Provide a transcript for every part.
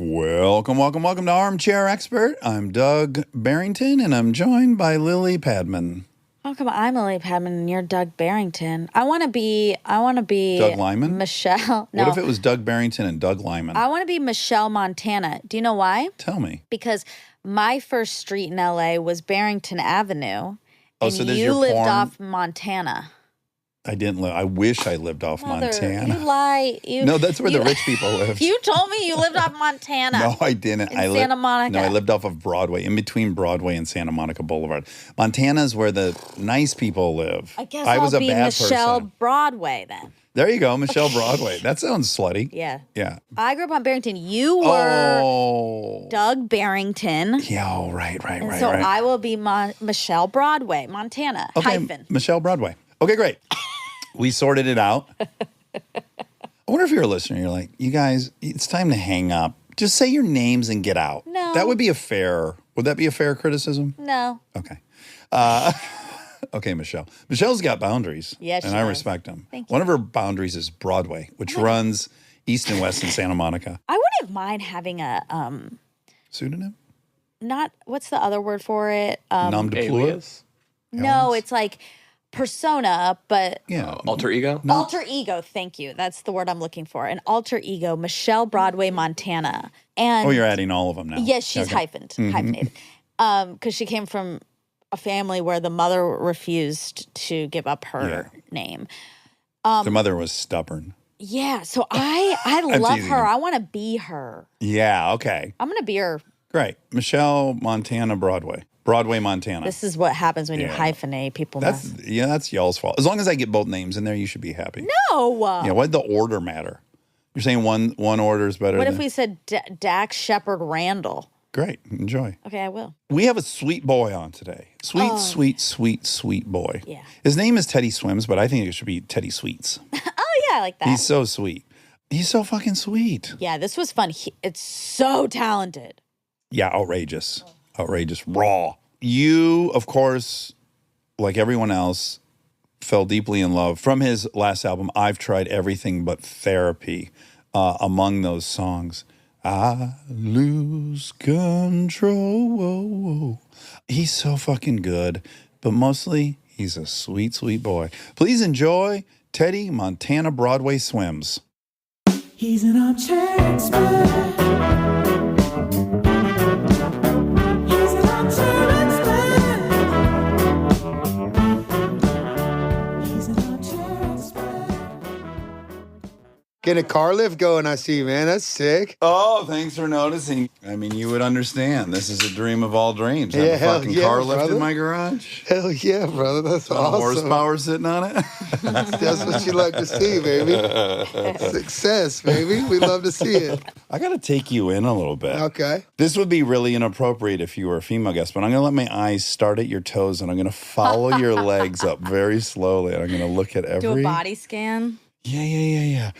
Welcome to Armchair Expert. I'm Doug Barrington, and I'm joined by Lily Padman. Oh, come on. I'm Lily Padman, and you're Doug Barrington. I want to be Doug Lyman? Michelle. No. What if it was Doug Barrington and Doug Lyman? I want to be Michelle Montana. Do you know why? Tell me. Because my first street in LA was Barrington Avenue, and so there's you your lived porn- off Montana. I didn't live. I wish I lived off Montana. You lie. No, that's where the rich people live. You told me you lived off Montana. No, I didn't. In Santa Monica. No, I lived off of Broadway, in between Broadway and Santa Monica Boulevard. Montana's where the nice people live. I guess was I'll a be bad Michelle person. Broadway then. There you go, Michelle Broadway. That sounds slutty. Yeah. Yeah. I grew up on Barrington. You were Oh. Doug Barrington. Yeah, oh, right. And so I will be Michelle Broadway, Montana, Okay, hyphen. Michelle Broadway. Okay, great. We sorted it out. I wonder if you're a listener, you're like, you guys, it's time to hang up. Just say your names and get out. No. Would that be a fair criticism? No. Okay. Okay, Michelle. Michelle's got boundaries. Yes, and she I does. respect them. Thank you. One of her boundaries is Broadway, which runs east and west in Santa Monica. I wouldn't mind having a, Pseudonym? not, what's the other word for it? Nom de plume? Alias? No, it's like persona, but Yeah. Alter ego? alter ego. Thank you. That's the word I'm looking for. An alter ego, Michelle Broadway, Montana. And Oh, you're adding all of them now. yes, she's Okay. hyphenated. Because she came from a family where the mother refused to give up her name. The mother was stubborn. Yeah, so I love teasing her. you. I want to be her. Yeah, okay. I'm going to be her. Great. Michelle Montana Broadway. Broadway, Montana. This is what happens when you hyphenate people. That's y'all's fault. As long as I get both names in there, you should be happy. No. Yeah, why'd the order matter? You're saying one order is better What than... if we said Dax Shepard Randall? Great. Enjoy. Okay, I will. We have a sweet boy on today. Sweet boy. Yeah. His name is Teddy Swims, but I think it should be Teddy Sweets. Oh, yeah, I like that. He's so sweet. He's so fucking sweet. Yeah, this was fun. It's so talented. Yeah, outrageous. Outrageous. Raw. You, of course, like everyone else, fell deeply in love from his last album, I've Tried Everything But Therapy. Among those songs, I lose control. He's so fucking good, but mostly he's a sweet, sweet boy. Please enjoy Teddy Montana Broadway Swims. He's an armchair expert. He's an armchair expert. He's an armchair expert. Getting a car lift going, I see, man. That's sick. Oh, thanks for noticing. I mean, you would understand. This is a dream of all dreams. Yeah, Have a hell fucking yeah, car lift brother. in my garage. Hell yeah, brother. That's Little awesome. horsepower sitting on it. That's what you like to see, baby. Success, baby. We love to see it. I got to take you in a little bit. Okay. This would be really inappropriate if you were a female guest, but I'm going to let my eyes start at your toes and I'm going to follow your legs up very slowly. And I'm going to look at every... Do a body scan. Yeah.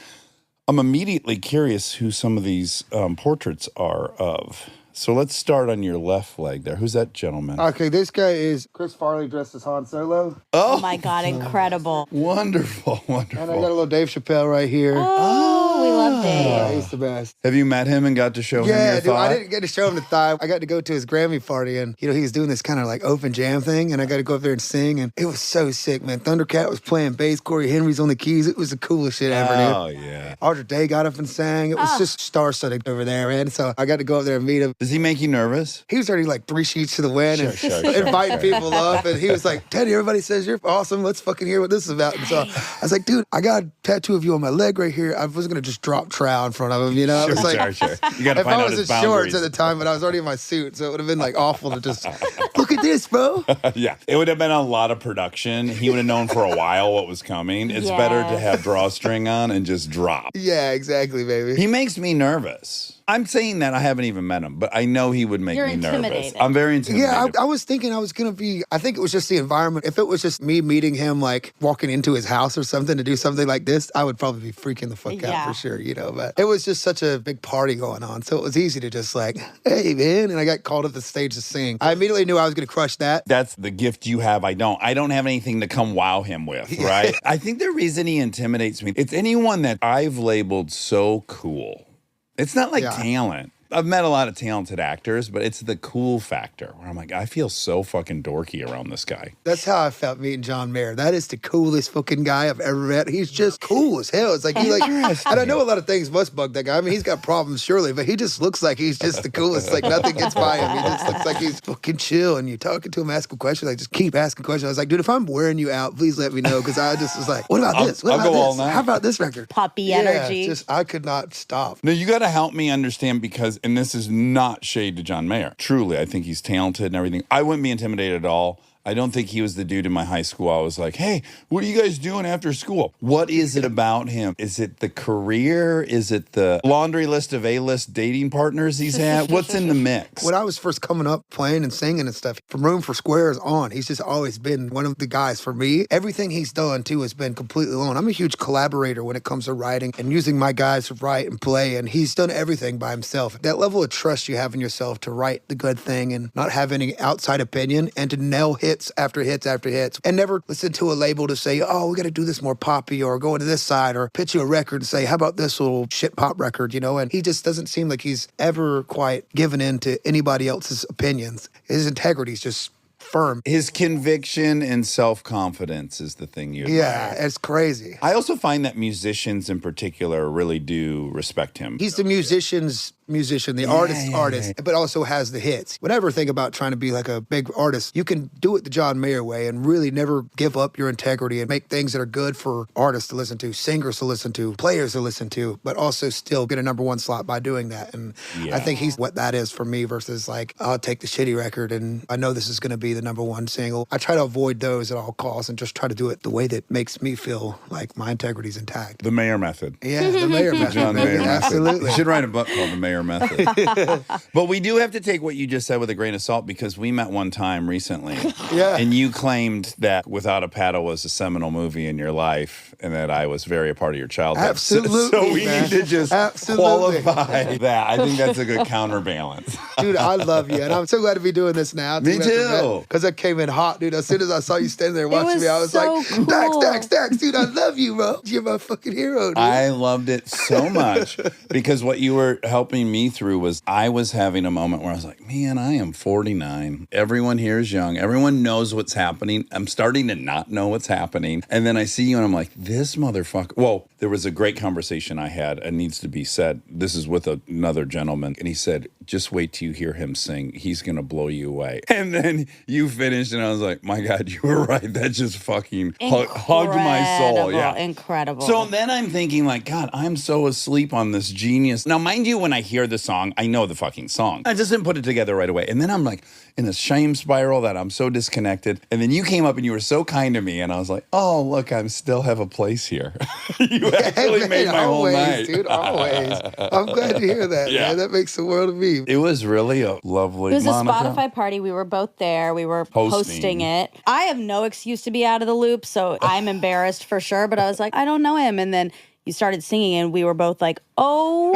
I'm immediately curious who some of these portraits are of. So let's start on your left leg there. Who's that gentleman? Okay, this guy is Chris Farley dressed as Han Solo. Oh, my God, incredible. Wonderful. And I got a little Dave Chappelle right here. Oh, we love Yeah, Dave. he's the best. Have you met him and got to show him Yeah, your dude, thigh? I didn't get to show him the thigh. I got to go to his Grammy party, and he was doing this kind of like open jam thing, and I got to go up there and sing, and it was so sick, man. Thundercat was playing bass, Corey Henry's on the keys. It was the coolest shit ever, dude. Oh, yeah. Audra Day got up and sang. It was just star-studded over there, man. So I got to go up there and meet him. Does he make you nervous? He was already like 3 sheets to the wind and Sure, inviting people up. And he was like, Teddy, everybody says you're awesome. Let's fucking hear what this is about. And so I was like, dude, I got a tattoo of you on my leg right here. I was going to just drop trow in front of him, you know? It was like, Sure. You got to if find I out was in his shorts boundaries. at the time, but I was already in my suit. So it would have been like awful to just, look at this, bro. Yeah, it would have been a lot of production. He would have known for a while what was coming. It's better to have drawstring on and just drop. Yeah, exactly, baby. He makes me nervous. I'm saying that I haven't even met him, but I know he would make You're me nervous. intimidated. I'm very intimidated. Yeah, I was thinking I was going to be, I think it was just the environment. If it was just me meeting him, like walking into his house or something to do something like this, I would probably be freaking the fuck out for sure, you know. But it was just such a big party going on. So it was easy to just like, hey, man. And I got called up the stage to sing. I immediately knew I was going to crush that. That's the gift you have. I don't have anything to come wow him with, right? I think the reason he intimidates me, it's anyone that I've labeled so cool. It's not like talent. I've met a lot of talented actors, but it's the cool factor where I'm like, I feel so fucking dorky around this guy. That's how I felt meeting John Mayer. That is the coolest fucking guy I've ever met. He's just cool as hell. It's like, and I know a lot of things must bug that guy. I mean, he's got problems, surely, but he just looks like he's just the coolest. Like, nothing gets by him. He just looks like he's fucking chill. And you're talking to him, asking questions, like, just keep asking questions. I was like, dude, if I'm wearing you out, please let me know. Because I just was like, what about this? What I'll about go all this? night. How about this record? Puppy energy. I could not stop. No, you got to help me understand because, and this is not shade to John Mayer. Truly, I think he's talented and everything. I wouldn't be intimidated at all. I don't think he was the dude in my high school. I was like, hey, what are you guys doing after school? What is it about him? Is it the career? Is it the laundry list of A-list dating partners he's had? What's in the mix? When I was first coming up playing and singing and stuff, from Room for Squares on, he's just always been one of the guys for me. Everything he's done, too, has been completely alone. I'm a huge collaborator when it comes to writing and using my guys to write and play, and he's done everything by himself. That level of trust you have in yourself to write the good thing and not have any outside opinion and to nail hits after hits after hits and never listen to a label to say, oh, we got to do this more poppy or go to this side or pitch you a record and say, how about this little shit pop record, you know? And he just doesn't seem like he's ever quite given in to anybody else's opinions. His integrity's just firm. His conviction and self-confidence is the thing you admire. Yeah, it's crazy. I also find that musicians in particular really do respect him. He's the musician, the artist, but also has the hits. Whenever I think about trying to be like a big artist, you can do it the John Mayer way and really never give up your integrity and make things that are good for artists to listen to, singers to listen to, players to listen to, but also still get a #1 slot by doing that. And I think he's what that is for me versus like, I'll take the shitty record and I know this is going to be the #1 single. I try to avoid those at all costs and just try to do it the way that makes me feel like my integrity's intact. The Mayer method. Yeah, the Mayer method. John Mayer method. Absolutely. You should write a book called The Mayer Method. But we do have to take what you just said with a grain of salt because we met one time recently. Yeah. And you claimed that Without a Paddle was a seminal movie in your life and that I was very a part of your childhood. Absolutely, So we man. need to just qualify that. I think that's a good counterbalance. Dude, I love you. And I'm so glad to be doing this now. Me too. Because I came in hot, dude. As soon as I saw you standing there watching was me, I was so like, cool. Dax, dude, I love you, bro. You're my fucking hero, dude. I loved it so much because what you were helping me through was I was having a moment where I was like, man, I am 49. Everyone here is young. Everyone knows what's happening. I'm starting to not know what's happening. And then I see you and I'm like, this motherfucker. Well, there was a great conversation I had. It needs to be said. This is with another gentleman. And he said, just wait till you hear him sing. He's going to blow you away. And then you finished and I was like, my God, you were right. That just fucking hugged my soul. Yeah. Incredible. So then I'm thinking like, God, I'm so asleep on this genius. Now, mind you, when I hear the song, I know the fucking song. I just didn't put it together right away. And then I'm like in a shame spiral that I'm so disconnected. And then you came up and you were so kind to me. And I was like, oh, look, I still have a place here. You actually made my whole night. Dude, always. I'm glad to hear that, man. That makes the world of me. It was really a lovely It was Monica. a Spotify party. We were both there. We were hosting it. I have no excuse to be out of the loop, so I'm embarrassed for sure. But I was like, I don't know him. And then you started singing, and we were both like, oh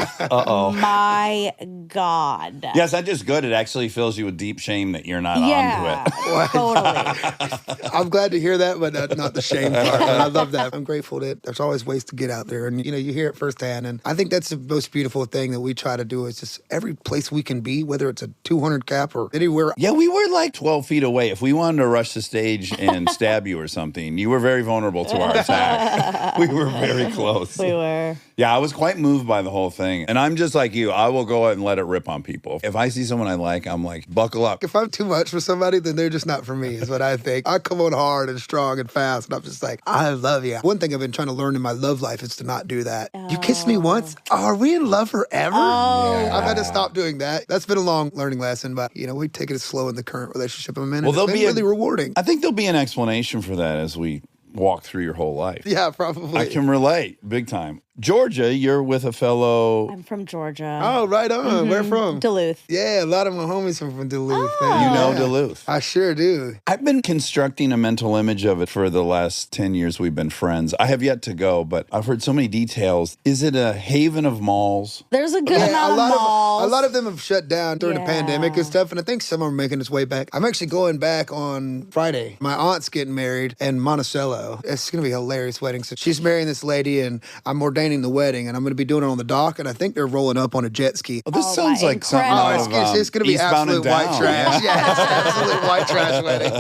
my God. Yes, that's just good. It actually fills you with deep shame that you're not onto it. Totally. I'm glad to hear that, but not the shame part. And I love that. I'm grateful that there's always ways to get out there. And, you hear it firsthand. And I think that's the most beautiful thing that we try to do is just every place we can be, whether it's a 200 cap or anywhere. Yeah, we were like 12 feet away. If we wanted to rush the stage and stab you or something, you were very vulnerable to our attack. We were very close. We were. Yeah, I was quite moved by the whole thing. And I'm just like you. I will go out and let it rip on people. If I see someone I like, I'm like, buckle up. If I'm too much for somebody, then they're just not for me, is what I think. I come on hard and strong and fast, and I'm just like, I love you. One thing I've been trying to learn in my love life is to not do that. You kissed me once? Are we in love forever? I've had to stop doing that. That's been a long learning lesson, but, we take it slow in the current relationship I'm in. Well, It's been really rewarding. I think there'll be an explanation for that as we walk through your whole life. Yeah, probably. I can relate big time. Georgia, you're with a fellow. I'm from Georgia. Oh, right on. Where from? Duluth. Yeah, a lot of my homies are from Duluth. Oh. You know Duluth. I sure do. I've been constructing a mental image of it for the last 10 years we've been friends. I have yet to go, but I've heard so many details. Is it a haven of malls? There's a good amount of malls. A lot of them have shut down during the pandemic and stuff, and I think some are making its way back. I'm actually going back on Friday. My aunt's getting married in Monticello. It's going to be a hilarious wedding. So she's marrying this lady, and I'm ordained sustaining the wedding, and I'm going to be doing it on the dock, and I think they're rolling up on a jet ski. Well, this sounds my like something incredible. out of, It's going to be Eastbound absolute and white Down, trash. Yeah, it's absolute white trash wedding.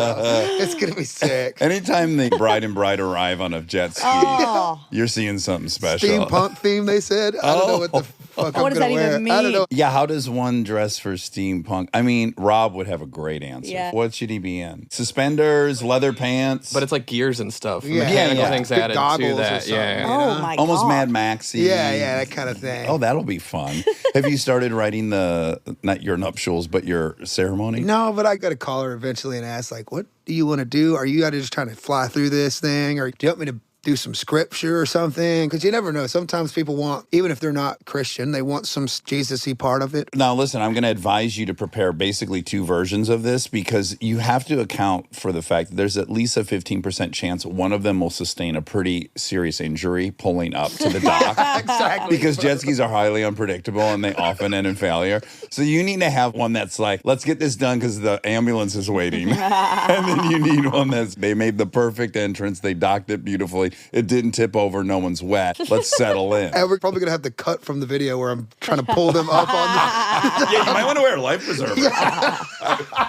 It's going to be sick. Anytime the bride and bride arrive on a jet ski, you're seeing something special. Steampunk theme, they said. I don't know what the fuck I'm What does going to that wear. even I don't mean? know. Yeah, how does one dress for steampunk? I mean, Rob would have a great answer. Yeah. What should he be in? Suspenders, leather pants? But it's like gears and stuff. Yeah. Mechanical Yeah. things Big added goggles to or that. something, Yeah. you Oh know? my almost God. Mad Maxy. Yeah, that kind of thing. Oh, that'll be fun. Have you started writing not your nuptials, but your ceremony? No, but I got to call her eventually and ask, like, what do you want to do? Are you guys just trying to fly through this thing? Or do you want me to do some scripture or something? Because you never know. Sometimes people want, even if they're not Christian, they want some Jesus-y part of it. Now, listen, I'm going to advise you to prepare basically 2 versions of this because you have to account for the fact that there's at least a 15% chance one of them will sustain a pretty serious injury pulling up to the dock. Exactly. Because jet skis are highly unpredictable and they often end in failure. So you need to have one that's like, let's get this done because the ambulance is waiting. And then you need one they made the perfect entrance. They docked it beautifully. It didn't tip over. No one's wet. Let's settle in. And we're probably going to have the cut from the video where I'm trying to pull them up on the... Yeah, you might want to wear a life preserver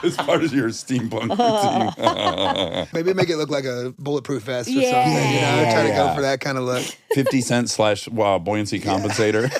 as part of your steampunk routine. Maybe make it look like a bulletproof vest or Yeah. something. You know, try to Yeah. go for that kind of look. 50 cents / buoyancy compensator.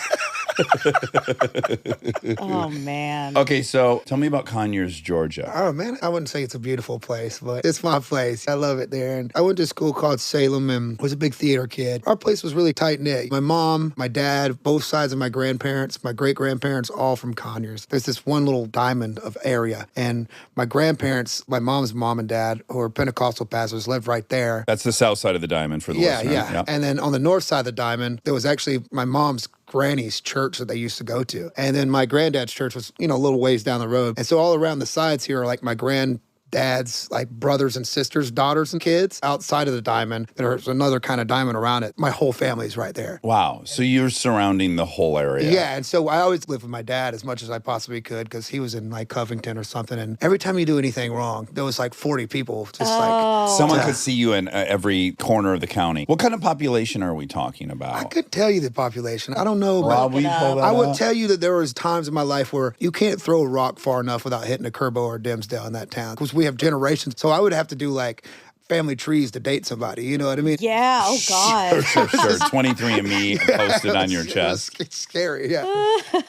Oh man. Okay, so tell me about Conyers, Georgia. Oh, man, I wouldn't say it's a beautiful place, but it's my place. I love it there. And I went to school called Salem and was a big theater kid. Our place was really tight-knit. My mom, my dad, both sides of my grandparents, my great-grandparents, all from Conyers. There's this one little diamond of area. And my grandparents, my mom's mom and dad, who are Pentecostal pastors, lived right there. That's the south side of the diamond for the Yeah, listener. yeah. And then on the north side of the diamond, there was actually my mom's granny's church that they used to go to. And then my granddad's church was, a little ways down the road. And so all around the sides here are like my granddad's like brothers and sisters, daughters and kids. Outside of the diamond, there's another kind of diamond around it. My whole family's right there. Wow. So you're surrounding the whole area. Yeah, and so I always lived with my dad as much as I possibly could because he was in like Covington or something. And every time you do anything wrong, there was like 40 people just like... Someone could see you in every corner of the county. What kind of population are we talking about? I couldn't tell you the population. I don't know. but Rob, will you pull that I would up? tell you that there was times in my life where you can't throw a rock far enough without hitting a Kerbo or a Dimsdale in that town because we have generations. So I would have to do like family trees to date somebody. You know what I mean? Yeah. Oh God. Sure. 23andMe posted on your chest. It's scary. Yeah,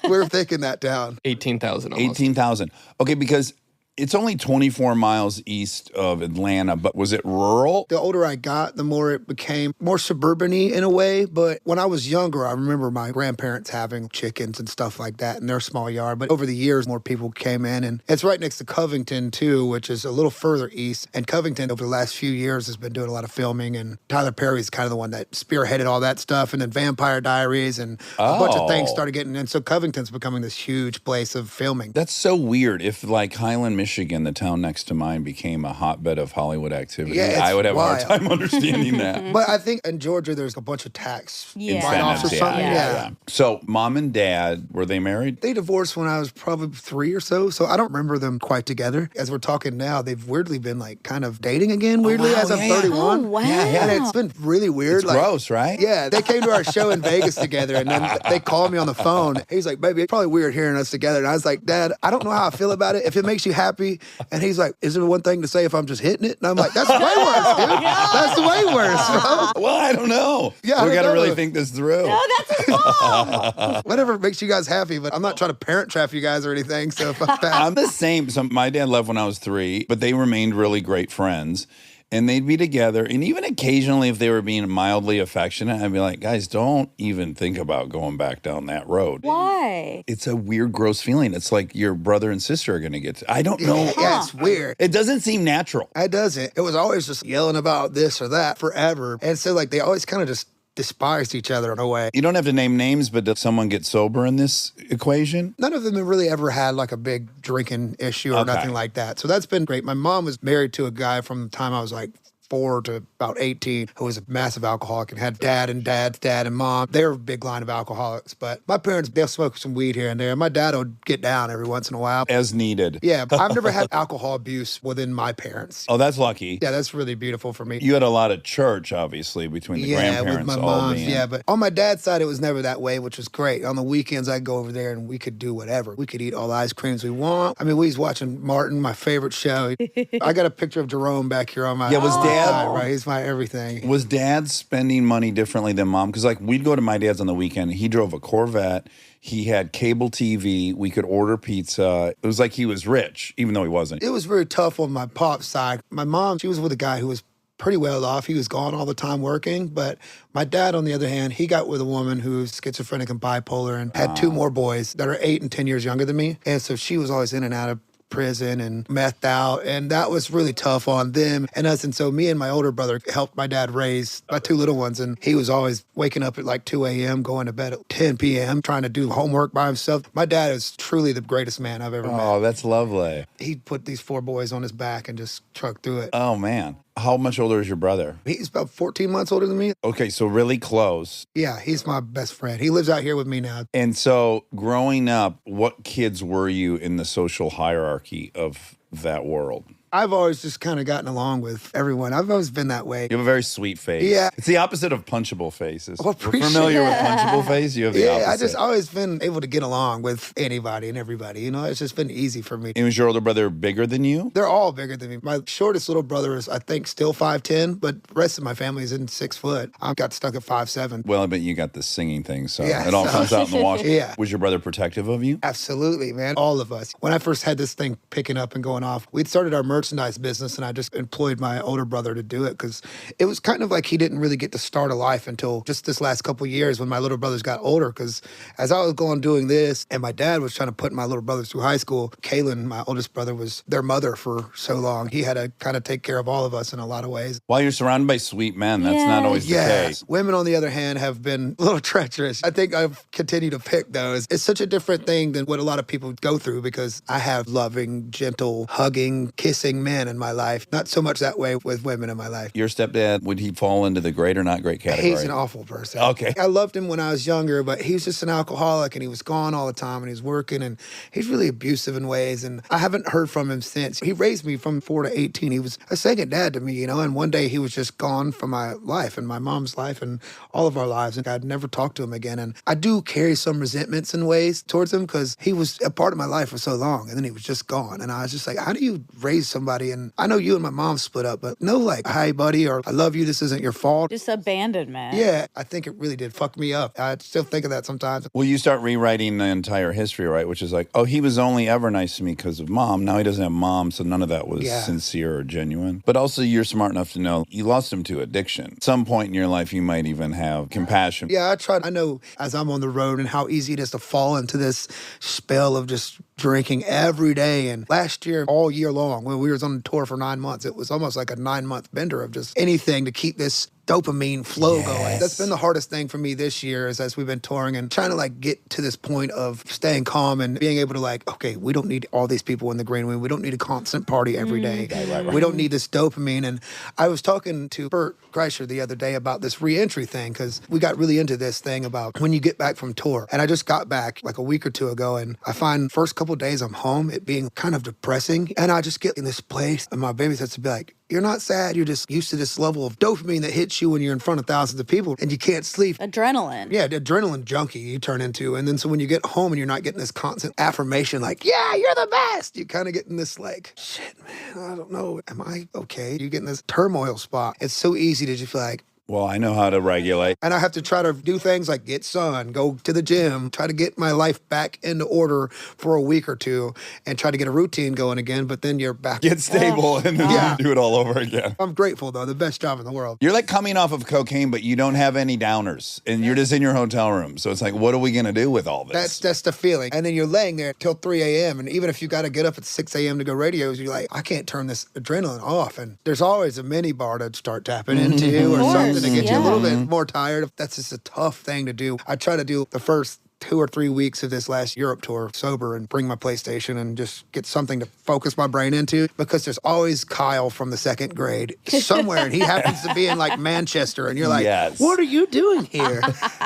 we're thinking that down. 18,000 almost. 18,000. Okay, because it's only 24 miles east of Atlanta, but was it rural? The older I got, the more it became more suburban-y in a way. But when I was younger, I remember my grandparents having chickens and stuff like that in their small yard. But over the years, more people came in. And it's right next to Covington, too, which is a little further east. And Covington, over the last few years, has been doing a lot of filming. And Tyler Perry's kind of the one that spearheaded all that stuff. And then Vampire Diaries and a bunch of things started getting in. So Covington's becoming this huge place of filming. That's so weird. If like Highland, Michigan, the town next to mine, became a hotbed of Hollywood activity, Yeah, it's I would have a hard wild. time understanding that. But I think in Georgia, there's a bunch of tax Yeah. write-offs or Incentives, something. yeah. So mom and dad, were they married? They divorced when I was probably 3 or so I don't remember them quite together. As we're talking now, they've weirdly been like kind of dating again, weirdly, wow, as I'm yeah. 31. Oh, wow. And it's been really weird. It's gross, right? Yeah, they came to our show in Vegas together, and then they called me on the phone. He's like, baby, it's probably weird hearing us together. And I was like, Dad, I don't know how I feel about it. If it makes you happy. And he's like, is there one thing to say if I'm just hitting it? And I'm like, that's way worse, dude. That's way worse, bro. Well, I don't know. Yeah, I we don't got to know. really think this through. Oh, that's his mom. Whatever makes you guys happy, but I'm not trying to parent trap you guys or anything. So fuck that. I'm the same. So my dad left when I was 3, but they remained really great friends. And they'd be together. And even occasionally, if they were being mildly affectionate, I'd be like, guys, don't even think about going back down that road. Why? It's a weird, gross feeling. It's like your brother and sister are going to get I don't know. Yeah, it's weird. It doesn't seem natural. It doesn't. It was always just yelling about this or that forever. And so, like, they always kind of just despised each other in a way. You don't have to name names, but does someone get sober in this equation? None of them have really ever had like a big drinking issue or Okay. nothing like that. So that's been great. My mom was married to a guy from the time I was like 4 to about 18 who was a massive alcoholic and had dad and dad's dad and mom. They were a big line of alcoholics. But my parents, they'll smoke some weed here and there. My dad will get down every once in a while. As needed. Yeah, I've never had alcohol abuse within my parents. Oh, that's lucky. Yeah, that's really beautiful for me. You had a lot of church, obviously, between the grandparents. With my all moms, being... yeah. But on my dad's side, it was never that way, which was great. On the weekends, I'd go over there and we could do whatever. We could eat all the ice creams we want. I mean, we was watching Martin, my favorite show. I got a picture of Jerome back here on my was Dad side, right? He's my everything. Was Dad spending money differently than Mom? Because like we'd go to my dad's on the weekend. He drove a Corvette. He had cable TV. We could order pizza. It was like he was rich, even though he wasn't. It was very tough on my pop's side. My mom, she was with a guy who was pretty well off. He was gone all the time working. But my dad, on the other hand, he got with a woman who's schizophrenic and bipolar and had 2 more boys that are 8 and 10 years younger than me. And so she was always in and out of prison and methed out, and that was really tough on them and us. And so me and my older brother helped my dad raise my 2 little ones, and he was always waking up at like 2 a.m., going to bed at 10 p.m., trying to do homework by himself. My dad is truly the greatest man I've ever met. Oh, that's lovely. He put these 4 boys on his back and just trucked through it. Oh, man. How much older is your brother? He's about 14 months older than me. Okay, so really close. Yeah, he's my best friend. He lives out here with me now. And so growing up, what kids were you in the social hierarchy of that world? I've always just kind of gotten along with everyone. I've always been that way. You have a very sweet face. Yeah. It's the opposite of punchable faces. Oh, We're familiar with punchable face. You have the opposite. I just always been able to get along with anybody and everybody. You know, it's just been easy for me. And was your older brother bigger than you? They're all bigger than me. My shortest little brother is, I think, still 5'10", but the rest of my family is in 6 foot. I got stuck at 5'7". Well, but you got the singing thing, so Yeah, it all so- comes out in the wash. Yeah. Was your brother protective of you? Absolutely, man. All of us. When I first had this thing picking up and going off, we'd started our merchandise business, and I just employed my older brother to do it because it was kind of like he didn't really get to start a life until just this last couple of years when my little brothers got older. Because as I was going doing this, and my dad was trying to put my little brothers through high school, Kaylin, my oldest brother, was their mother for so long. He had to kind of take care of all of us in a lot of ways. While you're surrounded by sweet men, that's not always the case. Women, on the other hand, have been a little treacherous. I think I've continued to pick those. It's such a different thing than what a lot of people go through because I have loving, gentle, hugging, kissing men in my life. Not so much that way with women in my life. Your stepdad, would he fall into the great or not great category? He's an awful person. Okay. I loved him when I was younger, but he was just an alcoholic and he was gone all the time and he was working and he's really abusive in ways. And I haven't heard from him since. He raised me from 4 to 18. He was a second dad to me, you know, and one day he was just gone from my life and my mom's life and all of our lives. And I'd never talked to him again. And I do carry some resentments in ways towards him because he was a part of my life for so long and then he was just gone. And I was just like, how do you raise somebody? And I know you and my mom split up, but no like, hi buddy, or I love you, this isn't your fault. Just abandonment. Yeah, I think it really did fuck me up. I still think of that sometimes. Well, you start rewriting the entire history, right? Which is like, oh, he was only ever nice to me because of mom. Now he doesn't have mom, so none of that was sincere or genuine. But also you're smart enough to know you lost him to addiction. At some point in your life, you might even have compassion. Yeah, I know as I'm on the road and how easy it is to fall into this spell of just drinking every day. And last year, all year long, when we were on tour for 9 months, it was almost like a 9-month bender of just anything to keep this dopamine flow going. That's been the hardest thing for me this year is as we've been touring and trying to like get to this point of staying calm and being able to like, okay, we don't need all these people in the green room. We don't need a constant party every day. Right. We don't need this dopamine. And I was talking to Bert Kreischer the other day about this re-entry thing because we got really into this thing about when you get back from tour. And I just got back like a week or two ago and I find first couple of days I'm home, it being kind of depressing. And I just get in this place and my baby starts to be like, you're not sad. You're just used to this level of dopamine that hits you when you're in front of thousands of people and you can't sleep. Adrenaline. Yeah, the adrenaline junkie you turn into. And then so when you get home and you're not getting this constant affirmation like, yeah, you're the best. You kind of get in this like, shit, man, I don't know. Am I okay? You get in this turmoil spot. It's so easy to just feel like, Well, I know how to regulate. and I have to try to do things like get sun, go to the gym, try to get my life back into order for a week or two and try to get a routine going again, but then you're back. Get stable and then you do it all over again. I'm grateful, though. The best job in the world. You're like coming off of cocaine, but you don't have any downers. And you're just in your hotel room. So it's like, what are we going to do with all this? That's the feeling. And then you're laying there till 3 a.m. And even if you got to get up at 6 a.m. to go radios, you're like, I can't turn this adrenaline off. And there's always a mini bar to start tapping into or something to get you a little bit more tired. That's just a tough thing to do. I try to do the first 2 or 3 weeks of this last Europe tour sober and bring my PlayStation and just get something to focus my brain into, because there's always Kyle from the second grade somewhere, and he happens to be in like Manchester, and you're like, what are you doing here?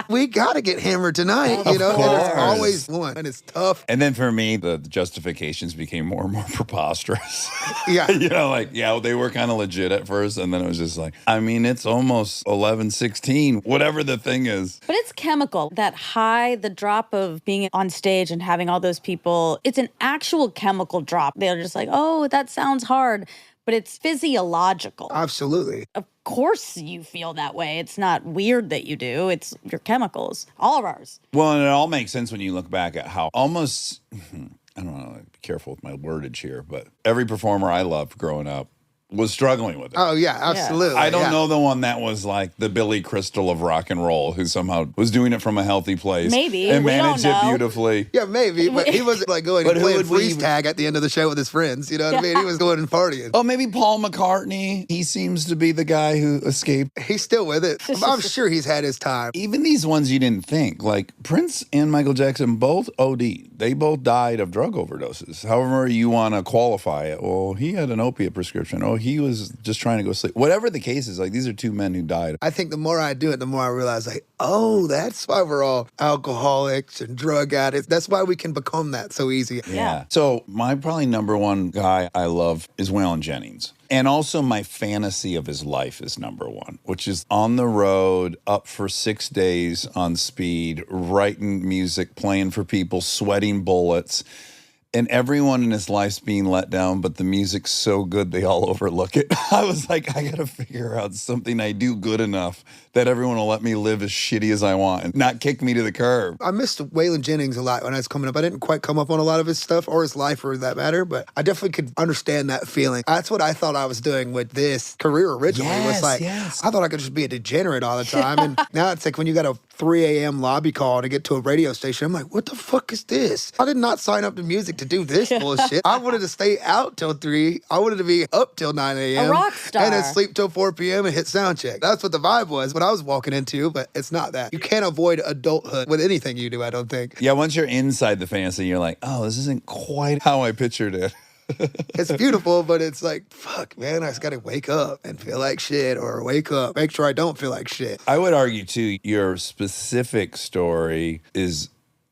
We got to get hammered tonight, you know? And it's always one, and it's tough. And then for me, the justifications became more and more preposterous. Yeah. You know, like, yeah, they were kind of legit at first, and then it was just like, I mean, it's almost 11:16, whatever the thing is. But it's chemical. That high, the drop of being on stage and having all those people, it's an actual chemical drop. They're just like, oh, that sounds hard. But it's physiological. Absolutely. Of course you feel that way. It's not weird that you do. It's your chemicals, all of ours. Well, and it all makes sense when you look back at how almost, I don't know, be careful with my wordage here, but every performer I loved growing up was struggling with it. Oh, yeah, absolutely. I don't know the one that was like the Billy Crystal of rock and roll who somehow was doing it from a healthy place. Maybe. And We managed don't it know. Yeah, beautifully. maybe, but he wasn't like going But and who playing would we freeze even- tag at the end of the show with his friends. You know what I mean? He was going and partying. Oh, maybe Paul McCartney. He seems to be the guy who escaped. He's still with it. I'm sure he's had his time. Even these ones you didn't think, like Prince and Michael Jackson both OD. They both died of drug overdoses. However you want to qualify it. Well, he had an opiate prescription. Oh, he was just trying to go sleep. Whatever the case is, like these are two men who died. I think the more I do it, the more I realize, like, oh, that's why we're all alcoholics and drug addicts. That's why we can become that so easy. Yeah. So my probably number one guy I love is Waylon Jennings. And also my fantasy of his life is number one, which is on the road, up for 6 days on speed, writing music, playing for people, sweating bullets. And everyone in his life's being let down, but the music's so good they all overlook it. I was like, I got to figure out something I do good enough that everyone will let me live as shitty as I want and not kick me to the curb. I missed Waylon Jennings a lot when I was coming up. I didn't quite come up on a lot of his stuff or his life for that matter, but I definitely could understand that feeling. That's what I thought I was doing with this career originally. Was like, I thought I could just be a degenerate all the time. And now it's like when you got a 3 a.m. lobby call to get to a radio station, I'm like, what the fuck is this? I did not sign up to music to do this bullshit. I wanted to stay out till 3. I wanted to be up till 9 a.m. A rock star. And then sleep till 4 p.m. and hit sound check. That's what the vibe was when I was walking into, but it's not that. You can't avoid adulthood with anything you do, I don't think. Yeah, once you're inside the fantasy, you're like, oh, this isn't quite how I pictured it. It's beautiful, but it's like, fuck, man, I just got to wake up and feel like shit, or wake up, make sure I don't feel like shit. I would argue, too, your specific story is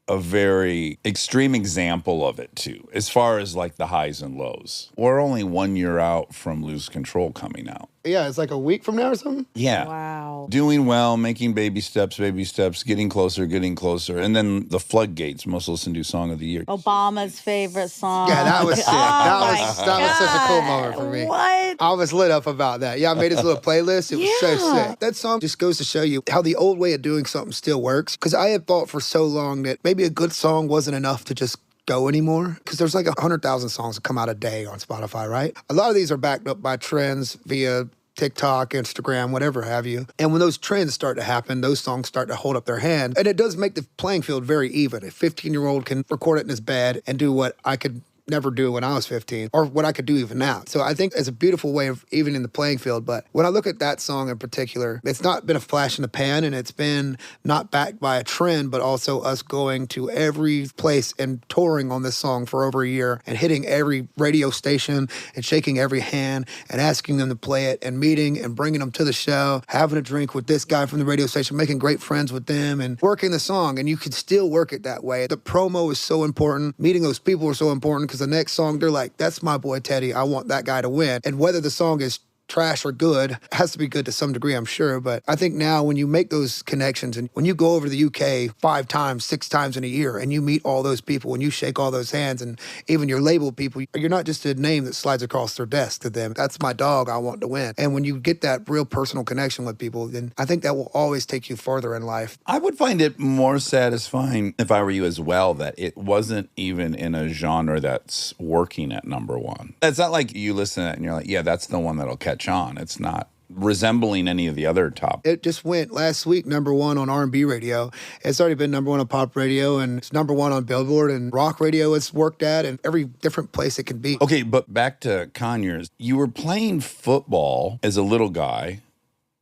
a very extreme example of it, too, as far as like the highs and lows. We're only 1 year out from Lose Control coming out. Yeah, it's like a week from now or something. Yeah. Wow. Doing well, making baby steps, getting closer. And then the floodgates, most listened to song of the year. Obama's favorite song. Yeah, that was sick. Oh that was such a cool God. moment for me. What? I was lit up about that. Yeah, I made his little playlist. It was so Yeah. sick. That song just goes to show you how the old way of doing something still works. Because I had thought for so long that maybe a good song wasn't enough to just go anymore. Because there's like 100,000 songs that come out a day on Spotify, right? A lot of these are backed up by trends via TikTok, Instagram, whatever have you. And when those trends start to happen, those songs start to hold up their hand. And it does make the playing field very even. A 15-year-old can record it in his bed and do what I could never do when I was 15, or what I could do even now. So I think it's a beautiful way of evening the playing field. But when I look at that song in particular, it's not been a flash in the pan, and it's been not backed by a trend, but also us going to every place and touring on this song for over a year and hitting every radio station and shaking every hand and asking them to play it and meeting and bringing them to the show, having a drink with this guy from the radio station, making great friends with them and working the song. And you can still work it that way. The promo is so important. Meeting those people are so important, because the next song, they're like, that's my boy Teddy. I want that guy to win. And whether the song is trash or good, has to be good to some degree, I'm sure. But I think now when you make those connections, and when you go over to the UK 5 times, 6 times in a year, and you meet all those people, and you shake all those hands, and even your label people, you're not just a name that slides across their desk to them. That's my dog, I want to win. And when you get that real personal connection with people, then I think that will always take you further in life. I would find it more satisfying, if I were you as well, that it wasn't even in a genre that's working at number one. It's not like you listen to it and you're like, yeah, that's the one that'll catch on. It's not resembling any of the other top. It just went last week #1 on R&B radio. It's already been #1 on pop radio, and it's #1 on Billboard, and rock radio it's worked at, and every different place it can be. Okay, but back to Conyers. You were playing football as a little guy,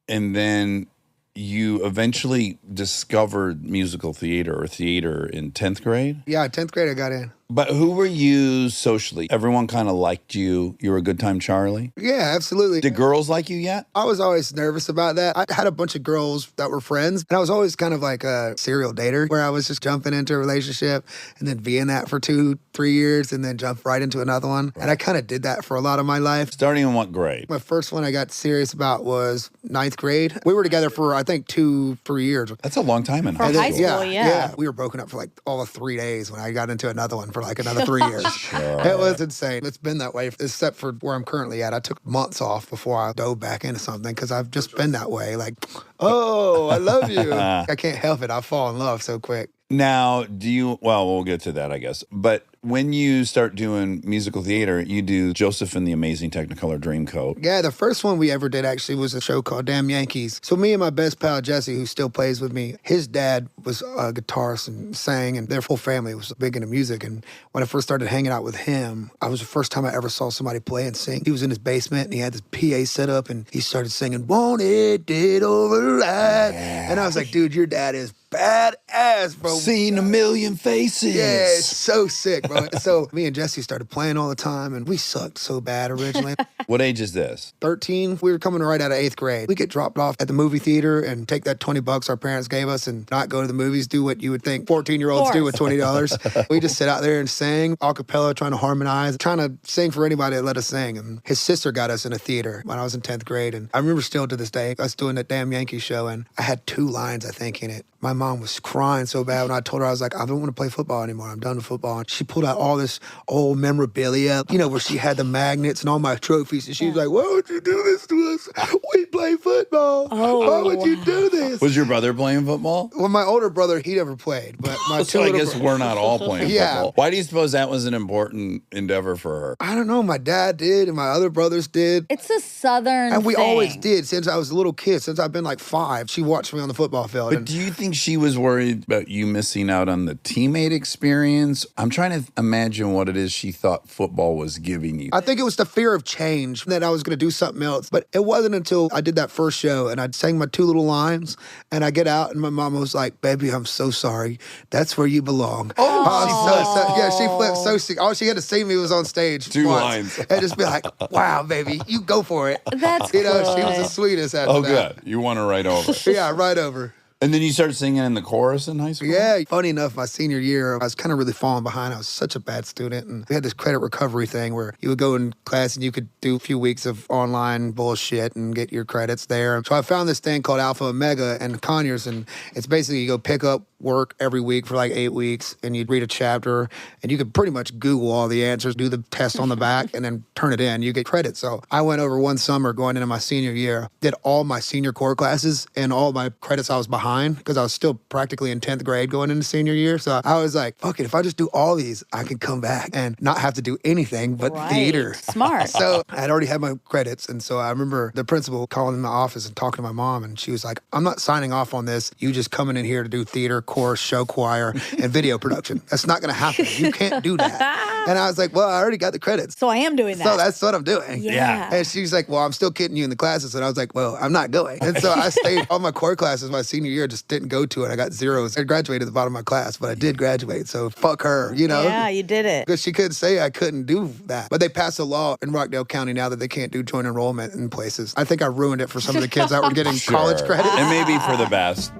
and then you eventually discovered musical theater or theater in 10th grade. Yeah, 10th grade I got in. But who were you socially? Everyone kind of liked you. You were a good time Charlie? Yeah, absolutely. Did girls like you yet? I was always nervous about that. I had a bunch of girls that were friends, and I was always kind of like a serial dater where I was just jumping into a relationship and then be in that for 2-3 years and then jump right into another one. And I kind of did that for a lot of my life. Starting in what grade? My first one I got serious about was 9th grade. We were together for, I think, 2-3 years. That's a long time in For high school. high school, yeah. We were broken up for like all of 3 days when I got into another one for like another 3 years. It was insane. It's been that way, except for where I'm currently at. I took months off before I dove back into something because I've just been that way. Like, oh, I love you. I can't help it. I fall in love so quick. Now, we'll get to that, I guess. But when you start doing musical theater, you do Joseph and the Amazing Technicolor Dreamcoat. Yeah, the first one we ever did actually was a show called Damn Yankees. So me and my best pal, Jesse, who still plays with me, his dad was a guitarist and sang, and their whole family was big into music. And when I first started hanging out with him, I was the first time I ever saw somebody play and sing. He was in his basement, and he had this PA set up, and he started singing, "Want It, Did Override." Yeah. And I was like, dude, your dad is badass, bro. Seen a million faces. Yeah, it's so sick, bro. So me and Jesse started playing all the time, and we sucked so bad originally. What age is this? 13. We were coming right out of 8th grade. We get dropped off at the movie theater and take that $20 our parents gave us and not go to the movies, do what you would think 14-year-olds do with $20. We just sit out there and sing a cappella, trying to harmonize, trying to sing for anybody that let us sing. And his sister got us in a theater when I was in 10th grade. And I remember still to this day, us doing that Damn Yankee show, and I had 2 lines, I think, in it. My mom was crying so bad when I told her, I was like, I don't want to play football anymore. I'm done with football. And she pulled out all this old memorabilia, where she had the magnets and all my trophies. And she was like, why would you do this to us? We play football. Oh. Why would you do this? Was your brother playing football? Well, my older brother, he never played. But my So I guess we're not all playing Yeah. football. Why do you suppose that was an important endeavor for her? I don't know. My dad did and my other brothers did. It's a Southern And we thing. always did since I was a little kid. Since I've been like 5, she watched me on the football field. But do you think she was worried about you missing out on the teammate experience? I'm trying to imagine what it is she thought football was giving you. I think it was the fear of change that I was going to do something else. But it wasn't until I did that first show and I sang my 2 little lines and I get out and my mom was like, baby, I'm so sorry. That's where you belong. Oh, yeah, she flipped so sick. All she had to see me was on stage 2 once. lines. And just be like, wow, baby, you go for it. That's She was good. the sweetest after Oh, that. good. You want to right over. Yeah, right over. And then you started singing in the chorus in high school? Yeah, funny enough, my senior year, I was kind of really falling behind. I was such a bad student. And we had this credit recovery thing where you would go in class and you could do a few weeks of online bullshit and get your credits there. So I found this thing called Alpha Omega and Conyers. And it's basically you go pick up work every week for like 8 weeks and you'd read a chapter and you could pretty much Google all the answers, do the test on the back and then turn it in. You get credit. So I went over one summer going into my senior year, did all my senior core classes and all my credits I was behind because I was still practically in 10th grade going into senior year. So I was like, fuck it, if I just do all these, I can come back and not have to do anything but theater. Smart. So I had already had my credits. And so I remember the principal calling in my office and talking to my mom. And she was like, I'm not signing off on this. You just coming in here to do theater, chorus, show choir, and video production. That's not going to happen. You can't do that. And I was like, well, I already got the credits. So I am doing that. So that's what I'm doing. Yeah. And she's like, well, I'm still kidding you in the classes. And I was like, well, I'm not going. And so I stayed all my core classes my senior year, just didn't go to it. I got zeros. I graduated at the bottom of my class, but I did graduate. So fuck her, Yeah, you did it. Because she couldn't say I couldn't do that. But they passed a law in Rockdale County now that they can't do joint enrollment in places. I think I ruined it for some of the kids that were getting college credit. And maybe for the best.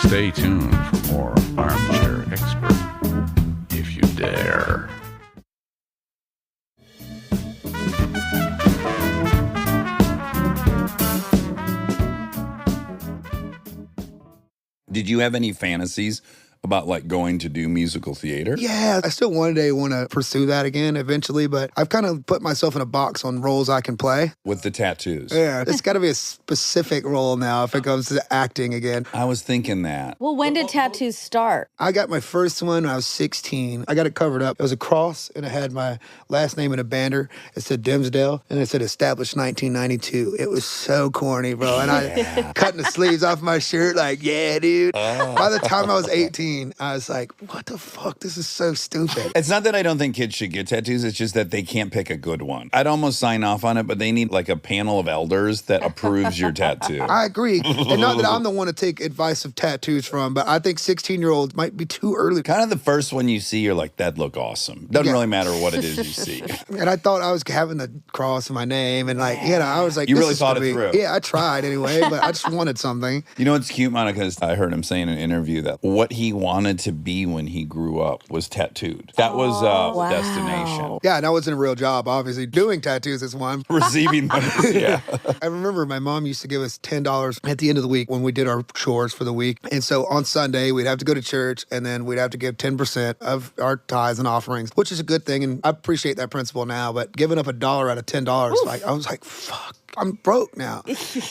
Stay tuned for more Armchair Expert, if you dare. Did you have any fantasies about like going to do musical theater? Yeah, I still one day want to pursue that again eventually, but I've kind of put myself in a box on roles I can play. With the tattoos? Yeah, it's got to be a specific role now if it comes to acting again. I was thinking that. Well, when did tattoos start? I got my first one when I was 16. I got it covered up. It was a cross, and it had my last name in a banner. It said Dimsdale, and it said established 1992. It was so corny, bro. And I cutting the sleeves off my shirt like, yeah, dude. By the time I was 18, 13, I was like, what the fuck? This is so stupid. It's not that I don't think kids should get tattoos. It's just that they can't pick a good one. I'd almost sign off on it, but they need like a panel of elders that approves your tattoo. I agree. And not that I'm the one to take advice of tattoos from, but I think 16-year-olds might be too early. Kind of the first one you see, you're like, that'd look awesome. Doesn't really matter what it is you see. And I thought I was having the cross in my name. And like, I was like, You this really is thought gonna it through. Yeah, I tried anyway, but I just wanted something. You know what's cute, Monica? Is I heard him say in an interview that what he wanted to be when he grew up was tattooed. That was destination. Yeah, and that wasn't a real job, obviously. Doing tattoos is one. Receiving money. Yeah. I remember my mom used to give us $10 at the end of the week when we did our chores for the week. And so on Sunday, we'd have to go to church, and then we'd have to give 10% of our tithes and offerings, which is a good thing. And I appreciate that principle now. But giving up $1 out of $10, like I was like, fuck. I'm broke now.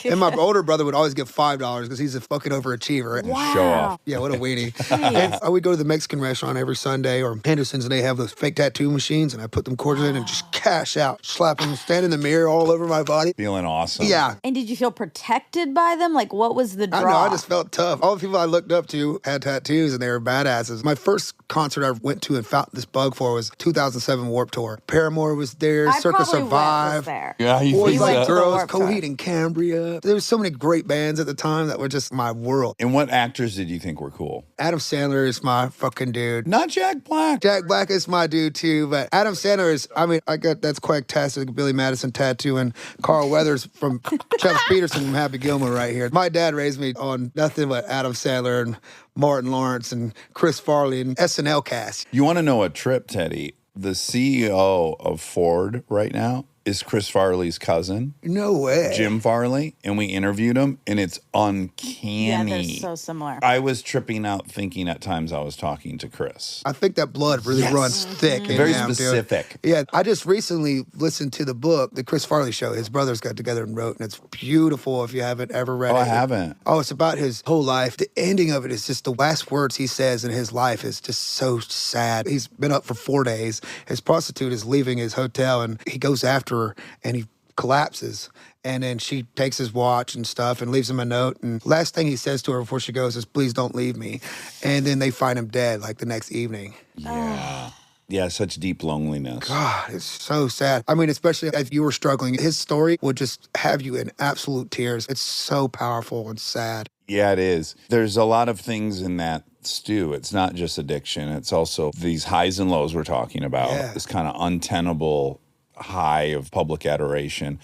And my older brother would always give $5 because he's a fucking overachiever. Wow. Show off. Yeah, what a weenie. And I would go to the Mexican restaurant every Sunday or Henderson's, and they have those fake tattoo machines, and I put them quarters in and just cash out, slap them, stand in the mirror all over my body. Feeling awesome. Yeah. And did you feel protected by them? Like, what was the draw? I know, I just felt tough. All the people I looked up to had tattoos, and they were badasses. My first concert I went to and felt this bug for was 2007 Warped Tour. Paramore was there, Circa Survive. Was there. Yeah, you Boys think Like so? Girls, Warped Tour. Coheed and Cambria. There was so many great bands at the time that were just my world. And what actors did you think were cool? Adam Sandler is my fucking dude. Not Jack Black. Jack Black is my dude too, but Adam Sandler is, I mean, I got that's Quacktastic, Billy Madison tattoo, and Carl Weathers from Chuck Peterson from Happy Gilmore right here. My dad raised me on nothing but Adam Sandler and Martin Lawrence and Chris Farley and SNL cast. You want to know a trip, Teddy? The CEO of Ford right now is Chris Farley's cousin, No way. Jim Farley, and we interviewed him, and it's uncanny. Yeah, they're so similar. I was tripping out thinking at times I was talking to Chris. I think that blood really runs thick. in Very him, dude. specific. Yeah, I just recently listened to the book, The Chris Farley Show. His brothers got together and wrote, and it's beautiful if you haven't ever read it. Oh, I haven't. Oh, it's about his whole life. The ending of it is just the last words he says in his life is just so sad. He's been up for 4 days. His prostitute is leaving his hotel, and he goes after her, and he collapses. And then she takes his watch and stuff and leaves him a note. And last thing he says to her before she goes is, please don't leave me. And then they find him dead like the next evening. Yeah. Yeah, such deep loneliness. God, it's so sad. I mean, especially if you were struggling, his story would just have you in absolute tears. It's so powerful and sad. Yeah, it is. There's a lot of things in that stew. It's not just addiction. It's also these highs and lows we're talking about. Yeah. This kind of untenable high of public adoration.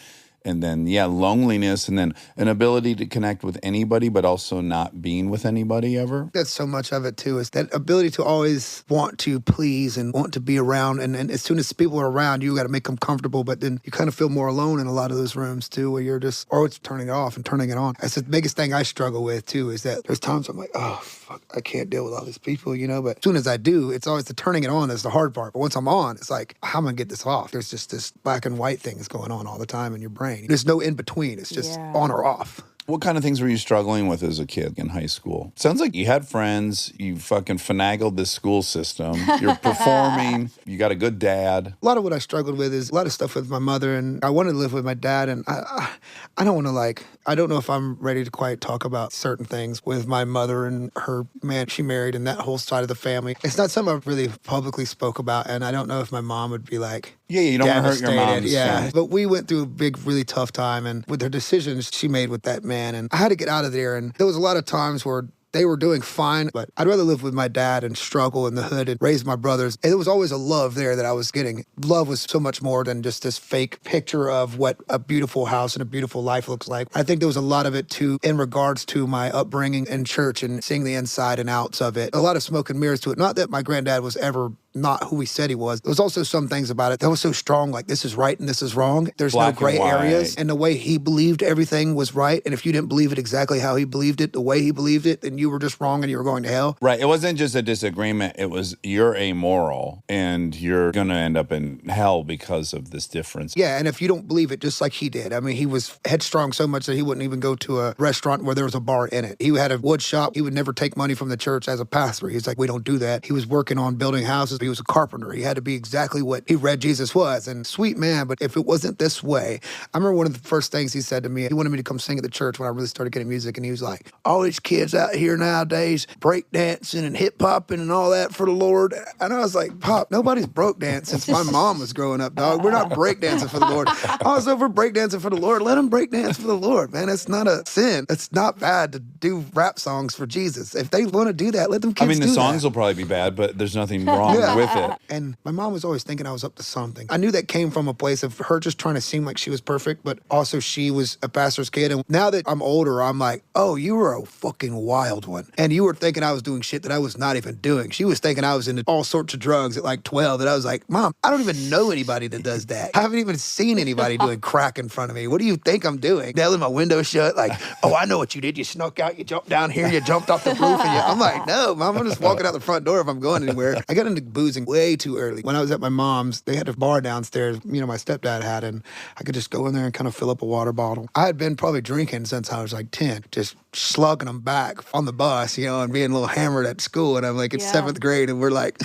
And then, loneliness, and then an ability to connect with anybody, but also not being with anybody ever. That's so much of it, too, is that ability to always want to please and want to be around. And as soon as people are around, you got to make them comfortable. But then you kind of feel more alone in a lot of those rooms, too, where you're just, or it's turning it off and turning it on. That's the biggest thing I struggle with, too, is that there's times I'm like, oh, fuck, I can't deal with all these people, you know? But as soon as I do, it's always the turning it on that's the hard part. But once I'm on, it's like, how am I going to get this off? There's just this black and white thing that's going on all the time in your brain. There's no in between. It's just on or off. What kind of things were you struggling with as a kid in high school? Sounds like you had friends, you fucking finagled this school system, you're performing, you got a good dad. A lot of what I struggled with is a lot of stuff with my mother, and I wanted to live with my dad, and I don't want to I don't know if I'm ready to quite talk about certain things with my mother and her man she married and that whole side of the family. It's not something I've really publicly spoke about, and I don't know if my mom would be like, Yeah, you don't want to hurt your mom's feelings. But we went through a big, really tough time, and with her decisions she made with that man, and I had to get out of there, and there was a lot of times where they were doing fine, but I'd rather live with my dad and struggle in the hood and raise my brothers. And there was always a love there that I was getting. Love was so much more than just this fake picture of what a beautiful house and a beautiful life looks like. I think there was a lot of it, too, in regards to my upbringing in church and seeing the inside and outs of it. A lot of smoke and mirrors to it. Not that my granddad was ever not who he said he was. There was also some things about it that was so strong, like this is right and this is wrong. There's Black no gray and white. areas. And the way he believed everything was right. And if you didn't believe it exactly how he believed it, the way he believed it, then you were just wrong and you were going to hell. Right. It wasn't just a disagreement. It was you're amoral and you're going to end up in hell because of this difference. Yeah, and if you don't believe it, just like he did. I mean, he was headstrong so much that he wouldn't even go to a restaurant where there was a bar in it. He had a wood shop. He would never take money from the church as a pastor. He's like, we don't do that. He was working on building houses he was a carpenter. He had to be exactly what he read Jesus was. And sweet man, but if it wasn't this way, I remember one of the first things he said to me, he wanted me to come sing at the church when I really started getting music. And he was like, all these kids out here nowadays break dancing and hip hopping and all that for the Lord. And I was like, Pop, nobody's broke dancing since my mom was growing up, dog. We're not break dancing for the Lord. I was over break dancing for the Lord. Let them break dance for the Lord, man. It's not a sin. It's not bad to do rap songs for Jesus. If they want to do that, let them kids do that. I mean, the songs will probably be bad, but there's nothing wrong with it. And my mom was always thinking I was up to something. I knew that came from a place of her just trying to seem like she was perfect, but also she was a pastor's kid. And now that I'm older, I'm like, oh, you were a fucking wild one. And you were thinking I was doing shit that I was not even doing. She was thinking I was into all sorts of drugs at like 12. And I was like, Mom, I don't even know anybody that does that. I haven't even seen anybody doing crack in front of me. What do you think I'm doing? Nailing my window shut, like, oh, I know what you did. You snuck out, you jumped down here, you jumped off the roof. And I'm like, no, Mom, I'm just walking out the front door if I'm going anywhere. I got into boozing way too early. When I was at my mom's, they had a bar downstairs, my stepdad had, and I could just go in there and kind of fill up a water bottle. I had been probably drinking since I was like 10, just slugging them back on the bus, and being a little hammered at school. And I'm like, it's 7th grade, and we're like...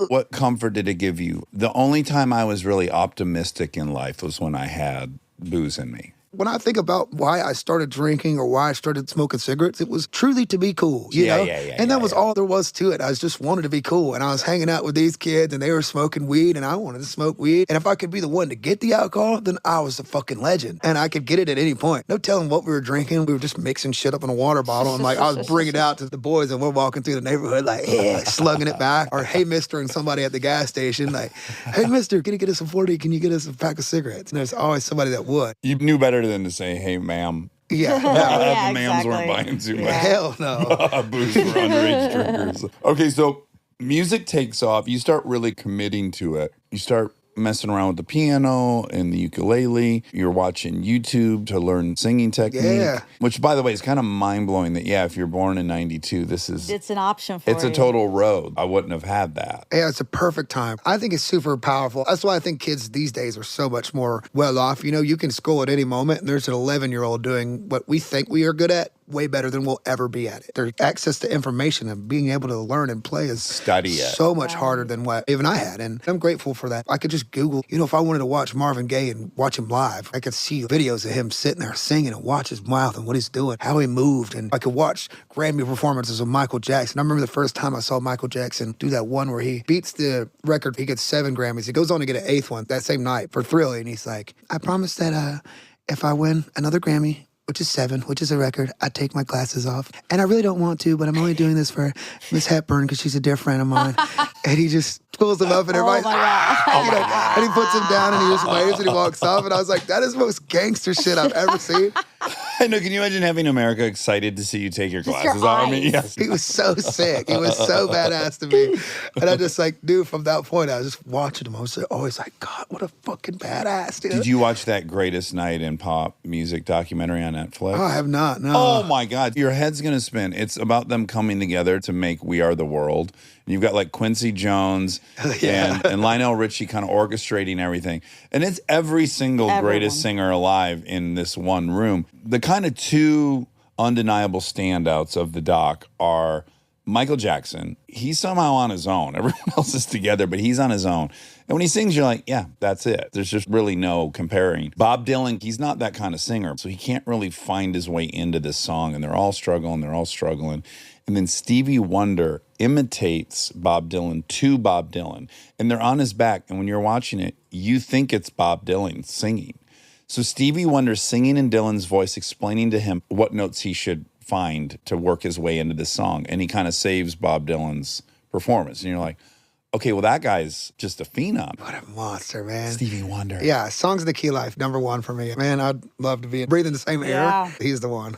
What comfort did it give you? The only time I was really optimistic in life was when I had booze in me. When I think about why I started drinking or why I started smoking cigarettes, it was truly to be cool, you know? And that was all there was to it. I just wanted to be cool. And I was hanging out with these kids and they were smoking weed and I wanted to smoke weed. And if I could be the one to get the alcohol, then I was a fucking legend. And I could get it at any point. No telling what we were drinking. We were just mixing shit up in a water bottle. And like, I was bringing it out to the boys and we're walking through the neighborhood like, yeah, slugging it back. Or, hey, mister, and somebody at the gas station like, hey, mister, can you get us a 40? Can you get us a pack of cigarettes? And there's always somebody that would. You knew better than to say, hey, ma'am. Yeah. The ma'ams weren't buying too much. Hell no. Booze for underage drinkers. Okay, so music takes off. You start really committing to it. You start messing around with the piano and the ukulele. You're watching YouTube to learn singing technique, which, by the way, is kind of mind-blowing that, if you're born in 92, it's an option for you. It's a total road. I wouldn't have had that. Yeah, it's a perfect time. I think it's super powerful. That's why I think kids these days are so much more well off. You can school at any moment, and there's an 11-year-old doing what we think we are good at way better than we'll ever be at it. Their access to information and being able to learn and play is so much harder than what even I had. And I'm grateful for that. I could just Google, if I wanted to watch Marvin Gaye and watch him live, I could see videos of him sitting there singing and watch his mouth and what he's doing, how he moved. And I could watch Grammy performances of Michael Jackson. I remember the first time I saw Michael Jackson do that one where he beats the record. He gets 7 Grammys. He goes on to get an 8th one that same night for Thriller. And he's like, I promise that if I win another Grammy, which is 7, which is a record, I take my glasses off. And I really don't want to, but I'm only doing this for Miss Hepburn because she's a dear friend of mine. And he just pulls him up and everybody's, and he puts him down and he just waves and he walks off. And I was like, that is the most gangster shit I've ever seen. I know. Can you imagine having America excited to see you take your glasses off? I mean, yes. He was so sick. He was so badass to me. And I just knew from that point, I was just watching him. I was always like, God, what a fucking badass, dude. Did you watch that Greatest Night in Pop music documentary on Netflix? Oh, I have not, no. Oh my God. Your head's going to spin. It's about them coming together to make We Are the World. And you've got Quincy Jones and Lionel Richie kind of orchestrating everything. And it's every single greatest singer alive in this one room. The kind of 2 undeniable standouts of the doc are Michael Jackson. He's somehow on his own. Everyone else is together, but he's on his own. And when he sings, you're like, yeah, that's it. There's just really no comparing. Bob Dylan, he's not that kind of singer, so he can't really find his way into this song. And they're all struggling. And then Stevie Wonder imitates Bob Dylan to Bob Dylan. And they're on his back. And when you're watching it, you think it's Bob Dylan singing. So Stevie Wonder's singing in Dylan's voice, explaining to him what notes he should find to work his way into this song. And he kind of saves Bob Dylan's performance. And you're like, okay, well, that guy's just a phenom. What a monster, man. Stevie Wonder. Yeah, Songs of the Key Life, #1 for me. Man, I'd love to be breathing the same air. He's the one.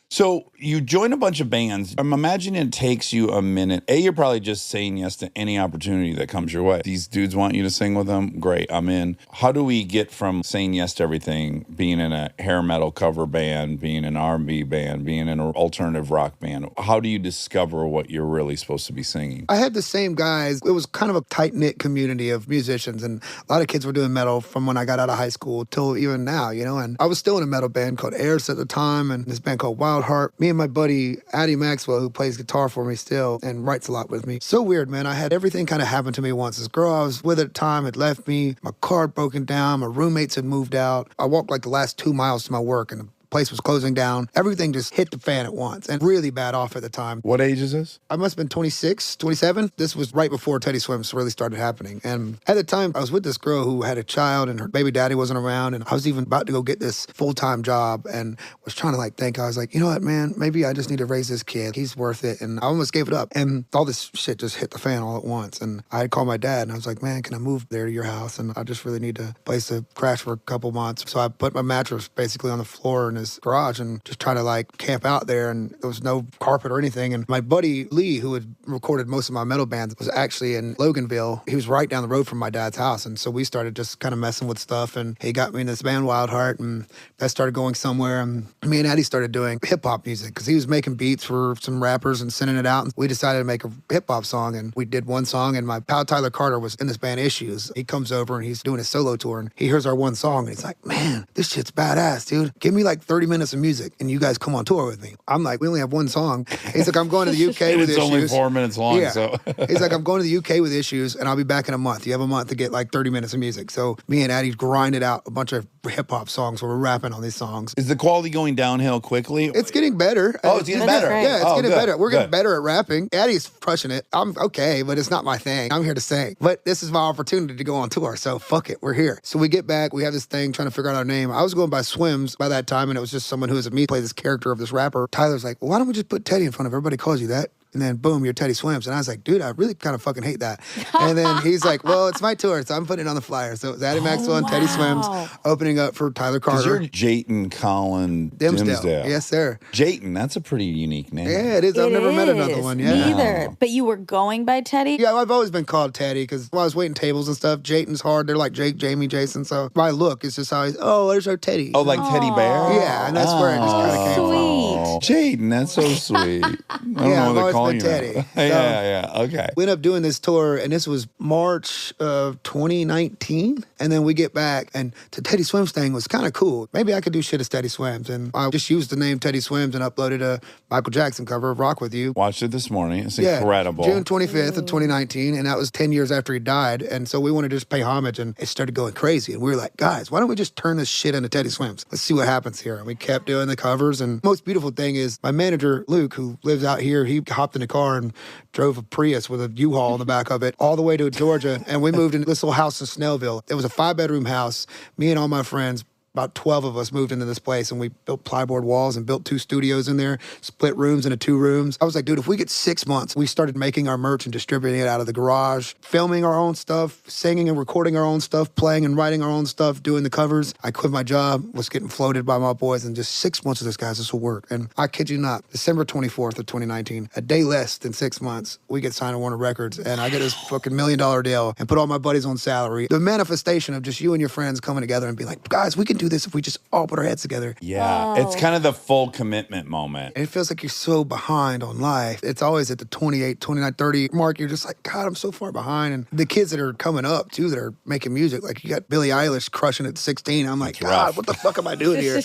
So you join a bunch of bands. I'm imagining it takes you a minute. You're probably just saying yes to any opportunity that comes your way. These dudes want you to sing with them. Great, I'm in. How do we get from saying yes to everything, being in a hair metal cover band, being in an R&B band, being in an alternative rock band? How do you discover what you're really supposed to be singing? I had the same guys. It was kind of a tight-knit community of musicians, and a lot of kids were doing metal from when I got out of high school till even now, And I was still in a metal band called Airs at the time, and this band called Wild Wild Heart. Me and my buddy, Addie Maxwell, who plays guitar for me still and writes a lot with me. So weird, man. I had everything kind of happen to me once. This girl I was with at the time had left me. My car had broken down. My roommates had moved out. I walked like the last 2 miles to my work, and the place was closing down. Everything just hit the fan at once, and really bad off at the time. What age is this? I must have been 26, 27. This was right before Teddy Swims really started happening. And at the time, I was with this girl who had a child, and her baby daddy wasn't around, and I was even about to go get this full-time job, and was trying to think. I was like, you know what, man, maybe I just need to raise this kid. He's worth it. And I almost gave it up. And all this shit just hit the fan all at once. And I had called my dad, and I was like, man, can I move there to your house? And I just really need a place to crash for a couple months. So I put my mattress basically on the floor in his garage and just try to camp out there, and there was no carpet or anything. And my buddy Lee, who had recorded most of my metal bands, was actually in Loganville. He was right down the road from my dad's house, and so we started just kind of messing with stuff, and he got me in this band Wild Heart, and that started going somewhere. And me and Eddie started doing hip-hop music because he was making beats for some rappers and sending it out, and we decided to make a hip-hop song, and we did one song. And my pal Tyler Carter was in this band Issues. He comes over and he's doing a solo tour, and he hears our one song, and he's like, man, this shit's badass, dude. Give me 30 minutes of music and you guys come on tour with me. I'm like, we only have one song. He's like, I'm going to the UK with Issues. It's only 4 minutes long, yeah. so. He's like, I'm going to the UK with Issues, and I'll be back in a month. You have a month to get 30 minutes of music. So me and Addie grinded out a bunch of hip-hop songs where we're rapping on these songs. Is the quality going downhill quickly? It's getting better. Oh, it's getting better. Yeah, it's getting good, better. We're getting good. better at rapping. Addie's crushing it. I'm okay, but it's not my thing. I'm here to sing. But this is my opportunity to go on tour, so fuck it. We're here. So we get back. We have this thing trying to figure out our name. I was going by Swims by that time, and it was just someone who was me play this character of this rapper. Tyler's like, well, why don't we just put Teddy in front of everybody calls you that? And then boom, you're Teddy Swims. And I was like, dude, I really kind of fucking hate that. And then he's like, well, it's my tour, so I'm putting it on the flyer. So it was Addie Maxwell and Teddy Swims opening up for Tyler Carter. You're Jayton Colin Dimsdale. Yes, sir. Jayton, that's a pretty unique name. Yeah, it is. I've never met another one. Yeah. Neither. But you were going by Teddy? Yeah, I've always been called Teddy because while I was waiting tables and stuff, Jayton's hard. They're like Jake, Jamie, Jason. So my look is just always, oh, there's our Teddy. Oh, like Teddy Bear? Yeah, and that's where it just kind of came from. Oh, Jayton, that's so sweet. I don't know what they're calling you. Teddy. Yeah, okay. We ended up doing this tour, and this was March of 2019. And then we get back, and the Teddy Swims thing was kind of cool. Maybe I could do shit as Teddy Swims. And I just used the name Teddy Swims and uploaded a Michael Jackson cover of Rock With You. Watched it this morning. It's incredible. June 25th of 2019, and that was 10 years after he died. And so we wanted to just pay homage, and it started going crazy. And we were like, guys, why don't we just turn this shit into Teddy Swims? Let's see what happens here. And we kept doing the covers. And the most beautiful thing is my manager, Luke, who lives out here, he hopped in a car and drove a Prius with a U-Haul in the back of it all the way to Georgia. And we moved into this little house in Snellville. It was a 5-bedroom house. Me and all my friends, about 12 of us moved into this place, and we built plyboard walls and built 2 studios in there, split rooms into 2 rooms. I was like, dude, if we get 6 months, we started making our merch and distributing it out of the garage, filming our own stuff, singing and recording our own stuff, playing and writing our own stuff, doing the covers. I quit my job, was getting floated by my boys, and just 6 months of this, guys, this will work. And I kid you not, December 24th of 2019, a day less than 6 months, we get signed to Warner Records, and I get this fucking $1 million deal and put all my buddies on salary. The manifestation of just you and your friends coming together and being like, guys, we can do this if we just all put our heads together. Yeah, it's kind of the full commitment moment. And it feels like you're so behind on life. It's always at the 28, 29, 30 mark. You're just like, God, I'm so far behind. And the kids that are coming up, too, that are making music, like you got Billie Eilish crushing at 16. I'm like, That's God, rough. what the fuck am I doing here?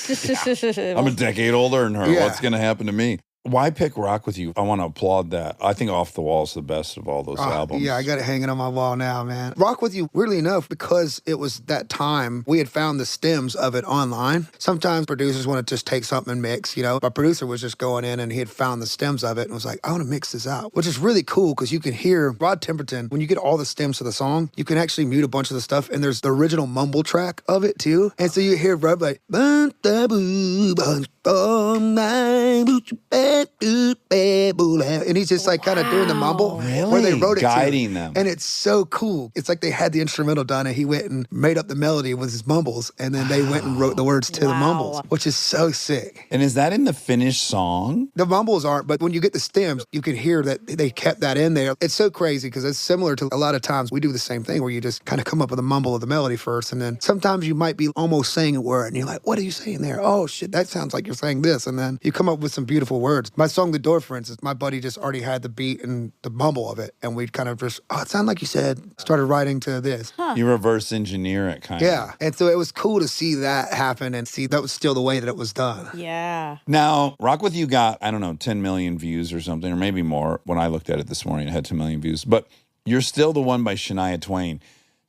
I'm a decade older than her. Yeah. What's going to happen to me? Why pick Rock With You? I want to applaud that. I think Off the Wall is the best of all those albums. Yeah, I got it hanging on my wall now, man. Rock With You, weirdly enough, because it was that time, we had found the stems of it online. Sometimes producers want to just take something and mix, you know. My producer was just going in and he had found the stems of it and was like, I want to mix this out, which is really cool because you can hear Rod Temperton, when you get all the stems to the song, you can actually mute a bunch of the stuff, and there's the original mumble track of it, too. And so you hear Rod like, and he's just like kind of doing the mumble where they wrote it guiding to. them. And it's so cool. It's like they had the instrumental done and he went and made up the melody with his mumbles, and then they went and wrote the words to the mumbles, which is so sick. And is that in the finished song? The mumbles aren't, but when you get the stems, you can hear that they kept that in there. It's so crazy because it's similar to a lot of times we do the same thing where you just kind of come up with a mumble of the melody first, and then sometimes you might be almost saying a word and you're like, what are you saying there? Oh shit, that sounds like you're saying this. And then you come up with some beautiful words. words. My song, The Door, for instance, my buddy just already had the beat and the mumble of it. And we'd kind of just, it sounded like you said, started writing to this. You reverse engineer it kind of. Yeah. And so it was cool to see that happen and see that was still the way that it was done. Yeah. Now, Rock With You got, I don't know, 10 million views or something, or maybe more. When I looked at it this morning, it had 10 million views. But You're Still the One by Shania Twain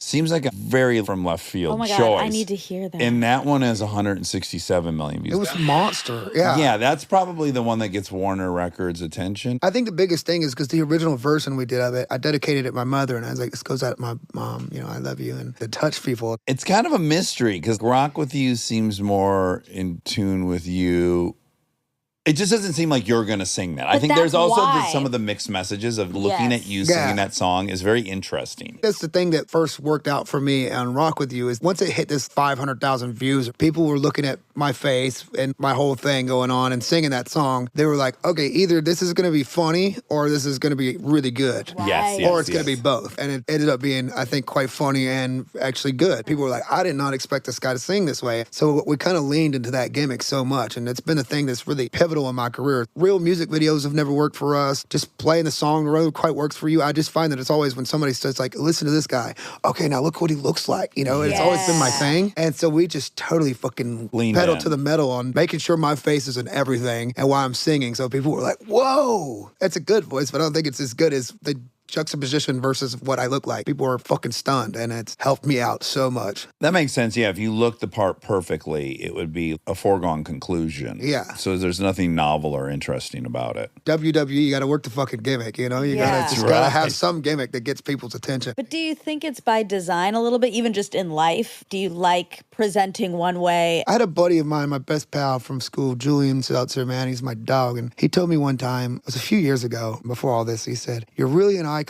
seems like a very from left field choice. Oh my God, I need to hear that. And that one has 167 million views. It was a monster. Yeah. Yeah, that's probably the one that gets Warner Records' attention. I think the biggest thing is because the original version we did of it, I dedicated it to my mother, and I was like, this goes out to my mom, you know, I love you, and to touch people. It's kind of a mystery because Rock With You seems more in tune with you. It just doesn't seem like you're going to sing that. I think there's also some of the mixed messages of looking at you singing that song is very interesting. That's the thing that first worked out for me on Rock With You is once it hit this 500,000 views, people were looking at my face and my whole thing going on and singing that song. They were like, okay, either this is going to be funny or this is going to be really good. Right. Yes, Or it's going to be both. And it ended up being, I think, quite funny and actually good. People were like, I did not expect this guy to sing this way. So we kind of leaned into that gimmick so much. And it's been a thing that's really pivotal in my career. Real music videos have never worked for us. Just playing the song the road quite works for you. I just find that it's always when somebody says like, listen to this guy. Okay, now look what he looks like. You know, it's always been my thing. And so we just totally fucking pedal to the metal on making sure my face is in everything and why I'm singing. So people were like, whoa, that's a good voice, but I don't think it's as good as the juxtaposition versus what I look like. People are fucking stunned, and it's helped me out so much. That makes sense. Yeah, if you look the part perfectly, it would be a foregone conclusion. Yeah. So there's nothing novel or interesting about it. WWE, you got to work the fucking gimmick, you know? You gotta have some gimmick that gets people's attention. But do you think it's by design a little bit, even just in life? Do you like presenting one way? I had a buddy of mine, my best pal from school, Julian Seltzer, man, he's my dog, and he told me one time, it was a few years ago, before all this, he said, you're really an icon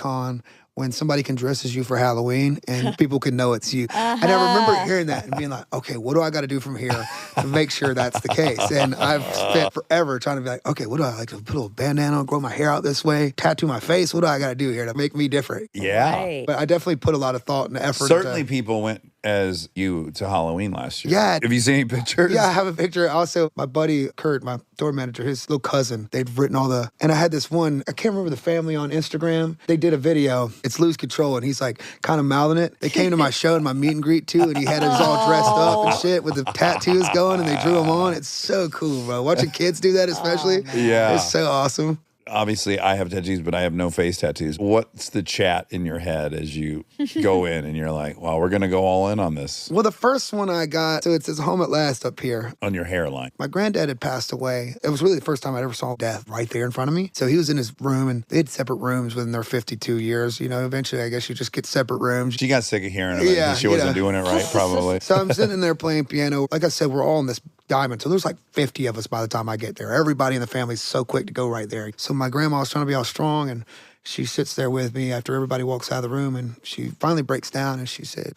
when somebody can dress as you for Halloween and people can know it's you. And I remember hearing that and being like, okay, what do I got to do from here to make sure that's the case? And I've spent forever trying to be like, okay, what do I like to put a little bandana on, grow my hair out this way, tattoo my face? What do I got to do here to make me different? Yeah. Right. But I definitely put a lot of thought and effort. Certainly people went as you to Halloween last year. Yeah. Have you seen any pictures? Yeah, I have a picture. Also, my buddy Kurt, my store manager, his little cousin, they'd written and I had this one, I can't remember the family on Instagram. They did a video, it's Lose Control, and he's like kind of mouthing it. They came to my show and my meet and greet too, and he had us all dressed up and shit with the tattoos going, and they drew them on. It's so cool, bro. Watching kids do that especially, it's so awesome. Obviously, I have tattoos, but I have no face tattoos. What's the chat in your head as you go in and you're like, well, we're going to go all in on this? Well, the first one I got, so it says Home at Last up here. On your hairline. My granddad had passed away. It was really the first time I ever saw death right there in front of me. So he was in his room, and they had separate rooms within their 52 years. You know, eventually, I guess you just get separate rooms. She got sick of hearing about it. She wasn't doing it right, probably. So I'm sitting there playing piano. Like I said, we're all in this diamond. So there's like 50 of us by the time I get there. Everybody in the family's so quick to go right there. So my grandma was trying to be all strong, and she sits there with me after everybody walks out of the room, and she finally breaks down, and she said,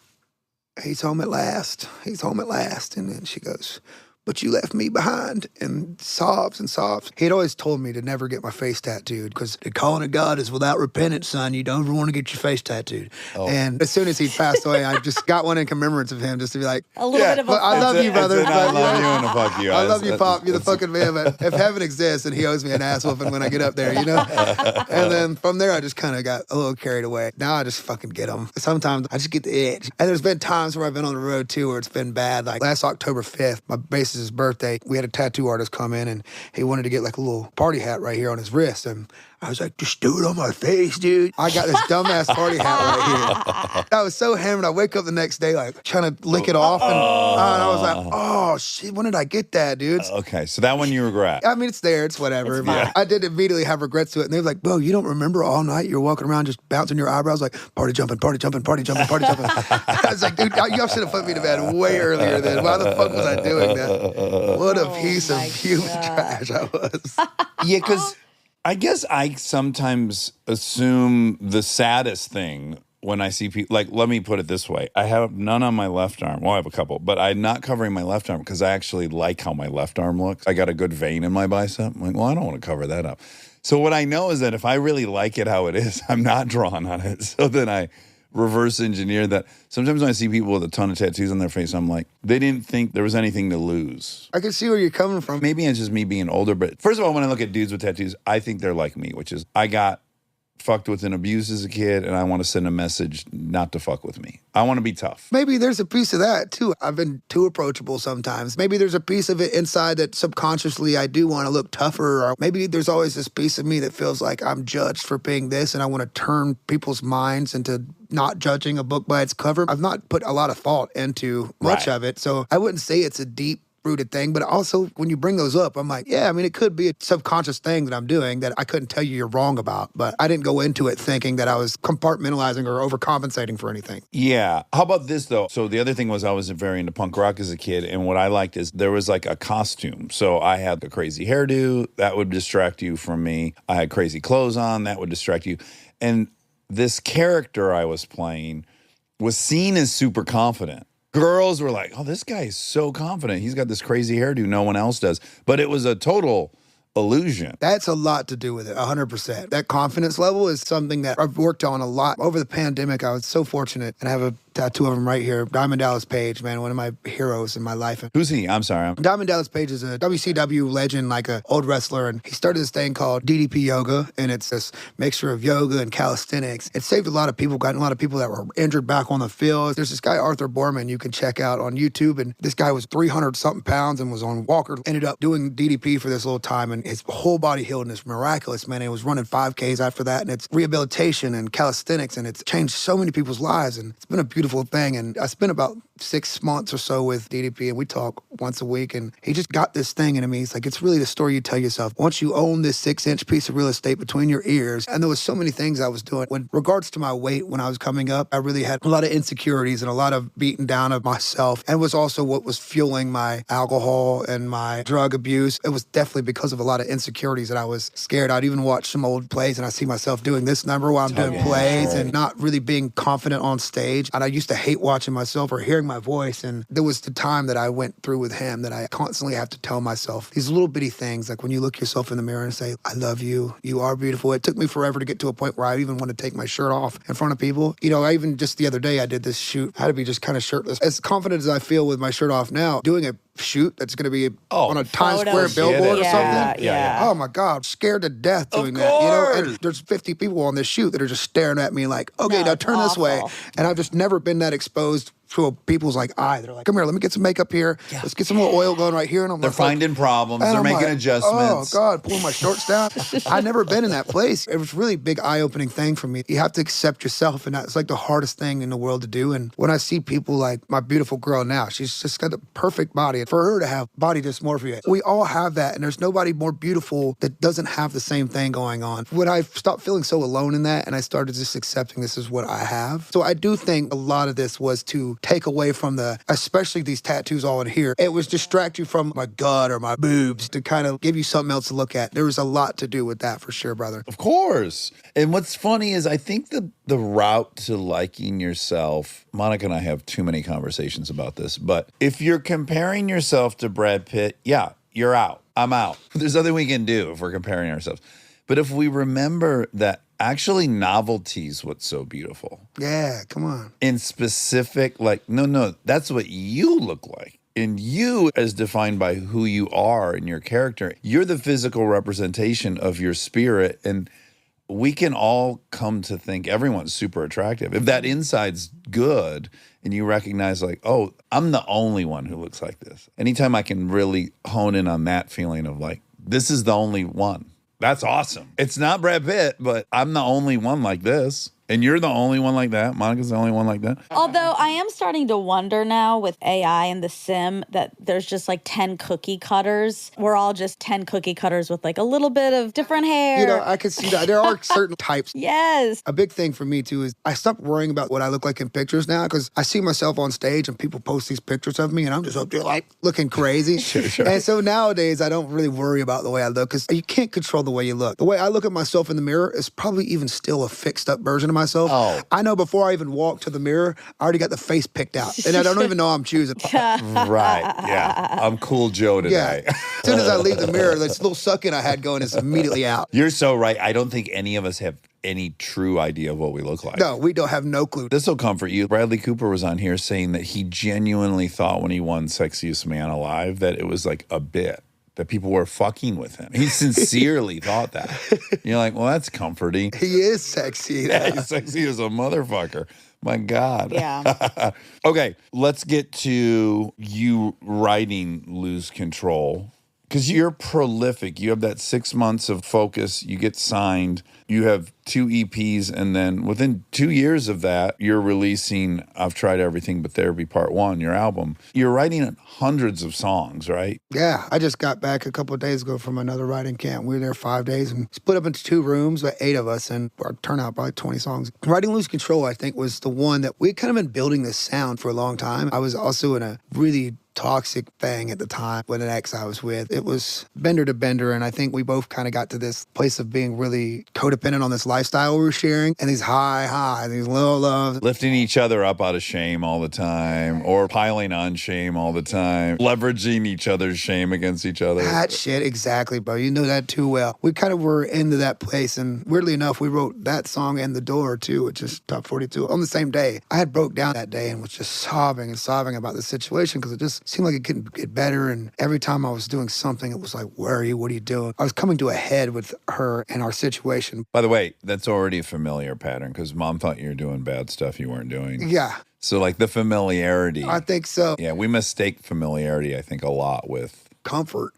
he's home at last. He's home at last. And then she goes, but you left me behind, and sobs and sobs. He'd always told me to never get my face tattooed because the calling of God is without repentance, son. You don't ever want to get your face tattooed. Oh. And as soon as he passed away, I just got one in commemoration of him just to be like, a little bit of a I love you, brother. I love you and a fuck you. I love you, Pop. You're the fucking man. But if heaven exists, and he owes me an ass whooping when I get up there, you know? And then from there, I just kind of got a little carried away. Now I just fucking get them. Sometimes I just get the itch. And there's been times where I've been on the road, too, where it's been bad. Like last October 5th, my bassist's birthday, we had a tattoo artist come in, and he wanted to get like a little party hat right here on his wrist. And I was like, just do it on my face, dude. I got this dumbass party hat right here. I was so hammered. I wake up the next day like trying to lick it off. And I was like, oh, shit, when did I get that, dude? Okay, so that one you regret. I mean, it's there. It's whatever. It's I did immediately have regrets to it. And they were like, bro, you don't remember all night you were walking around just bouncing your eyebrows like, party jumping, party jumping, party jumping, party jumping. I was like, dude, you should have put me to bed way earlier then. Why the fuck was I doing that? What a piece of human trash I was. Yeah, because I guess I sometimes assume the saddest thing when I see people, like, let me put it this way. I have none on my left arm. Well, I have a couple, but I'm not covering my left arm because I actually like how my left arm looks. I got a good vein in my bicep. I'm like, well, I don't want to cover that up. So what I know is that if I really like it how it is, I'm not drawn on it. So then I reverse engineer that. Sometimes when I see people with a ton of tattoos on their face, I'm like, they didn't think there was anything to lose. I can see where you're coming from. Maybe it's just me being older, but first of all, when I look at dudes with tattoos, I think they're like me, which is I got fucked with and abused as a kid, and I want to send a message not to fuck with me. I want to be tough. Maybe there's a piece of that, too. I've been too approachable sometimes. Maybe there's a piece of it inside that subconsciously I do want to look tougher, or maybe there's always this piece of me that feels like I'm judged for being this, and I want to turn people's minds into not judging a book by its cover. I've not put a lot of thought into much of it, so I wouldn't say it's a deep rooted thing, but also when you bring those up, I'm like, yeah, I mean, it could be a subconscious thing that I'm doing that I couldn't tell you you're wrong about, but I didn't go into it thinking that I was compartmentalizing or overcompensating for anything. Yeah. How about this, though? So the other thing was I was very into punk rock as a kid, and what I liked is there was like a costume. So I had a crazy hairdo. That would distract you from me. I had crazy clothes on. That would distract you. And this character I was playing was seen as super confident. Girls were like, oh, this guy is so confident. He's got this crazy hairdo no one else does. But it was a total illusion. That's a lot to do with it, 100%. That confidence level is something that I've worked on a lot. Over the pandemic, I was so fortunate, and I have a tattoo of him right here. Diamond Dallas Page, man, one of my heroes in my life. Who's he? I'm sorry. Diamond Dallas Page is a WCW legend, like an old wrestler, and he started this thing called DDP Yoga, and it's this mixture of yoga and calisthenics. It saved a lot of people, gotten a lot of people that were injured back on the field. There's this guy, Arthur Borman, you can check out on YouTube, and this guy was 300-something pounds and was on walker, ended up doing DDP for this little time, and his whole body healed, and it's miraculous, man. He was running 5Ks after that, and it's rehabilitation and calisthenics, and it's changed so many people's lives, and it's been a beautiful thing. And I spent about 6 months or so with DDP, and we talk once a week, and he just got this thing into me. It's like, it's really the story you tell yourself. Once you own this 6-inch piece of real estate between your ears, and there was so many things I was doing. With regards to my weight when I was coming up, I really had a lot of insecurities and a lot of beating down of myself, and it was also what was fueling my alcohol and my drug abuse. It was definitely because of a lot of insecurities that I was scared. I'd even watch some old plays, and I see myself doing this number while I'm doing plays and not really being confident on stage. And I used to hate watching myself or hearing my voice. And there was the time that I went through with him that I constantly have to tell myself these little bitty things, like when you look yourself in the mirror and say, I love you, you are beautiful. It took me forever to get to a point where I even want to take my shirt off in front of people. You know, I even just the other day I did this shoot. I had to be just kind of shirtless. As confident as I feel with my shirt off now, doing a shoot that's going to be on a Times Square billboard or something. Yeah. Oh my God, scared to death doing that. You know, and there's 50 people on this shoot that are just staring at me like, okay, now turn this way. And I've just never been that exposed to people's like eye. They're like, come here, let me get some makeup here. Let's get some more oil going right here. And I'm They're finding problems. They're making adjustments. Oh God, pulling my shorts down. I've never been in that place. It was really a big eye-opening thing for me. You have to accept yourself, and that's like the hardest thing in the world to do. And when I see people like my beautiful girl now, she's just got the perfect body. For her to have body dysmorphia, we all have that, and there's nobody more beautiful that doesn't have the same thing going on. When I stopped feeling so alone in that, and I started just accepting this is what I have. So I do think a lot of this was to take away from especially these tattoos all in here. It was distract you from my gut or my boobs to kind of give you something else to look at. There was a lot to do with that for sure, brother. Of course. And what's funny is I think the route to liking yourself, Monica and I have too many conversations about this, but if you're comparing yourself to Brad Pitt, yeah, you're out. I'm out. There's nothing we can do if we're comparing ourselves. But if we remember that actually novelty's what's so beautiful. Yeah, come on. In specific, like, no, that's what you look like. And you, as defined by who you are and your character, you're the physical representation of your spirit. And we can all come to think everyone's super attractive. If that inside's good and you recognize like, oh, I'm the only one who looks like this. Anytime I can really hone in on that feeling of like, this is the only one. That's awesome. It's not Brad Pitt, but I'm the only one like this. And you're the only one like that. Monica's the only one like that. Although I am starting to wonder now with AI and the sim that there's just like 10 cookie cutters. We're all just 10 cookie cutters with like a little bit of different hair. You know, I could see that. There are certain types. Yes. A big thing for me, too, is I stopped worrying about what I look like in pictures now because I see myself on stage and people post these pictures of me and I'm just up there like looking crazy. Sure. And so nowadays, I don't really worry about the way I look because you can't control the way you look. The way I look at myself in the mirror is probably even still a fixed up version of myself. Oh. I know before I even walk to the mirror, I already got the face picked out. And I don't even know I'm choosing. Right. Yeah. I'm Cool Joe today. Yeah. As soon as I leave the mirror, this little suck-in I had going is immediately out. You're so right. I don't think any of us have any true idea of what we look like. No, we don't have no clue. This will comfort you. Bradley Cooper was on here saying that he genuinely thought when he won Sexiest Man Alive that it was like a bit, that people were fucking with him. He sincerely thought that. You're like, well, that's comforting. He is sexy. Yeah, he's sexy as a motherfucker. My God. Yeah. Okay, let's get to you writing Lose Control. Because you're prolific. You have that 6 months of focus. You get signed. You have 2 EPs. And then within 2 years of that, you're releasing I've Tried Everything But Therapy Part 1, your album. You're writing hundreds of songs, right? Yeah, I just got back a couple of days ago from another writing camp. We were there 5 days and split up into 2 rooms, like 8 of us, and our turnout probably 20 songs. Writing Lose Control, I think, was the one that we kind of been building this sound for a long time. I was also in a really toxic thing at the time with an ex I was with. It was bender to bender, and I think we both kind of got to this place of being really codependent on this lifestyle we were sharing, and these high highs, these low lows. Lifting each other up out of shame all the time, or piling on shame all the time, leveraging each other's shame against each other. That shit, exactly, bro. You know that too well. We kind of were into that place, and weirdly enough, we wrote that song and The Door too, which is top 42, on the same day. I had broke down that day and was just sobbing and sobbing about the situation because it just seemed like it couldn't get better, and every time I was doing something, it was like, where are you? What are you doing? I was coming to a head with her and our situation. By the way, that's already a familiar pattern because Mom thought you were doing bad stuff you weren't doing. Yeah. So like the familiarity. I think so. Yeah, we mistake familiarity, I think, a lot with comfort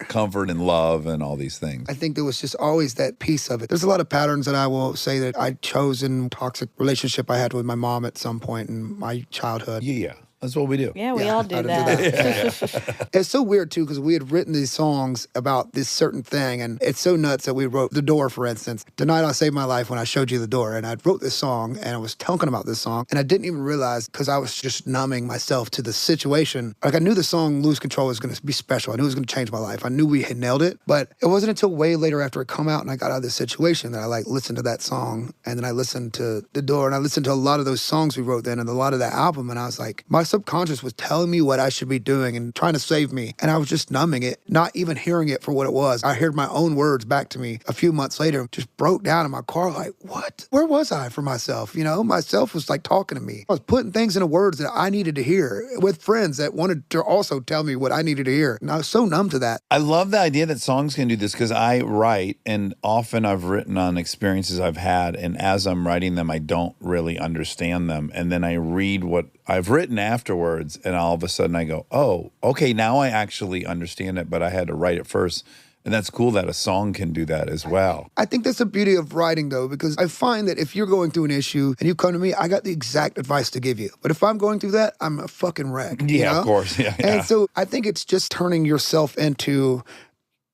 and love and all these things. I think there was just always that piece of it. There's a lot of patterns that I will say that I chose in toxic relationship I had with my mom at some point in my childhood. Yeah. That's what we do. Yeah, we all do I that. It's so weird, too, because we had written these songs about this certain thing, and it's so nuts that we wrote The Door, for instance. Tonight I Saved My Life When I Showed You the Door, and I wrote this song, and I was talking about this song, and I didn't even realize, because I was just numbing myself to the situation. Like, I knew the song Lose Control was going to be special. I knew it was going to change my life. I knew we had nailed it, but it wasn't until way later after it come out and I got out of this situation that I, like, listened to that song, and then I listened to The Door, and I listened to a lot of those songs we wrote then and a lot of that album, and I was like, my subconscious was telling me what I should be doing and trying to save me. And I was just numbing it, not even hearing it for what it was. I heard my own words back to me a few months later, just broke down in my car like, what? Where was I for myself? You know, myself was like talking to me. I was putting things into words that I needed to hear with friends that wanted to also tell me what I needed to hear. And I was so numb to that. I love the idea that songs can do this because I write, and often I've written on experiences I've had, and as I'm writing them, I don't really understand them. And then I read what I've written afterwards, and all of a sudden I go, oh, okay, now I actually understand it, but I had to write it first. And that's cool that a song can do that as well. I think that's the beauty of writing, though, because I find that if you're going through an issue and you come to me, I got the exact advice to give you. But if I'm going through that, I'm a fucking wreck. Yeah, you know? Of course. Yeah. And so I think it's just turning yourself into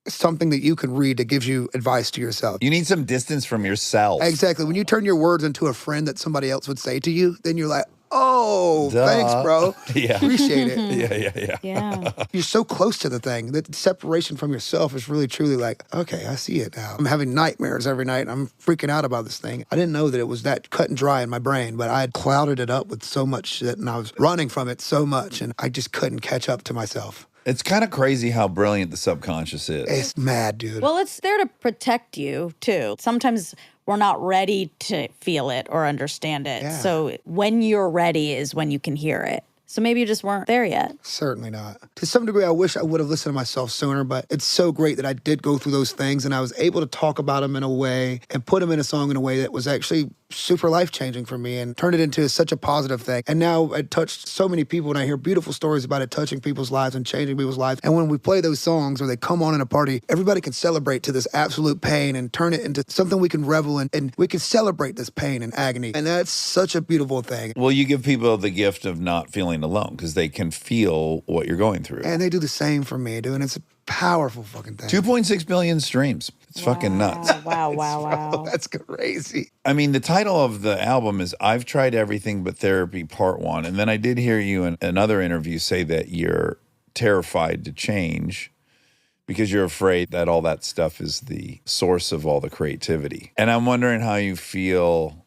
something that you can read that gives you advice to yourself. You need some distance from yourself. Exactly. When you turn your words into a friend that somebody else would say to you, then you're like, oh, Duh. thanks, bro. Yeah. Appreciate it. Yeah. You're so close to the thing that separation from yourself is really, truly like, okay, I see it now. I'm having nightmares every night. And I'm freaking out about this thing. I didn't know that it was that cut and dry in my brain, but I had clouded it up with so much shit, and I was running from it so much, and I just couldn't catch up to myself. It's kind of crazy how brilliant the subconscious is. It's mad, dude. Well, it's there to protect you, too. Sometimes we're not ready to feel it or understand it. Yeah. So when you're ready is when you can hear it. So maybe you just weren't there yet. Certainly not. To some degree, I wish I would have listened to myself sooner, but it's so great that I did go through those things and I was able to talk about them in a way and put them in a song in a way that was actually super life-changing for me and turned it into such a positive thing. And now it touched so many people, and I hear beautiful stories about it touching people's lives and changing people's lives. And when we play those songs or they come on in a party, everybody can celebrate to this absolute pain and turn it into something we can revel in, and we can celebrate this pain and agony. And that's such a beautiful thing. Well, you give people the gift of not feeling alone because they can feel what you're going through. And they do the same for me, dude. And it's a powerful fucking thing. 2.6 billion streams. It's fucking nuts. Wow. That's crazy. I mean, the title of the album is I've Tried Everything But Therapy Part 1. And then I did hear you in another interview say that you're terrified to change because you're afraid that all that stuff is the source of all the creativity. And I'm wondering how you feel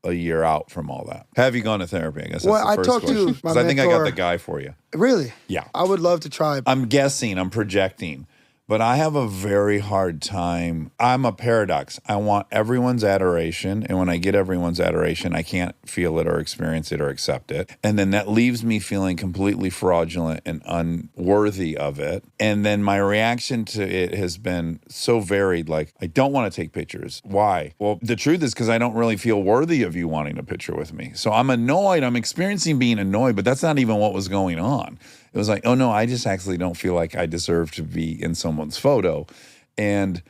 a year out from all that. Have you gone to therapy? I guess that's Well, the I first talked to question. my 'Cause I think I got mentor. the guy for you. Really? Yeah. I would love to try. I'm guessing, I'm projecting, But I have a very hard time. I'm a paradox. I want everyone's adoration. And when I get everyone's adoration, I can't feel it or experience it or accept it. And then that leaves me feeling completely fraudulent and unworthy of it. And then my reaction to it has been so varied. Like, I don't want to take pictures. Why? Well, the truth is because I don't really feel worthy of you wanting a picture with me. So I'm annoyed. I'm experiencing being annoyed, but that's not even what was going on. It was like, oh no, I just actually don't feel like I deserve to be in someone's photo. And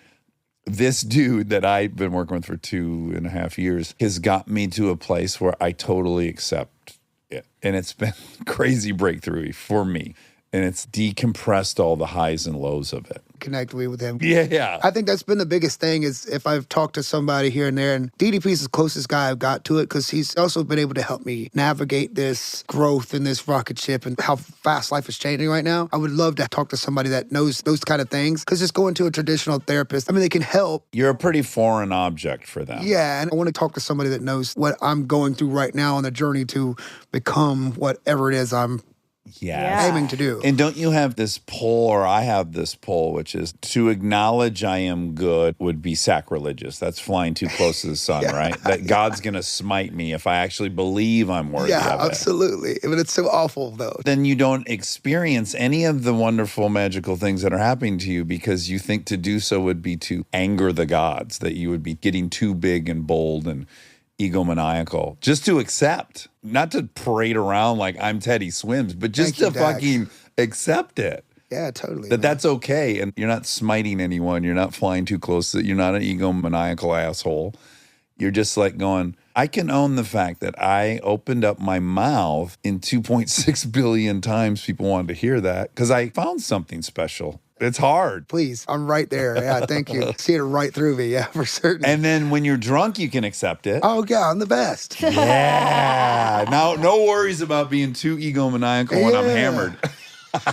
this dude that I've been working with for 2.5 years has got me to a place where I totally accept it. And it's been crazy breakthrough for me. And it's decompressed all the highs and lows of it. Connect with him. Yeah. I think that's been the biggest thing is if I've talked to somebody here and there, and DDP's the closest guy I've got to it because he's also been able to help me navigate this growth in this rocket ship and how fast life is changing right now. I would love to talk to somebody that knows those kind of things because just going to a traditional therapist, I mean, they can help. You're a pretty foreign object for them. Yeah, and I want to talk to somebody that knows what I'm going through right now on the journey to become whatever it is I'm aiming to do. And don't you have this pull, or I have this pull, which is to acknowledge I am good would be sacrilegious. That's flying too close to the sun, right? That God's going to smite me if I actually believe I'm worthy of it. Yeah, absolutely. But it's so awful, though. Then you don't experience any of the wonderful, magical things that are happening to you because you think to do so would be to anger the gods, that you would be getting too big and bold and egomaniacal. Just to accept, not to parade around like I'm Teddy Swims, but just to fucking accept it. Yeah, totally. That's okay. And you're not smiting anyone. You're not flying too close. You're not an egomaniacal asshole. You're just like going, I can own the fact that I opened up my mouth in 2.6 billion times. People wanted to hear that because I found something special. It's hard. Please, I'm right there. Yeah, thank you. See it right through me. Yeah, for certain. And then when you're drunk, you can accept it. Oh, God, I'm the best. Yeah. Now, no worries about being too egomaniacal when I'm hammered.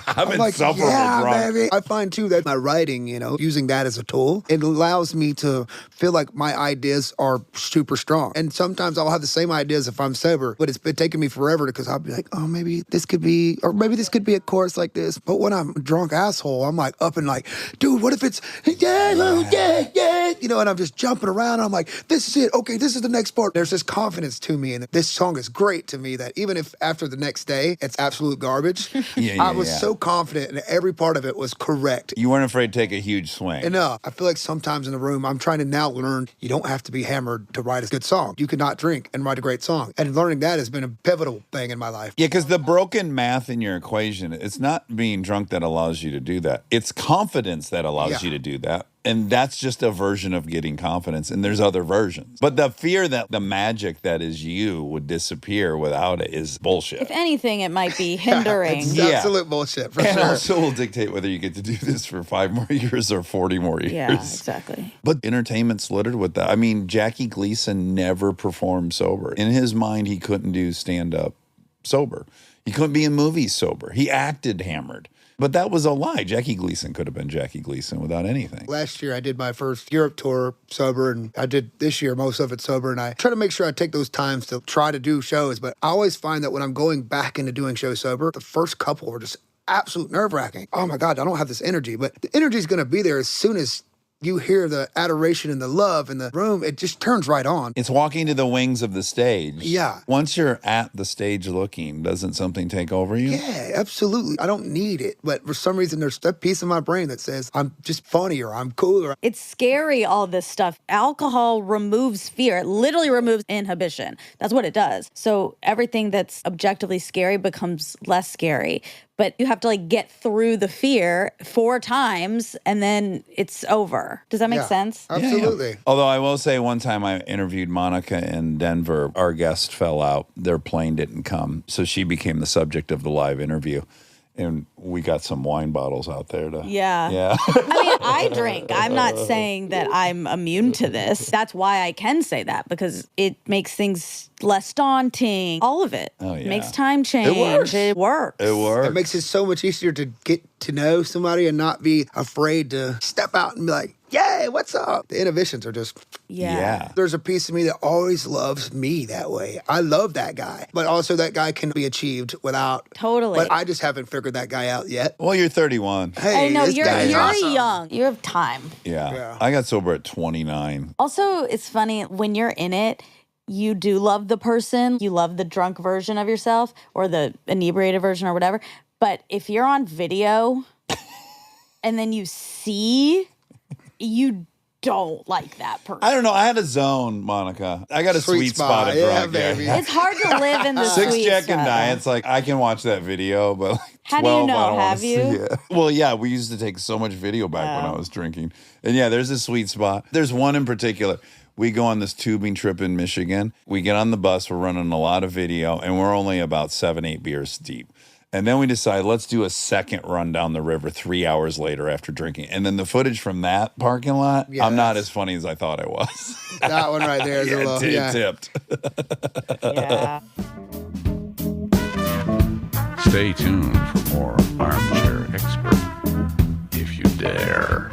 I'm insufferable drunk. Baby. I find, too, that my writing, using that as a tool, it allows me to feel like my ideas are super strong. And sometimes I'll have the same ideas if I'm sober, but it's been taking me forever because I'll be like, oh, maybe this could be, or maybe this could be a chorus like this. But when I'm a drunk asshole, I'm like up and like, dude, what if it's, yeah, and I'm just jumping around. And I'm like, this is it. Okay, this is the next part. There's this confidence to me. And this song is great to me that even if after the next day, it's absolute garbage, I was so confident and every part of it was correct. You weren't afraid to take a huge swing. And I feel like sometimes in the room, I'm trying to now learn you don't have to be hammered to write a good song. You could not drink and write a great song. And learning that has been a pivotal thing in my life. Yeah, because the broken math in your equation, it's not being drunk that allows you to do that. It's confidence that allows you to do that. And that's just a version of getting confidence. And there's other versions. But the fear that the magic that is you would disappear without it is bullshit. If anything, it might be hindering. It's absolute bullshit, for and sure. also will dictate whether you get to do this for 5 more years or 40 more years. Yeah, exactly. But entertainment's littered with that. I mean, Jackie Gleason never performed sober. In his mind, he couldn't do stand-up sober. He couldn't be in movies sober. He acted hammered. But that was a lie. Jackie Gleason could have been Jackie Gleason without anything. Last year, I did my first Europe tour sober, and I did this year most of it sober, and I try to make sure I take those times to try to do shows. But I always find that when I'm going back into doing shows sober, the first couple were just absolute nerve-wracking. Oh, my God, I don't have this energy. But the energy is going to be there as soon as you hear the adoration and the love in the room, it just turns right on. It's walking to the wings of the stage. Yeah. Once you're at the stage looking, doesn't something take over you? Yeah, absolutely. I don't need it. But for some reason, there's that piece of my brain that says, I'm just funny or I'm cooler. It's scary, all this stuff. Alcohol removes fear. It literally removes inhibition. That's what it does. So everything that's objectively scary becomes less scary. But you have to get through the fear 4 times and then it's over. Does that make sense? Absolutely. Yeah. Although I will say one time I interviewed Monica in Denver. Our guest fell out. Their plane didn't come. So she became the subject of the live interview. And we got some wine bottles out there to... Yeah. I mean, I drink. I'm not saying that I'm immune to this. That's why I can say that, because it makes things less daunting. All of it. Oh, yeah. Makes time change. It works. It makes it so much easier to get to know somebody and not be afraid to step out and be like, yeah. hey, what's up? The inhibitions are just, Yeah. there's a piece of me that always loves me that way. I love that guy. But also that guy can be achieved without. Totally. But I just haven't figured that guy out yet. Well, you're 31. Hey, I know this you're guy is awesome. young. You have time. Yeah. I got sober at 29. Also, it's funny when you're in it, you do love the person. You love the drunk version of yourself or the inebriated version or whatever. But if you're on video and then you see, you don't like that person. I don't know. I had a zone, Monica. I got a sweet spot of drunk. baby. It's hard to live in the Six sweet Jack and spot. Diet's like, I can watch that video, but like How 12, do you know? I don't wanna Have you? see it. Well, yeah, we used to take so much video back when I was drinking. And yeah, there's a sweet spot. There's one in particular. We go on this tubing trip in Michigan. We get on the bus. We're running a lot of video, and we're only about 7, 8 beers deep. And then we decide, let's do a second run down the river 3 hours later after drinking. And then the footage from that parking lot, Yeah, I'm not as funny as I thought I was. That one right there is a little, Tipped. Yeah. Stay tuned for more Armchair Expert, if you dare.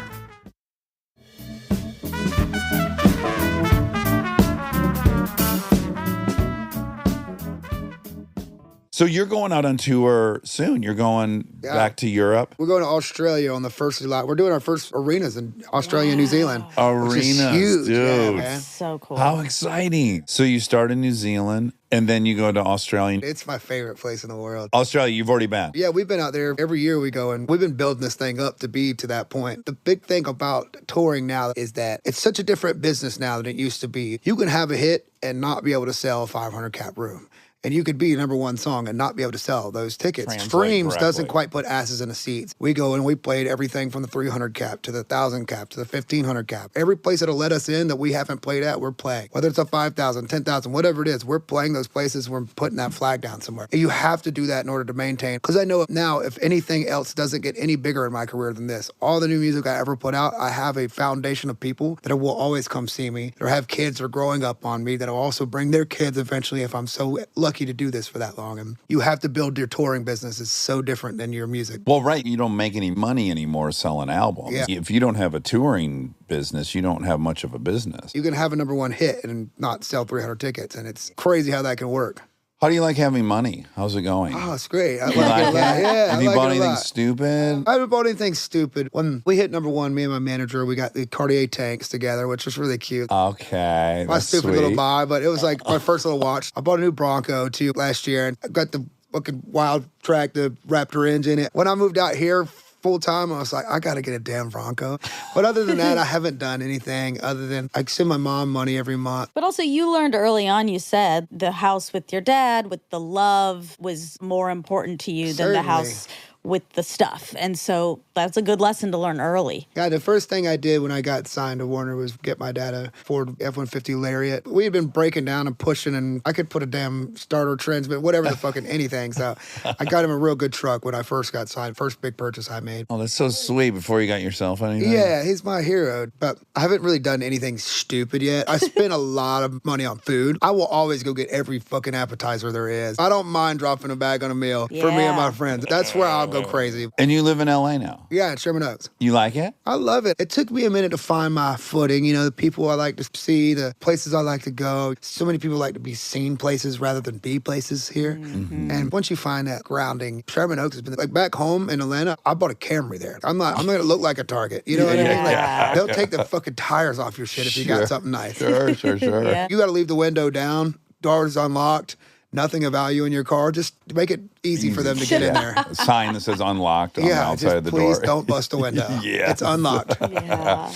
So you're going out on tour soon. You're going back to Europe. We're going to Australia on the 1st of July. We're doing our first arenas in Australia and New Zealand. Which is Arenas, huge. dude. Yeah, man. So cool. How exciting. So you start in New Zealand and then you go to Australia. It's my favorite place in the world. Australia, you've already been. Yeah, we've been out there every year we go, and we've been building this thing up to be to that point. The big thing about touring now is that it's such a different business now than it used to be. You can have a hit and not be able to sell a 500 cap room. And you could be #1 song and not be able to sell those tickets. Translate Streams correctly. doesn't quite put asses in the seats. We go and we played everything from the 300 cap to the 1,000 cap to the 1,500 cap. Every place that'll let us in that we haven't played at, we're playing. Whether it's a 5,000, 10,000, whatever it is, we're playing those places. We're putting that flag down somewhere. And you have to do that in order to maintain. Because I know now, if anything else doesn't get any bigger in my career than this, all the new music I ever put out, I have a foundation of people that will always come see me, that have kids that are growing up on me, that will also bring their kids eventually if I'm so lucky to do this for that long. And you have to build your touring business. It's so different than your music. Well, right. You don't make any money anymore selling albums. Yeah. If you don't have a touring business, you don't have much of a business. You can have a #1 hit and not sell 300 tickets. And it's crazy how that can work. How do you like having money? How's it going? Oh, it's great. I like You it a like lot. it? Yeah, Have I you like bought it a anything lot. stupid? I haven't bought anything stupid. When we hit #1, me and my manager, we got the Cartier tanks together, which was really cute. Okay. My That's stupid sweet. little buy, but it was like my first little watch. I bought a new Bronco too last year, and I got the fucking wild track, the Raptor engine. When I moved out here full time, I was like, I gotta get a damn Bronco. But other than that, I haven't done anything other than I send my mom money every month. But also, you learned early on, you said the house with your dad, with the love, was more important to you than the Certainly. house with the stuff. And so that's a good lesson to learn early. Yeah, the first thing I did when I got signed to Warner was get my dad a Ford F-150 Lariat. We had been breaking down and pushing, and I could put a damn starter transmit, whatever the fucking anything. So I got him a real good truck when I first got signed. First big purchase I made. Oh, that's so sweet. Before you got yourself anything? Yeah, he's my hero. But I haven't really done anything stupid yet. I spent a lot of money on food. I will always go get every fucking appetizer there is. I don't mind dropping a bag on a meal for me and my friends. That's where I'll go crazy. And you live in LA now. Yeah, in Sherman Oaks. You like it? I love it. It took me a minute to find my footing. You know, the people I like to see, the places I like to go. So many people like to be seen places rather than be places here. Mm-hmm. And once you find that grounding, Sherman Oaks has been like back home in Atlanta. I bought a Camry there. I'm not gonna look like a Target. You know what I mean? Like, they'll take the fucking tires off your shit if you got something nice. Sure. Yeah. You got to leave the window down, doors unlocked. Nothing of value in your car. Just make it easy for them to get in there. A sign that says unlocked on the outside just of the please door. don't bust the window. Yeah. It's unlocked. Yeah.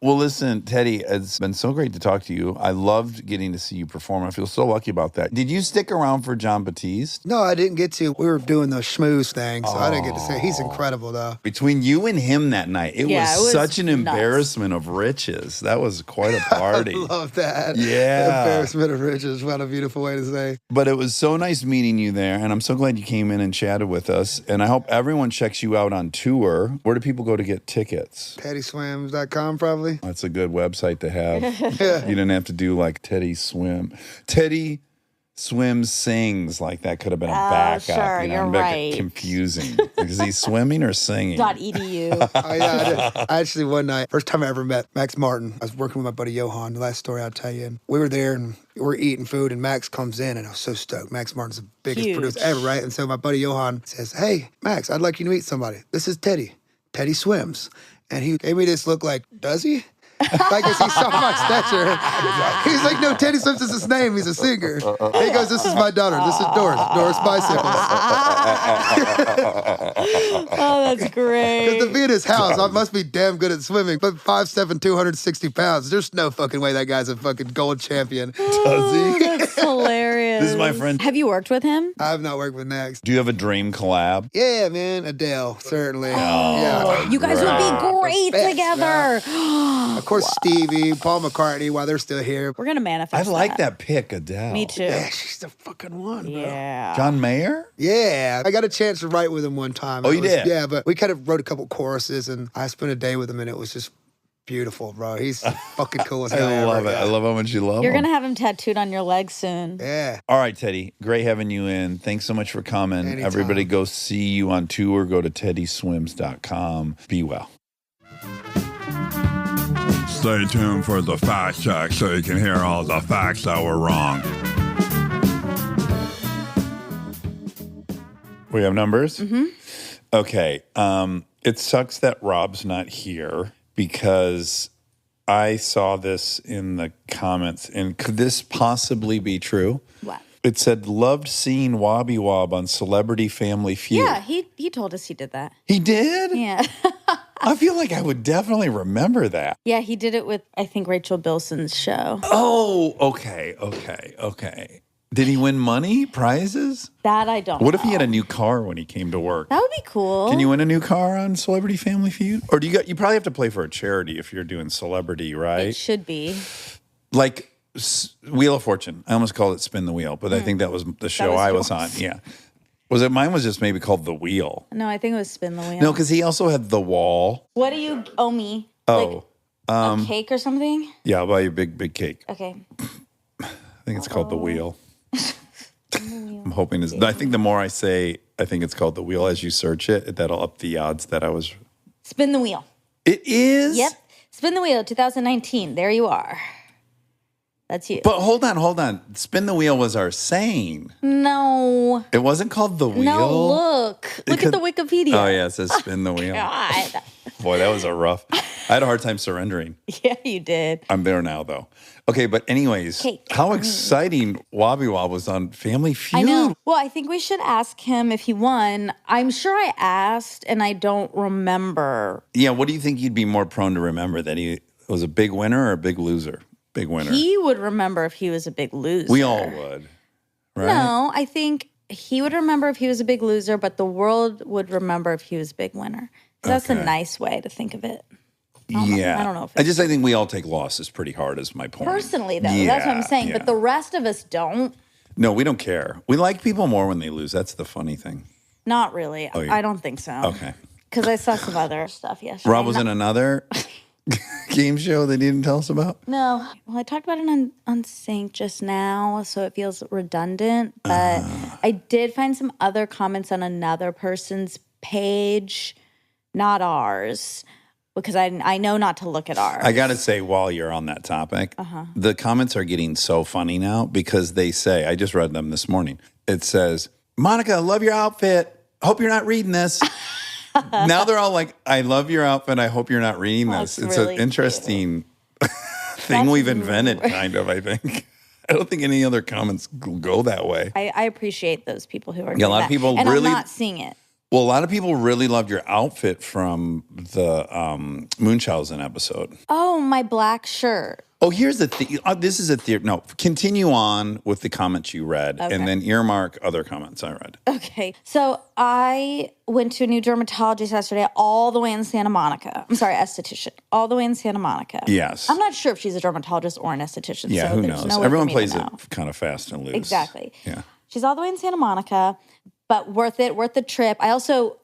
Well, listen, Teddy, it's been so great to talk to you. I loved getting to see you perform. I feel so lucky about that. Did you stick around for John Batiste? No, I didn't get to. We were doing the schmooze thing, so I didn't get to say. He's incredible, though. Between you and him that night, it was such an nuts. embarrassment of riches. That was quite a party. I love that. Yeah. Embarrassment of riches. What a beautiful way to say. But it was so nice meeting you there, and I'm so glad you came in and chatted with us. And I hope everyone checks you out on tour. Where do people go to get tickets? TeddySwims.com, probably. That's a good website to have. You didn't have to do like Teddy Swim. Teddy swims, sings, like that could have been a backup. Sure, you know, you're it'd be, like, right. confusing. Is he swimming or singing? .edu. Oh, yeah, I actually, one night, first time I ever met Max Martin, I was working with my buddy Johan, the last story I'll tell you. And we were there and we were eating food and Max comes in and I was so stoked. Max Martin's the biggest Huge. producer ever, right? And so my buddy Johan says, hey, Max, I'd like you to meet somebody. This is Teddy. Teddy swims. And he gave me this look like, does he? Like, as he saw my stature, he's like, no, Teddy Swims is his name. He's a singer. And he goes, this is my daughter. This is Doris Bicycles. Oh, that's great. Because to be in his house, I must be damn good at swimming. But 5'7", 260 pounds. There's no fucking way that guy's a fucking gold champion. Does he? That's hilarious. This is my friend. Have you worked with him? I have not worked with Max. Do you have a dream collab? Yeah, man, Adele, certainly. Yeah. You guys would be great Best, together. Of course, Stevie, Paul McCartney, while they're still here. We're gonna I manifest. like that pick, Adele. Me too. Yeah, she's the fucking one, bro. Yeah. John Mayer? Yeah, I got a chance to write with him one time. Oh, It you was- did? Yeah, but we kind of wrote a couple choruses, and I spent a day with him, and it was just beautiful, bro. He's fucking cool as hell. I love ever, it. yeah. I love how much you love You're him. gonna have him tattooed on your leg soon. Yeah. All right, Teddy. Great having you in. Thanks so much for coming. Anytime. Everybody go see you on tour. Go to teddyswims.com. Be well. Stay tuned for the fact check so you can hear all the facts that were wrong. We have numbers? Mm-hmm. Okay. It sucks that Rob's not here because I saw this in the comments. And could this possibly be true? What? It said, loved seeing Wobby Wob on Celebrity Family Feud. Yeah, he told us he did that. He did? Yeah. I feel like I would definitely remember that. Yeah, he did it with, I think, Rachel Bilson's show. Oh, okay. Did he win money, prizes? That I don't What if he know. had a new car when he came to work? That would be cool. Can you win a new car on Celebrity Family Feud? Or you probably have to play for a charity if you're doing celebrity, It right? should be. Like Wheel of Fortune. I almost called it Spin the Wheel, but I think that was the show was I was on. yours. Yeah. Was it? Mine was just maybe called The Wheel. No, I think it was Spin the Wheel. No, because he also had The Wall. What do you owe me? Oh, Like a cake or something? yeah, I'll buy you a big cake. Okay. I think it's called The Wheel. I'm hoping it's. I think the more I say, I think it's called The Wheel. As you search it, that'll up the odds that I was. Spin the Wheel. It is. Yep. Spin the Wheel 2019. There you are. That's you. But hold on. Spin the Wheel was our saying. No. It wasn't called The Wheel. No, look. Look at the Wikipedia. Oh yeah, it says Spin the Wheel. God. Boy, that was a rough. I had a hard time surrendering. Yeah, you did. I'm there now though. Okay, but anyways, Cake. how exciting Wobby Wob was on Family Feud. I know. Well, I think we should ask him if he won. I'm sure I asked and I don't remember. Yeah, what do you think you'd be more prone to remember? That he was a big winner or a big loser? Big winner. He would remember if he was a big loser. We all would, right? No, I think he would remember if he was a big loser, but the world would remember if he was a big winner. That's a Okay. nice way to think of it. Yeah. I don't know if I think we all take losses pretty hard is my point. Personally, though, that's what I'm saying. Yeah. But the rest of us don't. No, we don't care. We like people more when they lose. That's the funny thing. Not really. Oh, yeah. I don't think so. Okay. Because I saw some other stuff yesterday. Rob was in another game show they didn't tell us about? No. Well, I talked about it on Sync just now, so it feels redundant. But I did find some other comments on another person's page, not ours, because I know not to look at ours. I got to say, while you're on that topic, the comments are getting so funny now because they say, I just read them this morning. It says, Monica, love your outfit. Hope you're not reading this. Now they're all like, I love your outfit. I hope you're not reading this. That's It's really an interesting thing That's we've invented, kind of, I think. I don't think any other comments go that way. I appreciate those people who are doing Yeah, a lot of that. people and really- I'm not seeing it. Well, a lot of people really loved your outfit from the Munchausen episode. Oh, my black shirt. Oh, here's the thing. This is a theory. No, continue on with the comments you read Okay. and then earmark other comments I read. Okay, so I went to a new dermatologist yesterday, all the way in Santa Monica. I'm sorry, esthetician, all the way in Santa Monica. Yes. I'm not sure if she's a dermatologist or an esthetician. Yeah, so who there's knows? no way for Everyone me to plays it know. kind of fast and loose. Exactly. Yeah. She's all the way in Santa Monica, but worth it, worth the trip. I also,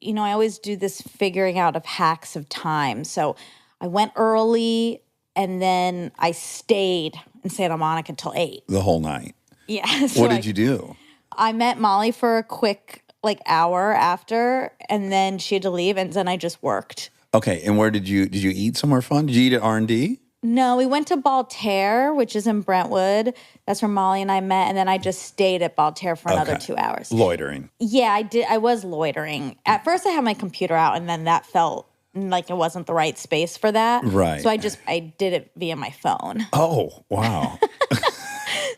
I always do this figuring out of hacks of time. So I went early and then I stayed in Santa Monica till 8. The whole night. Yeah. So What did you do? I met Molly for a quick hour after, and then she had to leave, and then I just worked. Okay, and where did you eat somewhere fun? Did you eat at R&D? No, we went to Baltair, which is in Brentwood. That's where Molly and I met, and then I just stayed at Baltair for another 2 hours. Loitering. Yeah, I did. I was loitering. At first, I had my computer out, and then that felt like it wasn't the right space for that. Right. So I did it via my phone. Oh, wow.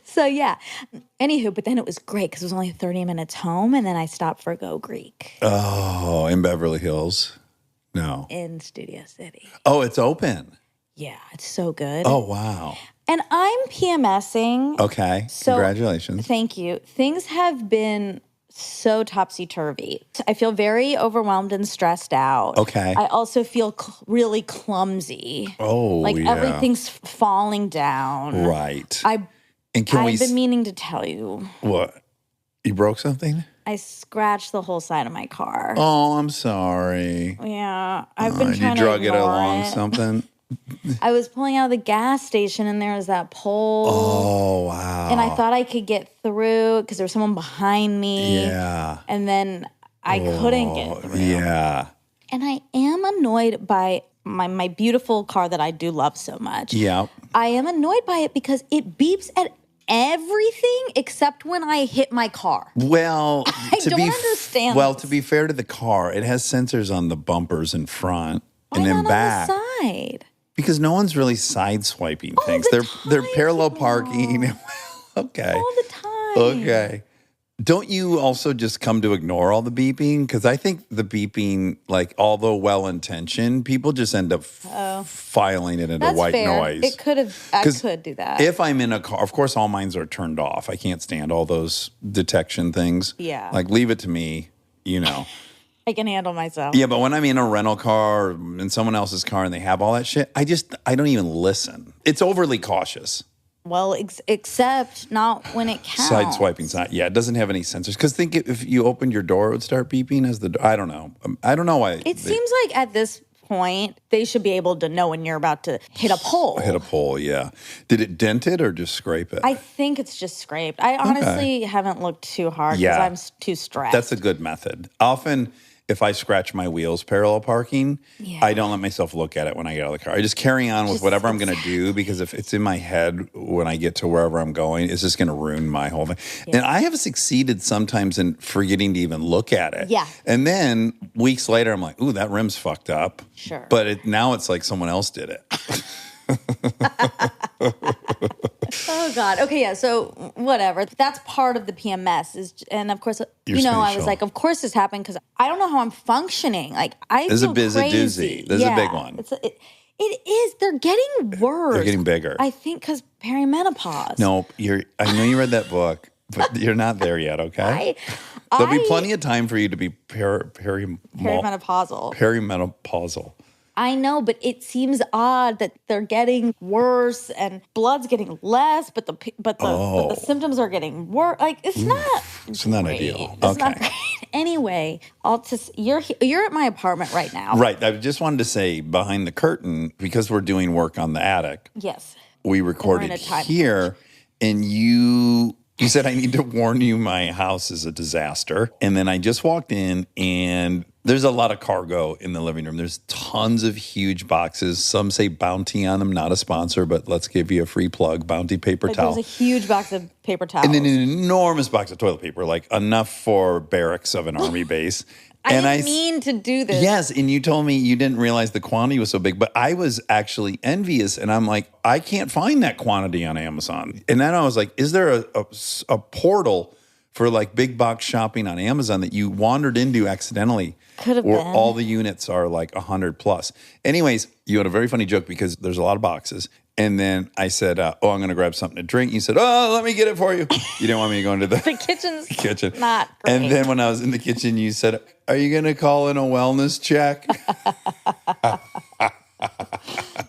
So yeah. Anywho, but then it was great because it was only 30 minutes home, and then I stopped for Go Greek. Oh, in Beverly Hills? No. In Studio City. Oh, it's open. Yeah, it's so good. Oh, wow. And I'm PMSing. Okay. So, congratulations. Thank you. Things have been so topsy-turvy. I feel very overwhelmed and stressed out. Okay. I also feel really clumsy. Oh, yeah. Everything's falling down. Right. I've been meaning to tell you. What? You broke something? I scratched the whole side of my car. Oh, I'm sorry. Yeah. I've been trying to You drug it ignore along something? I was pulling out of the gas station, and there was that pole. Oh, wow. And I thought I could get through because there was someone behind me. Yeah. And then I couldn't get through. Yeah. And I am annoyed by my beautiful car that I do love so much. Yeah. I am annoyed by it because it beeps at everything except when I hit my car. Well, I don't understand. Well, to be fair to the car, it has sensors on the bumpers in front and Why then not back. on the side? Because no one's really sideswiping things. the They're time, parallel Jamal. parking. Okay. All the time. Okay. Don't you also just come to ignore all the beeping? Because I think the beeping, although well-intentioned, people just end up filing it into That's white fair. noise. I could do that. If I'm in a car, of course, all mines are turned off. I can't stand all those detection things. Yeah. Leave it to me, I can handle myself. Yeah, but when I'm in a rental car or in someone else's car and they have all that shit, I don't even listen. It's overly cautious. Well, except not when it counts. Side swiping's not. Yeah, it doesn't have any sensors. Because think if you opened your door, it would start beeping as the. I don't know. I don't know why. It seems like at this point they should be able to know when you're about to hit a pole. Hit a pole. Yeah. Did it dent it or just scrape it? I think it's just scraped. I honestly haven't looked too hard because Yeah. I'm too stressed. That's a good method. Often, if I scratch my wheels parallel parking, I don't let myself look at it when I get out of the car. I just carry on with whatever I'm going to do because if it's in my head when I get to wherever I'm going, it's just going to ruin my whole thing. Yeah. And I have succeeded sometimes in forgetting to even look at it. Yeah. And then weeks later, I'm like, ooh, that rim's fucked up. Sure. But now it's like someone else did it. Oh God. Okay. Yeah. So whatever. That's part of the PMS and of course, I was like, of course this happened because I don't know how I'm functioning. This is a crazy. doozy. This is a big one. It is. They're getting worse. They're getting bigger. I think because perimenopause. No, I know you read that book, but you're not there yet. Okay. There'll be plenty of time for you to be perimenopausal. Perimenopausal. I know, but it seems odd that they're getting worse and blood's getting less, but the symptoms are getting worse. It's not great. Ideal. It's not great. Anyway, you're at my apartment right now. Right. I just wanted to say behind the curtain, because we're doing work on the attic. Yes. We recorded here, and you said I need to warn you my house is a disaster. And then I just walked in and there's a lot of cargo in the living room. There's tons of huge boxes. Some say Bounty on them, not a sponsor, but let's give you a free plug. Bounty paper towel. There's a huge box of paper towels. And then an enormous box of toilet paper, enough for barracks of an army base. I didn't mean to do this. Yes, and you told me you didn't realize the quantity was so big, but I was actually envious, and I'm like, I can't find that quantity on Amazon. And then I was like, is there a portal for big box shopping on Amazon that you wandered into accidentally? Could have been. Where all the units are 100 plus. Anyways, you had a very funny joke because there's a lot of boxes. And then I said, I'm going to grab something to drink. You said, let me get it for you. You didn't want me to go into the kitchen. Not great. And then when I was in the kitchen, you said, are you going to call in a wellness check?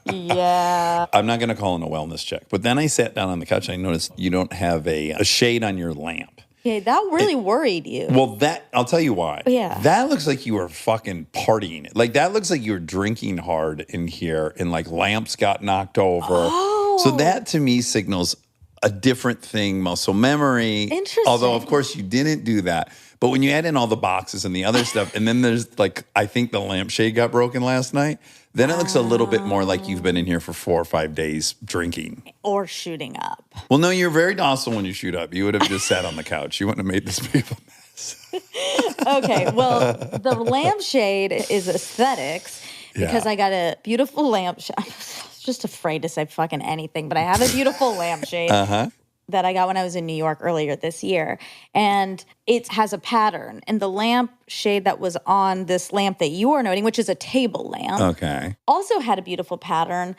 Yeah. I'm not going to call in a wellness check. But then I sat down on the couch and I noticed you don't have a shade on your lamp. Yeah, that really worried you. Well, I'll tell you why. Yeah. That looks like you were fucking partying. That looks like you were drinking hard in here and lamps got knocked over. Oh. So that to me signals a different thing, muscle memory. Interesting. Although, of course, you didn't do that. But when you add in all the boxes and the other stuff, and then there's like, I think the lampshade got broken last night, then it looks a little bit more like you've been in here for 4 or 5 days drinking. Or shooting up. Well, no, you're very docile when you shoot up. You would have just sat on the couch. You wouldn't have made this big of a mess. Okay, well, the lampshade is aesthetics because I got a beautiful lampshade. I'm just afraid to say fucking anything, but I have a beautiful lampshade that I got when I was in New York earlier this year. And it has a pattern. And the lampshade that was on this lamp that you are noting, which is a table lamp, also had a beautiful pattern.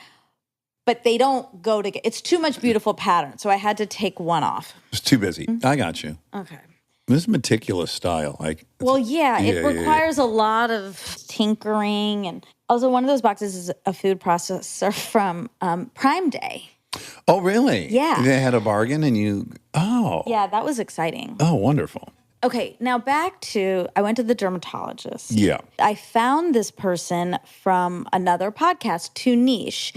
But they don't go together. It's too much beautiful pattern. So I had to take one off. It's too busy. I got you. Okay. This is meticulous style. Well, it requires a lot of tinkering. And also one of those boxes is a food processor from Prime Day. Oh, really? Yeah. They had a bargain and you, Yeah, that was exciting. Oh, wonderful. Okay, now back to, I went to the dermatologist. Yeah. I found this person from another podcast, Too Niche,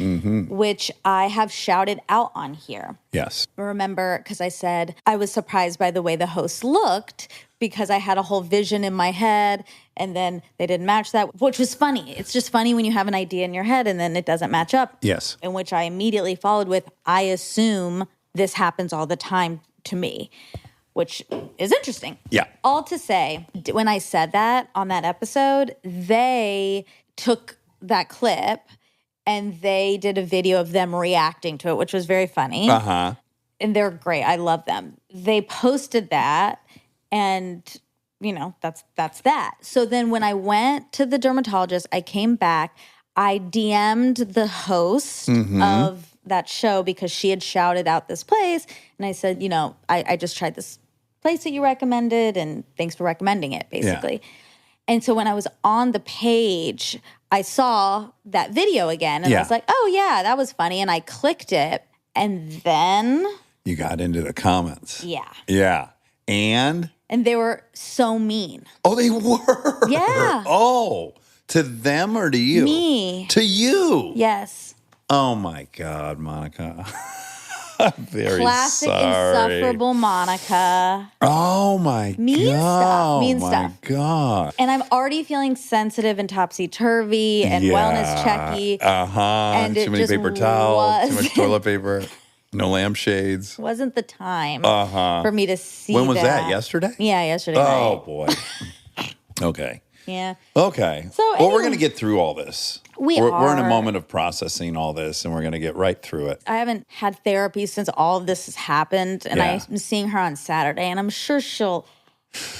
which I have shouted out on here. Yes. Remember, because I said I was surprised by the way the host looked because I had a whole vision in my head and then they didn't match that, which was funny. It's just funny when you have an idea in your head and then it doesn't match up. Yes. In which I immediately followed with, I assume this happens all the time to me, which is interesting. Yeah. All to say, when I said that on that episode, they took that clip and they did a video of them reacting to it, which was very funny. And they're great. I love them. They posted that and, you know, that's that. So then when I went to the dermatologist, I came back, I DM'd the host of that show because she had shouted out this place. And I said, you know, I just tried this place that you recommended and thanks for recommending it, basically. Yeah. And so when I was on the page, I saw that video again and I was like, oh yeah, that was funny. And I clicked it and then... You got into the comments. Yeah. Yeah. And they were so mean. Oh, they were? Yeah. Oh, to them or to you? Me. To you? Yes. Oh my God, Monica. I'm very Classic sorry. insufferable Monica. Oh my mean God. Mean oh my stuff. God. And I'm already feeling sensitive and topsy-turvy and wellness checky. And too many paper towels, too much toilet paper, no lampshades. Wasn't the time for me to see When was that? Yesterday? Yeah, yesterday. Oh, boy. Okay. Yeah. Okay. So well, we're going to get through all this. We're in a moment of processing all this, and we're going to get right through it. I haven't had therapy since all of this has happened, and I'm seeing her on Saturday, and I'm sure she'll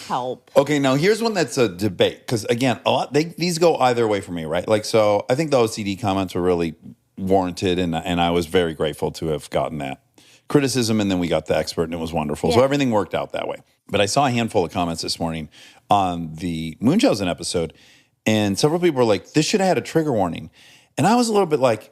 help. Okay, now here's one that's a debate, because again, these go either way for me, right? Like, so I think the OCD comments were really warranted, and I was very grateful to have gotten that criticism, and then we got the expert, and it was wonderful. So everything worked out that way. But I saw a handful of comments this morning on the Munchausen episode, and several people were like, this should have had a trigger warning. And I was a little bit like,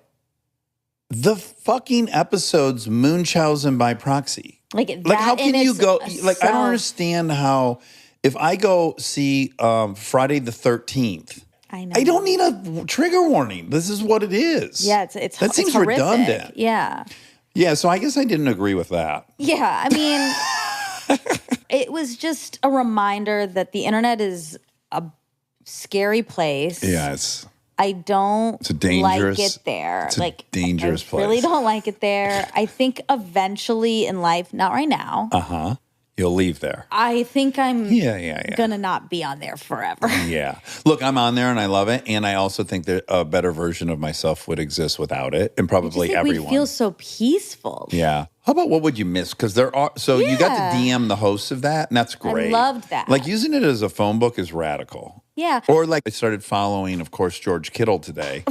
the fucking episode's Munchausen by proxy. Like how can you go? Like, I don't understand how, if I go see Friday the 13th, I don't need a trigger warning. This is what it is. Yeah, it's that seems horrific. redundant. Yeah. Yeah, so I guess I didn't agree with that. Yeah, I mean, it was just a reminder that the internet is a scary place. Yes. I don't like it there. It's a dangerous place. I really don't like it there. I think eventually in life, not right now. You'll leave there. I think I'm going to not be on there forever. Yeah. Look, I'm on there and I love it. And I also think that a better version of myself would exist without it. And probably everyone. We feel so peaceful. Yeah. How about what would you miss? Because you got to DM the hosts of that, and that's great. I loved that. Like, using it as a phone book is radical. Yeah. Or like, I started following, of course, George Kittle today.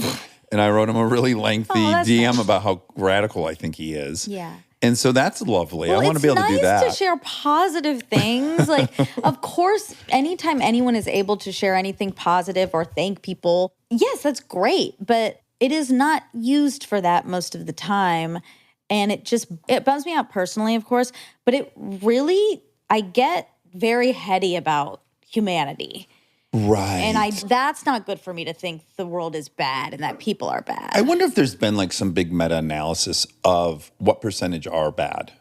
And I wrote him a really lengthy DM about how radical I think he is. Yeah. And so that's lovely. I want to be able to do that. It's nice to share positive things. Like, of course, anytime anyone is able to share anything positive or thank people, yes, that's great. But it is not used for that most of the time. And it bums me out personally, of course. But it really, I get very heady about humanity. Right. And that's not good for me to think the world is bad and that people are bad. I wonder if there's been like some big meta-analysis of what percentage are bad.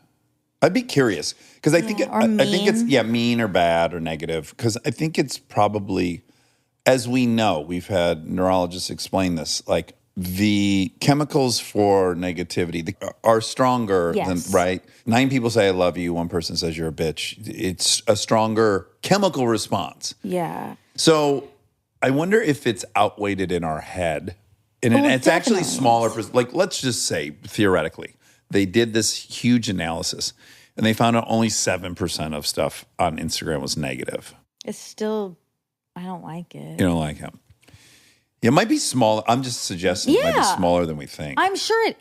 I'd be curious because I think or I think it's mean. mean or bad or negative because I think it's probably, as we know, we've had neurologists explain this, like the chemicals for negativity are stronger than, Yes. right? 9 people say I love you, 1 person says you're a bitch. It's a stronger chemical response. Yeah. So I wonder if it's outweighed in our head. And it's actually definitely. smaller. Like, let's just say, theoretically, they did this huge analysis and they found out only 7% of stuff on Instagram was negative. It's still, I don't like it. You know, like him. It might be smaller. I'm just suggesting it might be Yeah. smaller than we think. I'm sure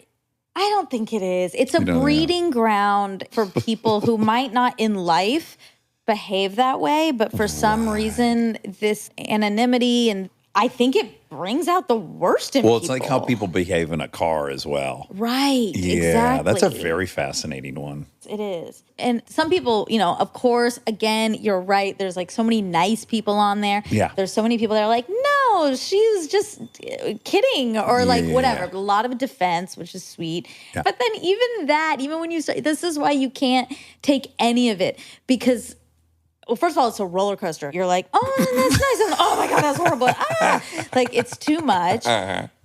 I don't think it is. It's a You don't know. breeding ground for people who might not in life behave that way, but for some reason, this anonymity, and I think it brings out the worst in people. Well, it's like how people behave in a car as well. Right. Yeah, Exactly. that's a very fascinating one. It is. And some people, of course, again, you're right. There's like so many nice people on there. Yeah. There's so many people that are like, no, she's just kidding or like whatever. Yeah. A lot of defense, which is sweet. Yeah. But then even that, even when you start, this is why you can't take any of it because, well, first of all, it's a roller coaster. You're like, oh, that's nice. And oh my God, that's horrible. Like it's too much.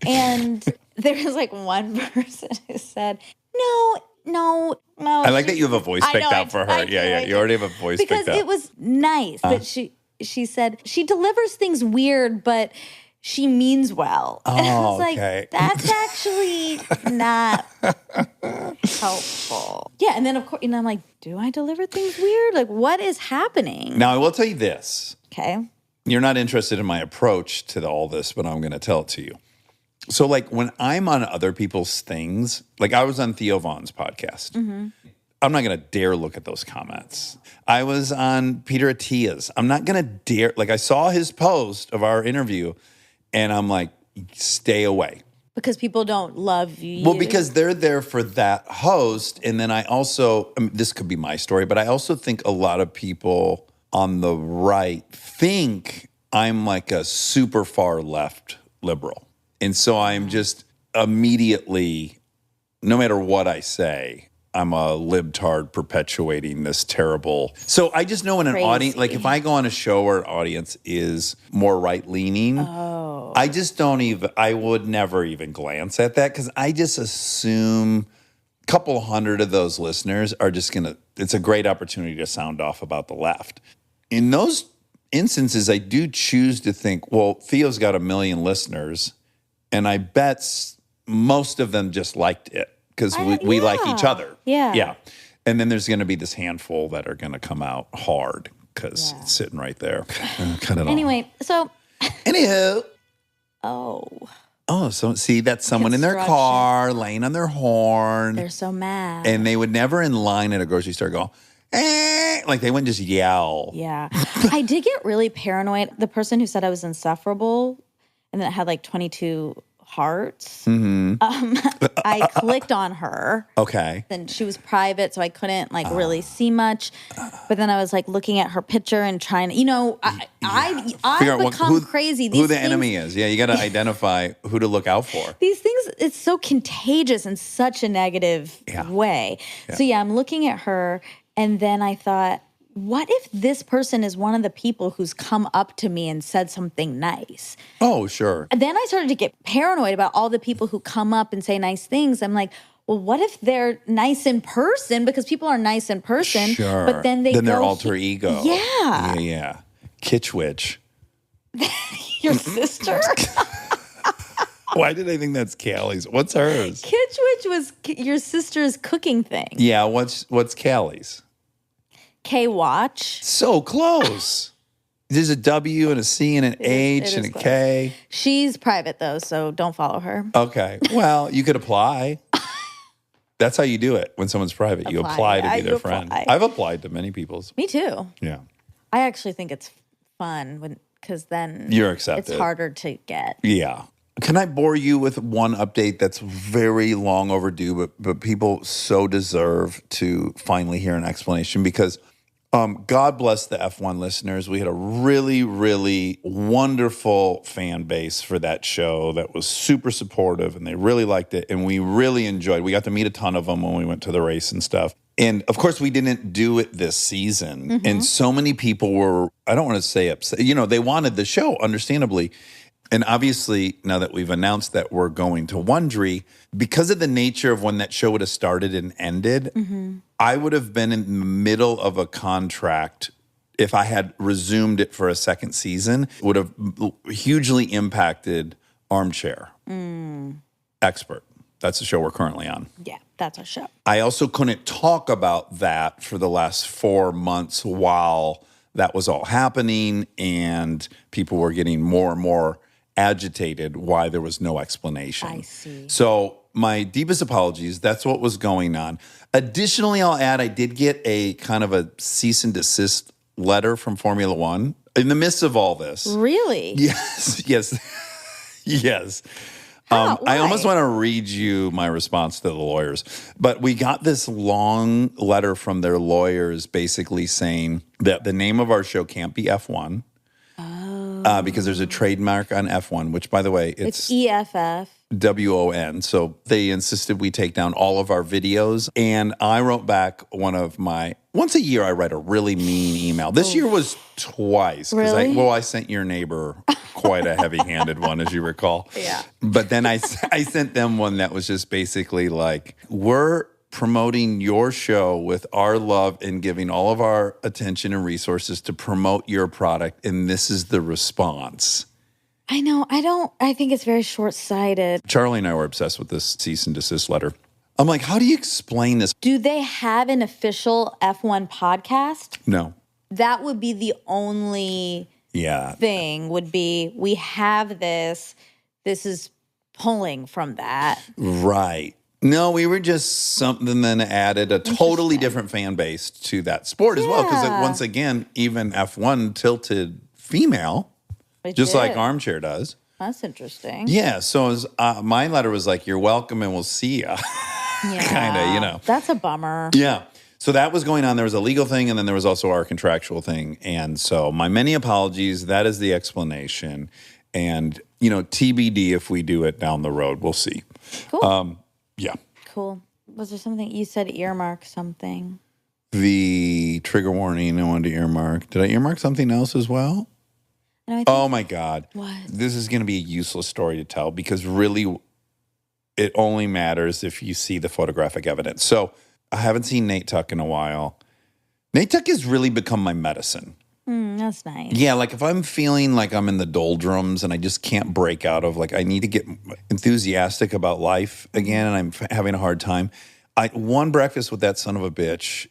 And there was like one person who said, no. I like that you have a voice I picked know, out for her. I do, I You do. already have a voice Because picked out. it was nice, but she said she delivers things weird, but she means well. And I was okay. like, that's actually not helpful. Yeah, and then of course, I'm like, do I deliver things weird? Like, what is happening? Now, I will tell you this. Okay. You're not interested in my approach to all this, but I'm going to tell it to you. So, like, when I'm on other people's things, like I was on Theo Vaughn's podcast. I'm not going to dare look at those comments. I was on Peter Attia's. I'm not going to dare. Like, I saw his post of our interview, and I'm like, stay away. Because people don't love you. Well, because they're there for that host. And then I also, this could be my story, but I also think a lot of people on the right think I'm like a super far left liberal. And so I'm just immediately, no matter what I say, I'm a libtard perpetuating this terrible. So I just know when an audience, like if I go on a show where an audience is more right-leaning, I just don't even, I would never even glance at that because I just assume a couple hundred of those listeners are just going to, it's a great opportunity to sound off about the left. In those instances, I do choose to think, well, Theo's got 1 million listeners, and I bet most of them just liked it because we like each other. Yeah. Yeah. And then there's going to be this handful that are going to come out hard because it's sitting right there. Cut it off. Anyway, so, Anywho. oh, So see, that's someone in their Construction. car laying on their horn. they're so mad. And they would never in line at a grocery store go, eh, like they wouldn't just yell. Yeah. I did get really paranoid. The person who said I was insufferable and that had like 22 hearts, I clicked on her. Okay. And she was private, so I couldn't like really see much. But then I was like looking at her picture and trying to, I've Figure out become crazy. Who the enemy is. Yeah, you got to identify who to look out for. These things, it's so contagious in such a negative way. So yeah, I'm looking at her and then I thought, what if this person is one of the people who's come up to me and said something nice? Oh, sure. And then I started to get paranoid about all the people who come up and say nice things. I'm like, well, what if they're nice in person? Because people are nice in person, Sure. but then they their go alter ego. Yeah. Yeah. Kitsch witch. Your sister? Why did I think that's Callie's? What's hers? Kitsch Witch was your sister's cooking thing. Yeah, what's Callie's? K-Watch. So close. There's a W and a C and an H and a close. K. She's private though, so don't follow her. Okay. Well, you could apply. That's how you do it when someone's private. You apply to Yeah, be their you friend. apply. I've applied to many people's. Me too. Yeah. I actually think it's fun because then You're accepted. it's harder to get. Yeah. Can I bore you with one update that's very long overdue, but people so deserve to finally hear an explanation because God bless the F1 listeners. We had a really, really wonderful fan base for that show that was super supportive and they really liked it and we really enjoyed. We got to meet a ton of them when we went to the race and stuff. And of course, we didn't do it this season. And so many people were, I don't want to say upset, they wanted the show, understandably. And obviously, now that we've announced that we're going to Wondery, because of the nature of when that show would have started and ended, I would have been in the middle of a contract. If I had resumed it for a second season, it would have hugely impacted Armchair Expert. That's the show we're currently on. Yeah, that's our show. I also couldn't talk about that for the last 4 months while that was all happening and people were getting more and more agitated why there was no explanation. I see. So my deepest apologies. That's what was going on. Additionally, I'll add I did get a kind of a cease and desist letter from Formula One in the midst of all this. Really? Yes. Yes. How? I almost Why? want to read you my response to the lawyers, but we got this long letter from their lawyers basically saying that the name of our show can't be F1 because there's a trademark on F1, which, by the way, It's EFF. WON. So they insisted we take down all of our videos. And I wrote back once a year, I write a really mean email. This year was twice. Really? I sent your neighbor quite a heavy-handed one, as you recall. Yeah. But then I sent them one that was just basically like, we're promoting your show with our love and giving all of our attention and resources to promote your product. And this is the response. I know. I think it's very short-sighted. Charlie and I were obsessed with this cease and desist letter. I'm like, how do you explain this? Do they have an official F1 podcast? No. That would be the only thing would be, we have this is pulling from that. Right. No, we were just something that added a totally different fan base to that sport as well. Because once again, even F1 tilted female, just like Armchair does. That's interesting. Yeah. So my letter was like, you're welcome and we'll see ya. Kind of, That's a bummer. Yeah. So that was going on. There was a legal thing, and then there was also our contractual thing. And so my many apologies. That is the explanation. And, TBD if we do it down the road. We'll see. Cool. Yeah. Cool. Was there something you said, earmark something? The trigger warning I wanted to earmark. Did I earmark something else as well? No, I think, Oh, my God. What? This is going to be a useless story to tell because really it only matters if you see the photographic evidence. So I haven't seen Nate Tuck in a while. Nate Tuck has really become my medicine. That's nice. Yeah, like if I'm feeling like I'm in the doldrums and I just can't break out of I need to get enthusiastic about life again and I'm having a hard time. One breakfast with that son of a bitch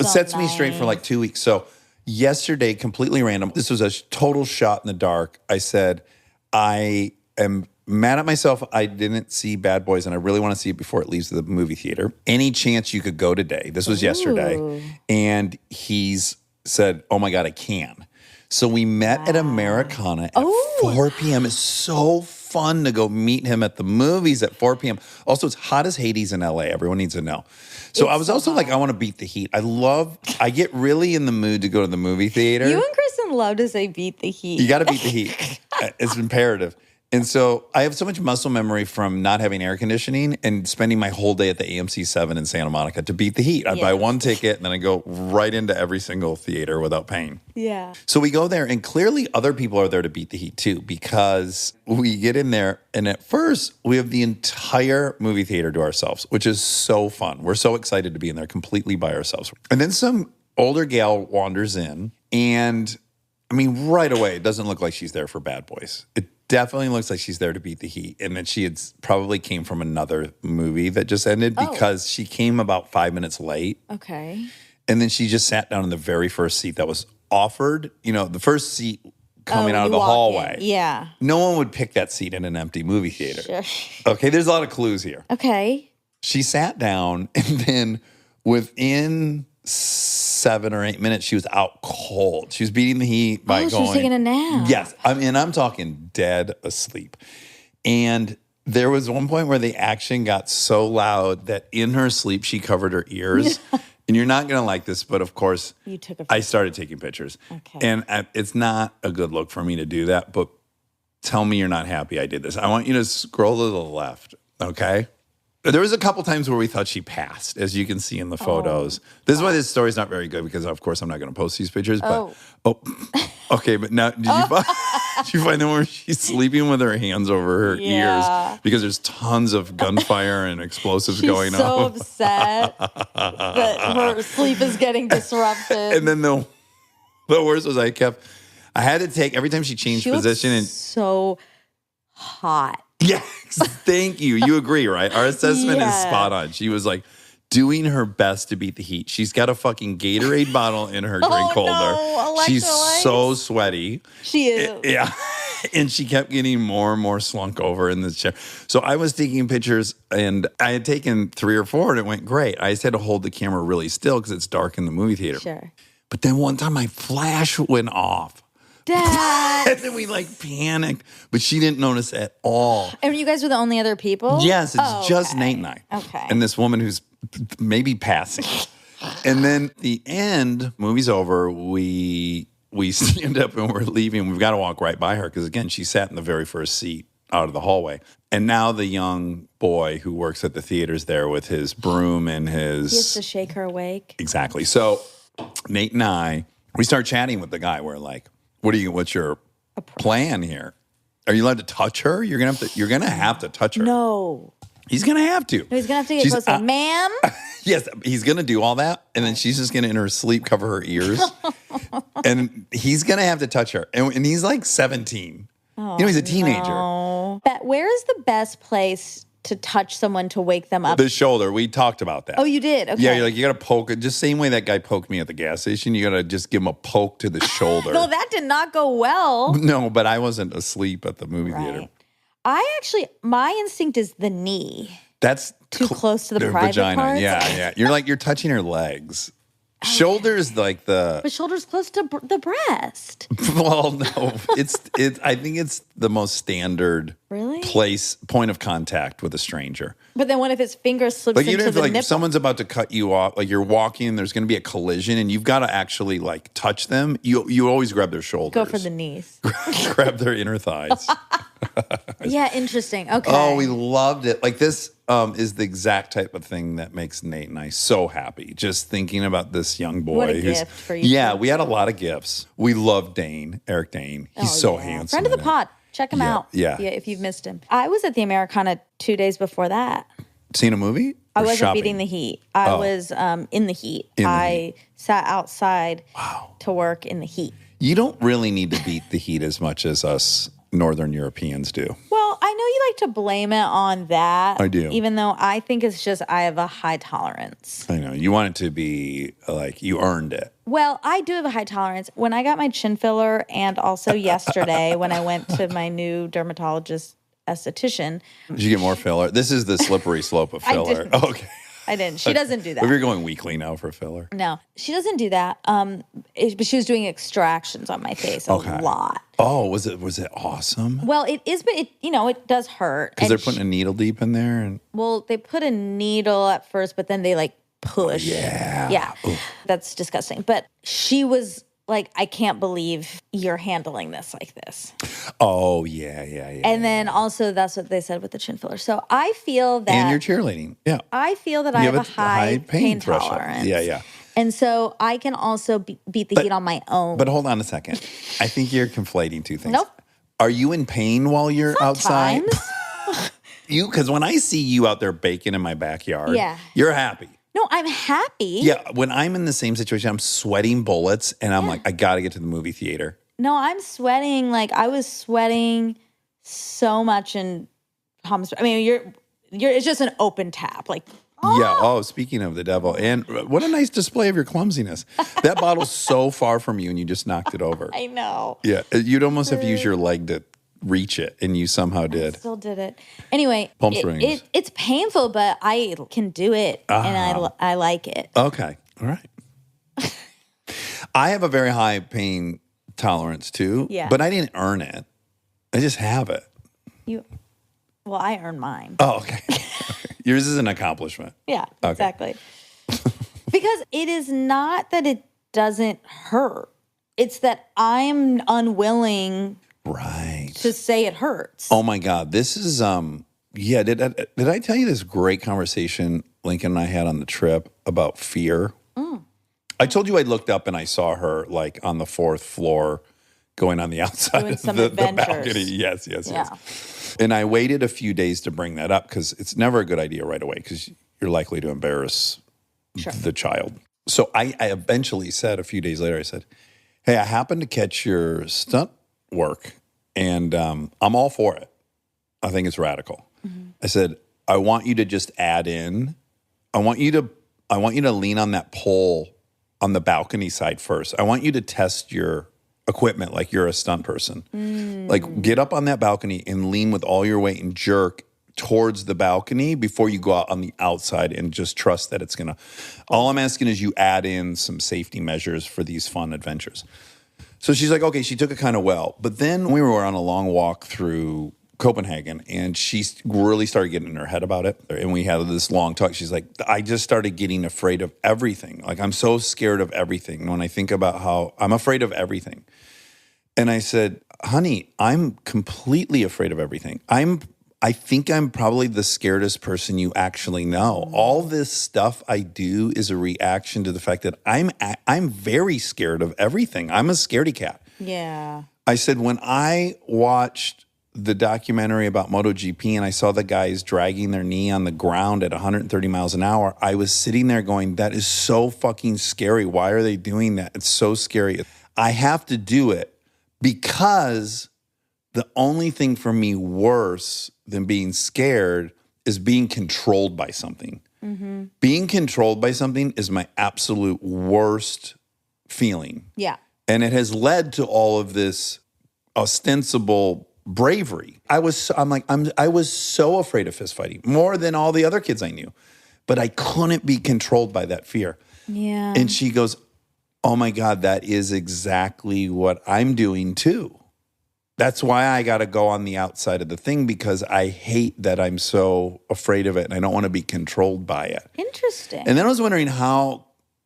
sets me straight for like 2 weeks. So yesterday, completely random, this was a total shot in the dark. I said, I am mad at myself. I didn't see Bad Boys and I really want to see it before it leaves the movie theater. Any chance you could go today? This was yesterday. And he's said, oh my God, I can. So we met at Americana at 4 p.m. It's so fun to go meet him at the movies at 4 p.m. Also, it's hot as Hades in LA. Everyone needs to know. So I was also like, I want to beat the heat. I get really in the mood to go to the movie theater. You and Kristen love to say beat the heat. You got to beat the heat. It's imperative. And so I have so much muscle memory from not having air conditioning and spending my whole day at the AMC 7 in Santa Monica to beat the heat. I buy one ticket and then I go right into every single theater without paying. Yeah. So we go there and clearly other people are there to beat the heat too because we get in there and at first we have the entire movie theater to ourselves, which is so fun. We're so excited to be in there completely by ourselves. And then some older gal wanders in and right away, it doesn't look like she's there for Bad Boys. It definitely looks like she's there to beat the heat. And that she had probably came from another movie that just ended because she came about 5 minutes late. Okay. And then she just sat down in the very first seat that was offered. The first seat coming out of the hallway. Yeah. No one would pick that seat in an empty movie theater. Sure. Okay, there's a lot of clues here. Okay. She sat down and then within 7 or 8 minutes, she was out cold. She was beating the heat by going. She was taking a nap. Yes. I'm talking dead asleep. And there was one point where the action got so loud that in her sleep, she covered her ears. And you're not going to like this, but of course, I started taking pictures. Okay. And it's not a good look for me to do that, but tell me you're not happy I did this. I want you to scroll to the left, okay? There was a couple times where we thought she passed, as you can see in the photos. This is why this story's not very good because, of course, I'm not going to post these pictures. But okay. But now, did you find the one where she's sleeping with her hands over her ears because there's tons of gunfire and explosives going on? She's so upset that her sleep is getting disrupted. And then the worst was I had to take every time she changed position and so hot. Yes, thank you. You agree, right? Our assessment is spot on. She was like doing her best to beat the heat. She's got a fucking Gatorade bottle in her drink holder. No, she's so sweaty. She is. Yeah. And she kept getting more and more slunk over in the chair. So I was taking pictures and I had taken 3 or 4 and it went great. I just had to hold the camera really still because it's dark in the movie theater. Sure. But then one time my flash went off. Dad. And then we panicked, but she didn't notice at all. And you guys were the only other people? Yes, it's just Nate and I. Okay. And this woman who's maybe passing. And then the end, movie's over, we stand up and we're leaving. We've got to walk right by her because, again, she sat in the very first seat out of the hallway. And now the young boy who works at the theater's there with his broom and his... He has to shake her awake. Exactly. So Nate and I, we start chatting with the guy. We're like, what's your plan here? Are you allowed to touch her? You're gonna have to touch her. No. He's gonna have to. No, he's gonna have to get close. Ma'am? Yes, he's gonna do all that, and then she's just gonna in her sleep cover her ears. And he's gonna have to touch her. And he's like 17. He's a teenager. No. Where is the best place to touch someone to wake them up? The shoulder. We talked about that. Oh, you did? Okay. Yeah, you gotta poke it. Just same way that guy poked me at the gas station. You gotta just give him a poke to the shoulder. No, that did not go well. No, but I wasn't asleep at the movie theater. My instinct is the knee. That's too close to the private vagina. parts. Yeah. You're touching her legs. Shoulders like the. But shoulders close to the breast. Well, no, it's. I think it's the most standard point of contact with a stranger. But then what if his finger slips into the nipple? If someone's about to cut you off, like you're walking, and there's going to be a collision, and you've got to actually touch them. You always grab their shoulders. Go for the knees. Grab their inner thighs. Yeah, interesting. Okay. Oh, we loved it. This is the exact type of thing that makes Nate and I so happy. Just thinking about this young boy. What a gift for you. Yeah, we had a lot of gifts. We love Eric Dane. He's so handsome. Friend of the pod. Check him out. Yeah. If you've missed him. I was at the Americana 2 days before that. Seen a movie? I wasn't shopping? beating the heat. I was in the heat. I sat outside to work in the heat. You don't really need to beat the heat as much as us Northern Europeans do. Well, I know you like to blame it on that. I do. Even though I think it's just I have a high tolerance. I know. You want it to be you earned it. Well, I do have a high tolerance. When I got my chin filler and also yesterday when I went to my new dermatologist esthetician. Did you get more filler? This is the slippery slope of filler. I didn't. Okay. I didn't. She doesn't do that. But you're going weekly now for filler. No, she doesn't do that. But she was doing extractions on my face a lot. Oh, was it awesome? Well, it is, but it does hurt. Because they're putting a needle deep in there, and they put a needle at first, but then they push. Yeah. Oof. That's disgusting. But she was like, I can't believe you're handling this like this. Oh, yeah. And then also that's what they said with the chin filler. So I feel that. And you're cheerleading. Yeah. I feel that I have a high pain tolerance. Yeah. And so I can also beat the heat on my own. But hold on a second. I think you're conflating two things. Nope. Are you in pain while you're outside? Because when I see you out there baking in my backyard, you're happy. No, I'm happy. Yeah, when I'm in the same situation, I'm sweating bullets, and I'm like, I got to get to the movie theater. No, I'm sweating. I was sweating so much in Palm Springs. I mean, it's just an open tap. Yeah. Oh, speaking of the devil, and what a nice display of your clumsiness. That bottle's so far from you, and you just knocked it over. I know. Yeah, you'd almost have to use your leg to reach it, and you somehow did. I still did it. Anyway, Palm Springs. It's painful, but I can do it, and I like it. Okay. All right. I have a very high pain tolerance too, but I didn't earn it. I just have it. Well, I earned mine. Oh, okay. Yours is an accomplishment. Yeah, exactly. Because it is not that it doesn't hurt. It's that I'm unwilling to say it hurts. Oh my God. This is Yeah, did I tell you this great conversation Lincoln and I had on the trip about fear? I told you I looked up and I saw her like on the 4th floor going on the outside Doing of some the adventures. balcony. Yes. Yeah. And I waited a few days to bring that up because it's never a good idea right away because you're likely to embarrass the child. So I eventually said a few days later, I said, hey, I happened to catch your stunt work and I'm all for it. I think it's radical. I said, I want you to just add in, I want you to lean on that pole on the balcony side first. I want you to test your equipment like you're a stunt person. Like get up on that balcony and lean with all your weight and jerk towards the balcony before you go out on the outside and just trust that it's gonna. All I'm asking is you add in some safety measures for these fun adventures. So she's like, okay, she took it kind of well. But then we were on a long walk through Copenhagen and she really started getting in her head about it. And we had this long talk. She's like, I just started getting afraid of everything. Like, I'm so scared of everything. When I think about how I'm afraid of everything. And I said, honey, I'm completely afraid of everything. I think I'm probably the scaredest person you actually know. All this stuff I do is a reaction to the fact that I'm very scared of everything. I'm a scaredy cat. Yeah. I said, when I watched the documentary about MotoGP and I saw the guys dragging their knee on the ground at 130 miles an hour, I was sitting there going, that is so fucking scary. Why are they doing that? It's so scary. I have to do it because the only thing for me worse than being scared is being controlled by something. Being controlled by something is my absolute worst feeling. Yeah. And it has led to all of this ostensible bravery. I was so afraid of fist fighting, more than all the other kids I knew. But I couldn't be controlled by that fear. Yeah. And she goes, oh my God, that is exactly what I'm doing too. That's why I got to go on the outside of the thing because I hate that I'm so afraid of it and I don't want to be controlled by it. Interesting. And then I was wondering how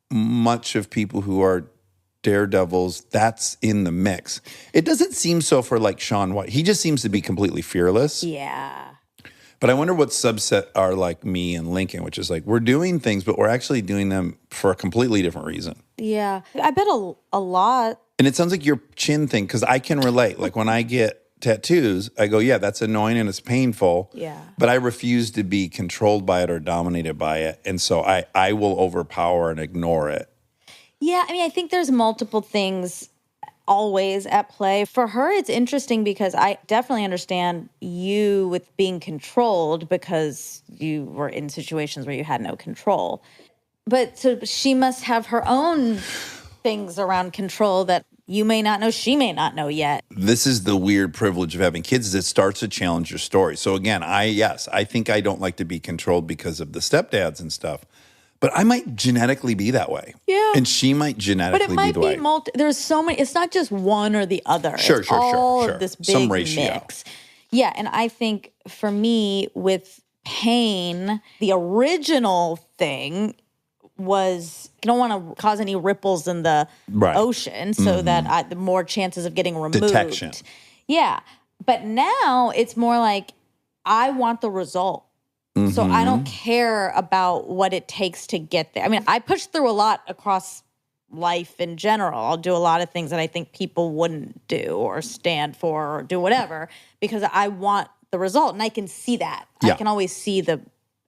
much of people who are daredevils, that's in the mix. It doesn't seem so for like Shaun White. He just seems to be completely fearless. Yeah. But I wonder what subset are like me and Lincoln, which is like we're doing things, but we're actually doing them for a completely different reason. Yeah. I bet a lot. And it sounds like your chin thing, because I can relate. Like when I get tattoos, I go, yeah, that's annoying and it's painful. Yeah. But I refuse to be controlled by it or dominated by it. And so I will overpower and ignore it. Yeah, I mean, I think there's multiple things always at play. For her, it's interesting because I definitely understand you with being controlled because you were in situations where you had no control. But so she must have her own things around control that you may not know, she may not know yet. This is the weird privilege of having kids is it starts to challenge your story. So again, I think I don't like to be controlled because of the stepdads and stuff. But I might genetically be that way. Yeah. And she might genetically But it might be the way. there's so many, it's not just one or the other. Sure, it's sure, all sure. of this Some big ratio. mix. Yeah, and I think for me with pain, the original thing was you don't want to cause any ripples in the ocean so that the more chances of getting removed. Detection. Yeah. But now it's more like I want the result. So I don't care about what it takes to get there. I mean, I push through a lot across life in general. I'll do a lot of things that I think people wouldn't do or stand for or do whatever because I want the result. And I can see that. Yeah. I can always see the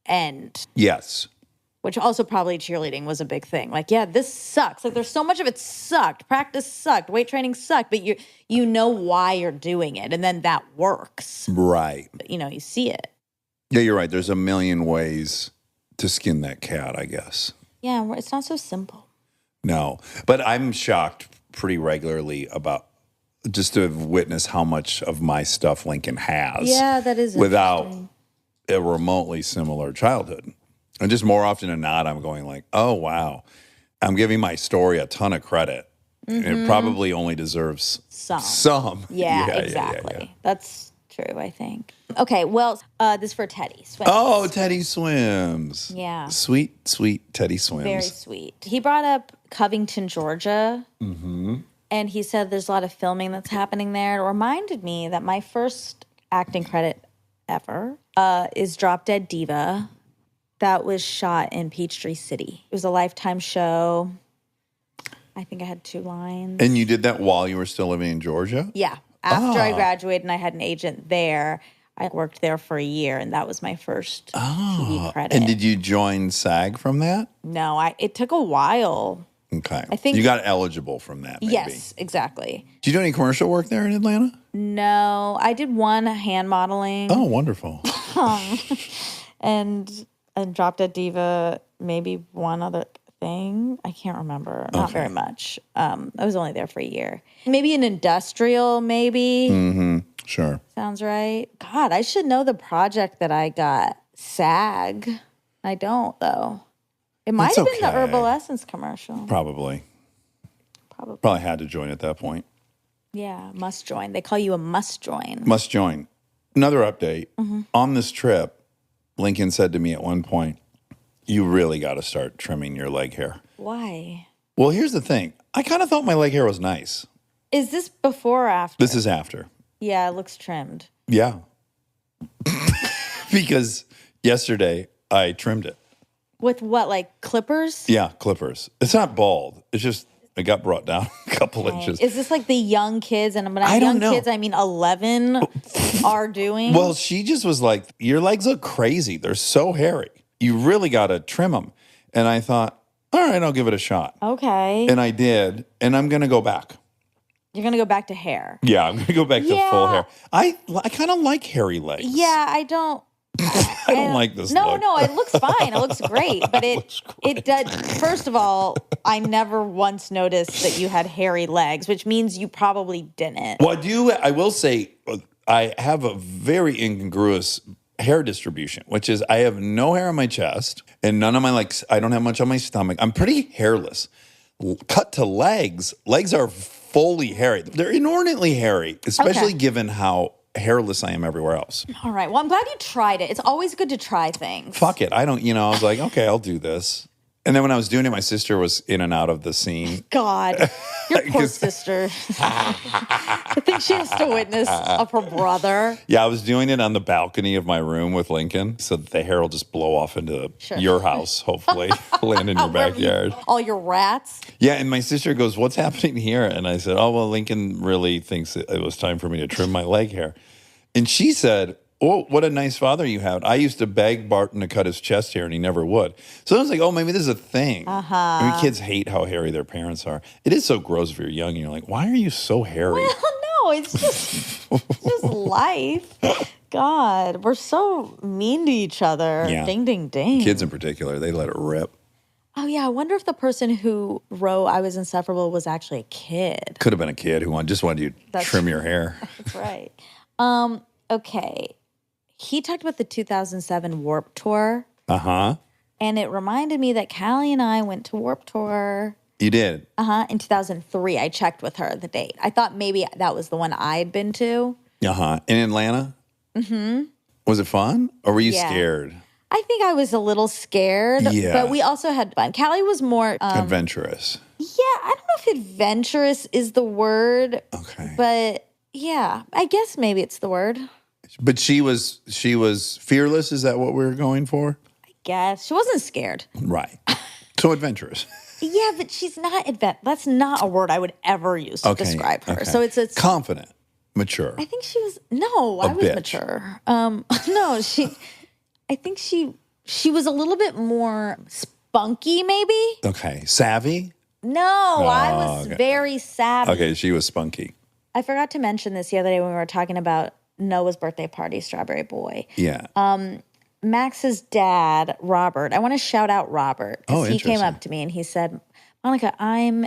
end. Yes. Which also probably cheerleading was a big thing. Like, yeah, this sucks. Like, there's so much of it sucked. Practice sucked. Weight training sucked. But you know why you're doing it. And then that works. Right. But, you see it. Yeah, you're right. There's a million ways to skin that cat, I guess. Yeah, it's not so simple. No. But I'm shocked pretty regularly about just to witness how much of my stuff Lincoln has. Yeah, that is without a remotely similar childhood. And just more often than not, I'm going like, oh, wow. I'm giving my story a ton of credit. It probably only deserves some. Yeah, exactly. Yeah. That's true, I think. Okay, well, this is for Teddy Swims. Oh, Teddy Swims. Yeah. Sweet, sweet Teddy Swims. Very sweet. He brought up Covington, Georgia. And he said there's a lot of filming that's happening there. It reminded me that my first acting credit ever, is Drop Dead Diva. That was shot in Peachtree City. It was a Lifetime show. I think I had 2 lines. And you did that while you were still living in Georgia? Yeah. After I graduated and I had an agent there, I worked there for a year, and that was my first TV credit. And did you join SAG from that? No, it took a while. Okay. I think you got eligible from that, maybe. Yes, exactly. Did you do any commercial work there in Atlanta? No, I did one hand modeling. Oh, wonderful. And Drop Dead Diva, maybe one other thing. I can't remember. Not very much. I was only there for a year. Maybe an industrial, maybe. Mm-hmm. Sure. Sounds right. God, I should know the project that I got. SAG. I don't, though. It might have been the Herbal Essence commercial. Probably had to join at that point. Yeah, must join. They call you a must join. Must join. Another update. On this trip, Lincoln said to me at one point, you really got to start trimming your leg hair. Why? Well, here's the thing. I kind of thought my leg hair was nice. Is this before or after? This is after. Yeah, it looks trimmed. Yeah. Because yesterday I trimmed it. With what, like clippers? Yeah, clippers. It's not bald. It's just, it got brought down a couple inches. Is this like the young kids? And when I don't young know. kids, I mean 11 are doing? Well, she just was like, your legs look crazy. They're so hairy. You really got to trim them. And I thought, all right, I'll give it a shot. Okay. And I did. And I'm going to go back. You're going to go back to hair. Yeah, I'm going to go back to full hair. I kind of like hairy legs. Yeah, I don't. I don't like this look. No, it looks fine. It looks great. But it does. First of all, I never once noticed that you had hairy legs, which means you probably didn't. Well, I will say, I have a very incongruous hair distribution, which is I have no hair on my chest and none on my legs. I don't have much on my stomach. I'm pretty hairless. Cut to legs. Legs are fully hairy. They're inordinately hairy, especially given how hairless I am everywhere else. All right. Well, I'm glad you tried it. It's always good to try things. Fuck it. I was like, okay, I'll do this. And then when I was doing it, my sister was in and out of the scene. God, your poor sister. I think she has to witness of her brother. Yeah, I was doing it on the balcony of my room with Lincoln so that the hair will just blow off into your house, hopefully, land in your backyard. All your rats. Yeah, and my sister goes, what's happening here? And I said, oh, well, Lincoln really thinks it was time for me to trim my leg hair. And she said, oh, what a nice father you have. I used to beg Barton to cut his chest hair, and he never would. So I was like, oh, maybe this is a thing. I mean, kids hate how hairy their parents are. It is so gross if you're young, and you're like, why are you so hairy? Well, no, it's just life. God, we're so mean to each other. Yeah. Ding, ding, ding. Kids in particular, they let it rip. Oh, yeah. I wonder if the person who wrote I Was Insufferable was actually a kid. Could have been a kid who just wanted you to trim your hair. That's right. Okay. He talked about the 2007 Warped Tour. Uh-huh. And it reminded me that Callie and I went to Warped Tour. You did? In 2003. I checked with her the date. I thought maybe that was the one I had been to. Uh-huh. In Atlanta? Mm-hmm. Was it fun? Or were you scared? I think I was a little scared. Yeah. But we also had fun. Callie was more... adventurous. Yeah, I don't know if adventurous is the word. Okay. But yeah, I guess maybe it's the word. But she was fearless? Is that what we were going for? I guess. She wasn't scared. Right. So adventurous. Yeah, but she's not that's not a word I would ever use to describe her. Okay. So it's confident, mature. I think she was I was bitch. mature. No, I think she was a little bit more spunky, maybe. Okay. Savvy? No, I was very savvy. Okay, she was spunky. I forgot to mention this the other day when we were talking about Noah's birthday party, Strawberry Boy. Yeah. Max's dad, Robert, I want to shout out Robert because he came interesting. up to me and he said, Monica, I'm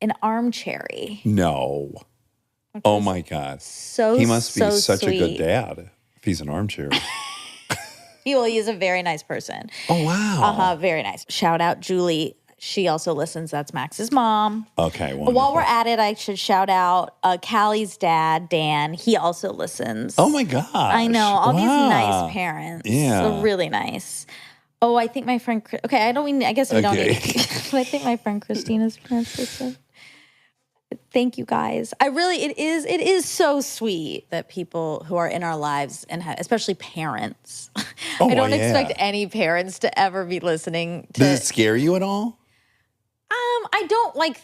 an armchairy. No. Oh my God. So he must be such sweet. a good dad if he's an armchair. He is a very nice person. Oh, wow. Very nice. Shout out Julie. She also listens. That's Max's mom. Okay, wonderful. While we're at it, I should shout out Callie's dad, Dan. He also listens. Oh my gosh. I know. All these Wow. nice parents. Yeah. They're really nice. Oh, I think my friend... I guess we don't need... But I think my friend Christina's parents listen. Thank you guys. It is so sweet that people who are in our lives and especially parents. Oh, I don't yeah. expect any parents to ever be listening to. Does it scare you at all? I don't like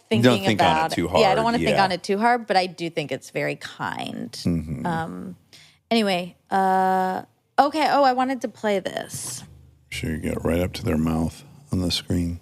thinking Don't think on it about too Yeah, I hard, don't want to think yeah. on it too hard, but I do think it's very kind. Mm-hmm. Anyway, okay. Oh, I wanted to play this. Sure, you get right up to their mouth on the screen.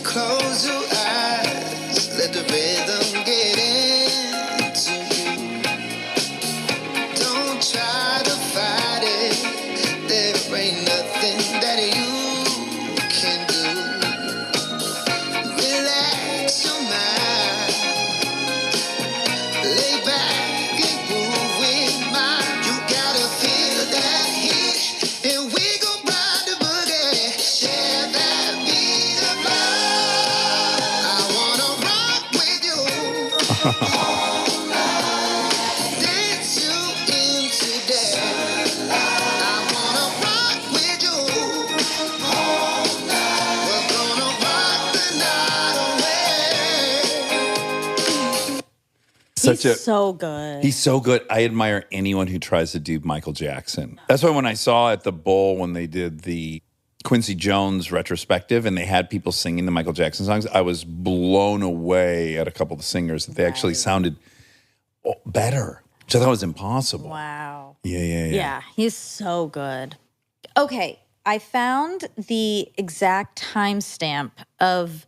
Close your eyes, let the rhythm get into you. Don't try to fight it, there ain't nothing that you can do. Relax your mind, lay back and groove with mine. You gotta feel that heat, and we gon' ride the boogie, share that beat of love. I wanna rock with you all night, dance you into day. I wanna rock with you all night. We're gonna rock the night away. He's so good. He's so good. I admire anyone who tries to do Michael Jackson. That's why when I saw at the Bowl when they did the Quincy Jones retrospective and they had people singing the Michael Jackson songs, I was blown away at a couple of the singers that they actually sounded better, which I thought was impossible. Wow. Yeah. He's so good. Okay, I found the exact timestamp of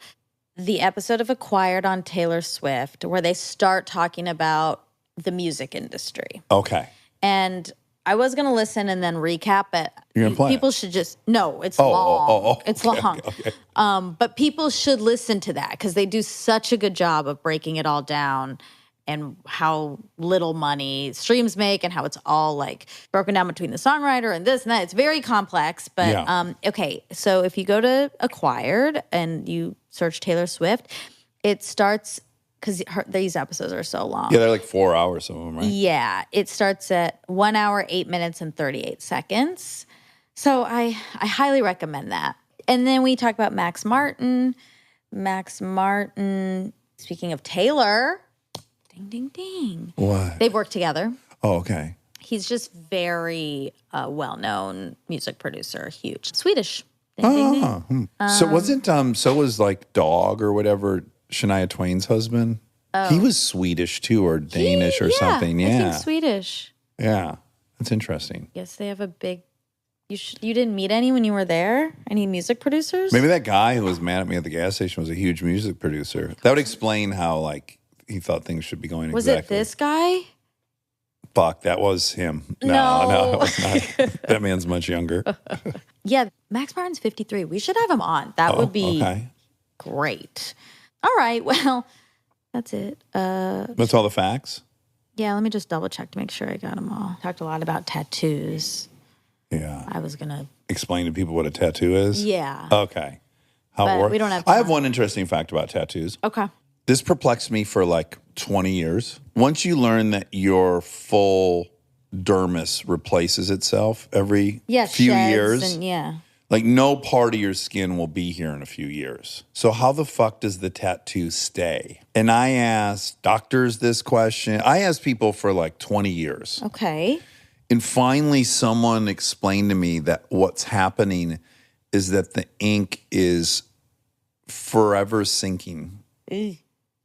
the episode of Acquired on Taylor Swift where they start talking about the music industry. Okay. And I was going to listen and then recap it. You're gonna play it? People should just, no, it's long. It's okay, long. okay. But people should listen to that because they do such a good job of breaking it all down and how little money streams make and how it's all like broken down between the songwriter and this and that. It's very complex. But Yeah. okay, so if you go to Acquired and you search Taylor Swift, it starts, because these episodes are so long. Yeah, they're like 4 hours, some of them, right? Yeah, it starts at 1 hour, 8 minutes, and 38 seconds. So I highly recommend that. And then we talk about Max Martin. Speaking of Taylor, ding, ding, ding. What? They've worked together. Oh, okay. He's just very well-known music producer, huge. Swedish. Ding, ding, ding. So wasn't so was like Dog or whatever, Shania Twain's husband? He was Swedish too, or Danish or something. Yeah. I think Swedish. Yeah. That's interesting. Yes, they have a big. You didn't meet any when you were there? Any music producers? Maybe that guy who was mad at me at the gas station was a huge music producer. That would explain how like he thought things should be going Was exactly. it this guy? Fuck, that was him. No. it was not. That man's much younger. Yeah, Max Martin's 53. We should have him on. That would be Okay. great. All right, well, that's it. That's all the facts? Yeah, let me just double check to make sure I got them all. Talked a lot about tattoos. Yeah. I was gonna. Explain to people what a tattoo is? Yeah. Okay. How But it works? we don't have I have time. one interesting fact about tattoos. Okay. This perplexed me for like 20 years. Once you learn that your full dermis replaces itself every Yeah. few sheds years, And, yeah. like no part of your skin will be here in a few years. So how the fuck does the tattoo stay? And I asked doctors this question. I asked people for like 20 years. Okay. And finally someone explained to me that what's happening is that the ink is forever sinking. Ew.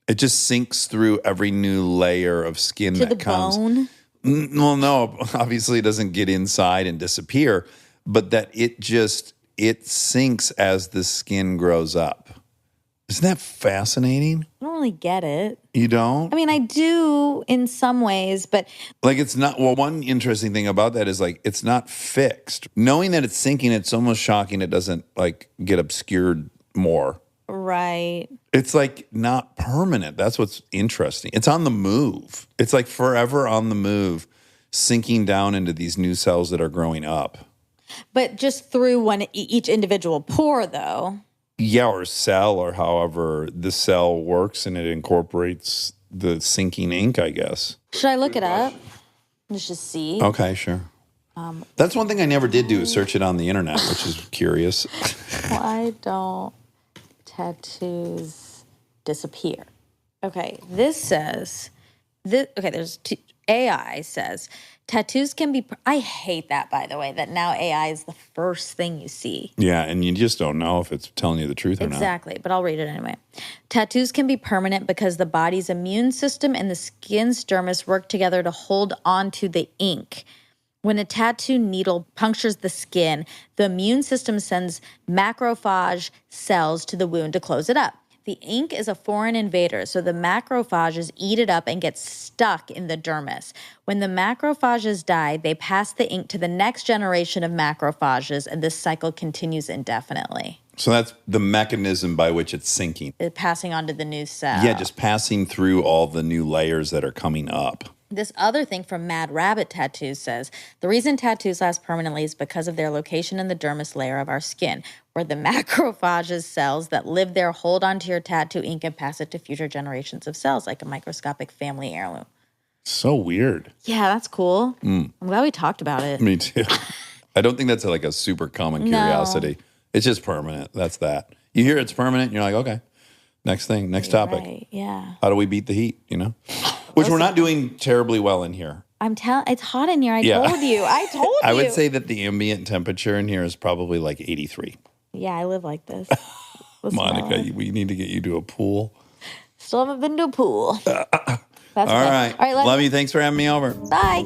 It just sinks through every new layer of skin To that the comes. bone. Well, no, obviously it doesn't get inside and disappear, but that it sinks as the skin grows up. Isn't that fascinating? I don't really get it. You don't? I mean, I do in some ways, but Like it's not, well, one interesting thing about that is like it's not fixed. Knowing that it's sinking, it's almost shocking it doesn't like get obscured more. right. It's like not permanent. That's what's interesting. It's on the move. It's like forever on the move, sinking down into these new cells that are growing up. But just through each individual pore, though. Yeah, or cell, or however the cell works, and it incorporates the sinking ink, I guess. Should I look it up? Let's just see. Okay, sure. That's one thing I never did do, is search it on the internet, which is curious. Why don't tattoos disappear? Okay, this says, there's AI says, tattoos can be, I hate that, by the way, that now AI is the first thing you see. Yeah, and you just don't know if it's telling you the truth or not. Exactly, but I'll read it anyway. Tattoos can be permanent because the body's immune system and the skin's dermis work together to hold on to the ink. When a tattoo needle punctures the skin, the immune system sends macrophage cells to the wound to close it up. The ink is a foreign invader, so the macrophages eat it up and get stuck in the dermis. When the macrophages die, they pass the ink to the next generation of macrophages, and this cycle continues indefinitely. So that's the mechanism by which it's sinking. Passing on to the new cell. Yeah, just passing through all the new layers that are coming up. This other thing from Mad Rabbit Tattoos says, the reason tattoos last permanently is because of their location in the dermis layer of our skin, where the macrophages cells that live there hold onto your tattoo ink and pass it to future generations of cells, like a microscopic family heirloom. So weird. Yeah, that's cool. I'm glad we talked about it. Me too. I don't think that's like a super common curiosity. It's just permanent. That's that. You hear it's permanent, and you're like, okay, next thing, next topic. Right, yeah. How do we beat the heat, Which we're not doing terribly well in here. It's hot in here. I told you. I would say that the ambient temperature in here is probably like 83. Yeah, I live like this. Monica, we need to get you to a pool. Still haven't been to a pool. All right. Love you. Thanks for having me over. Bye.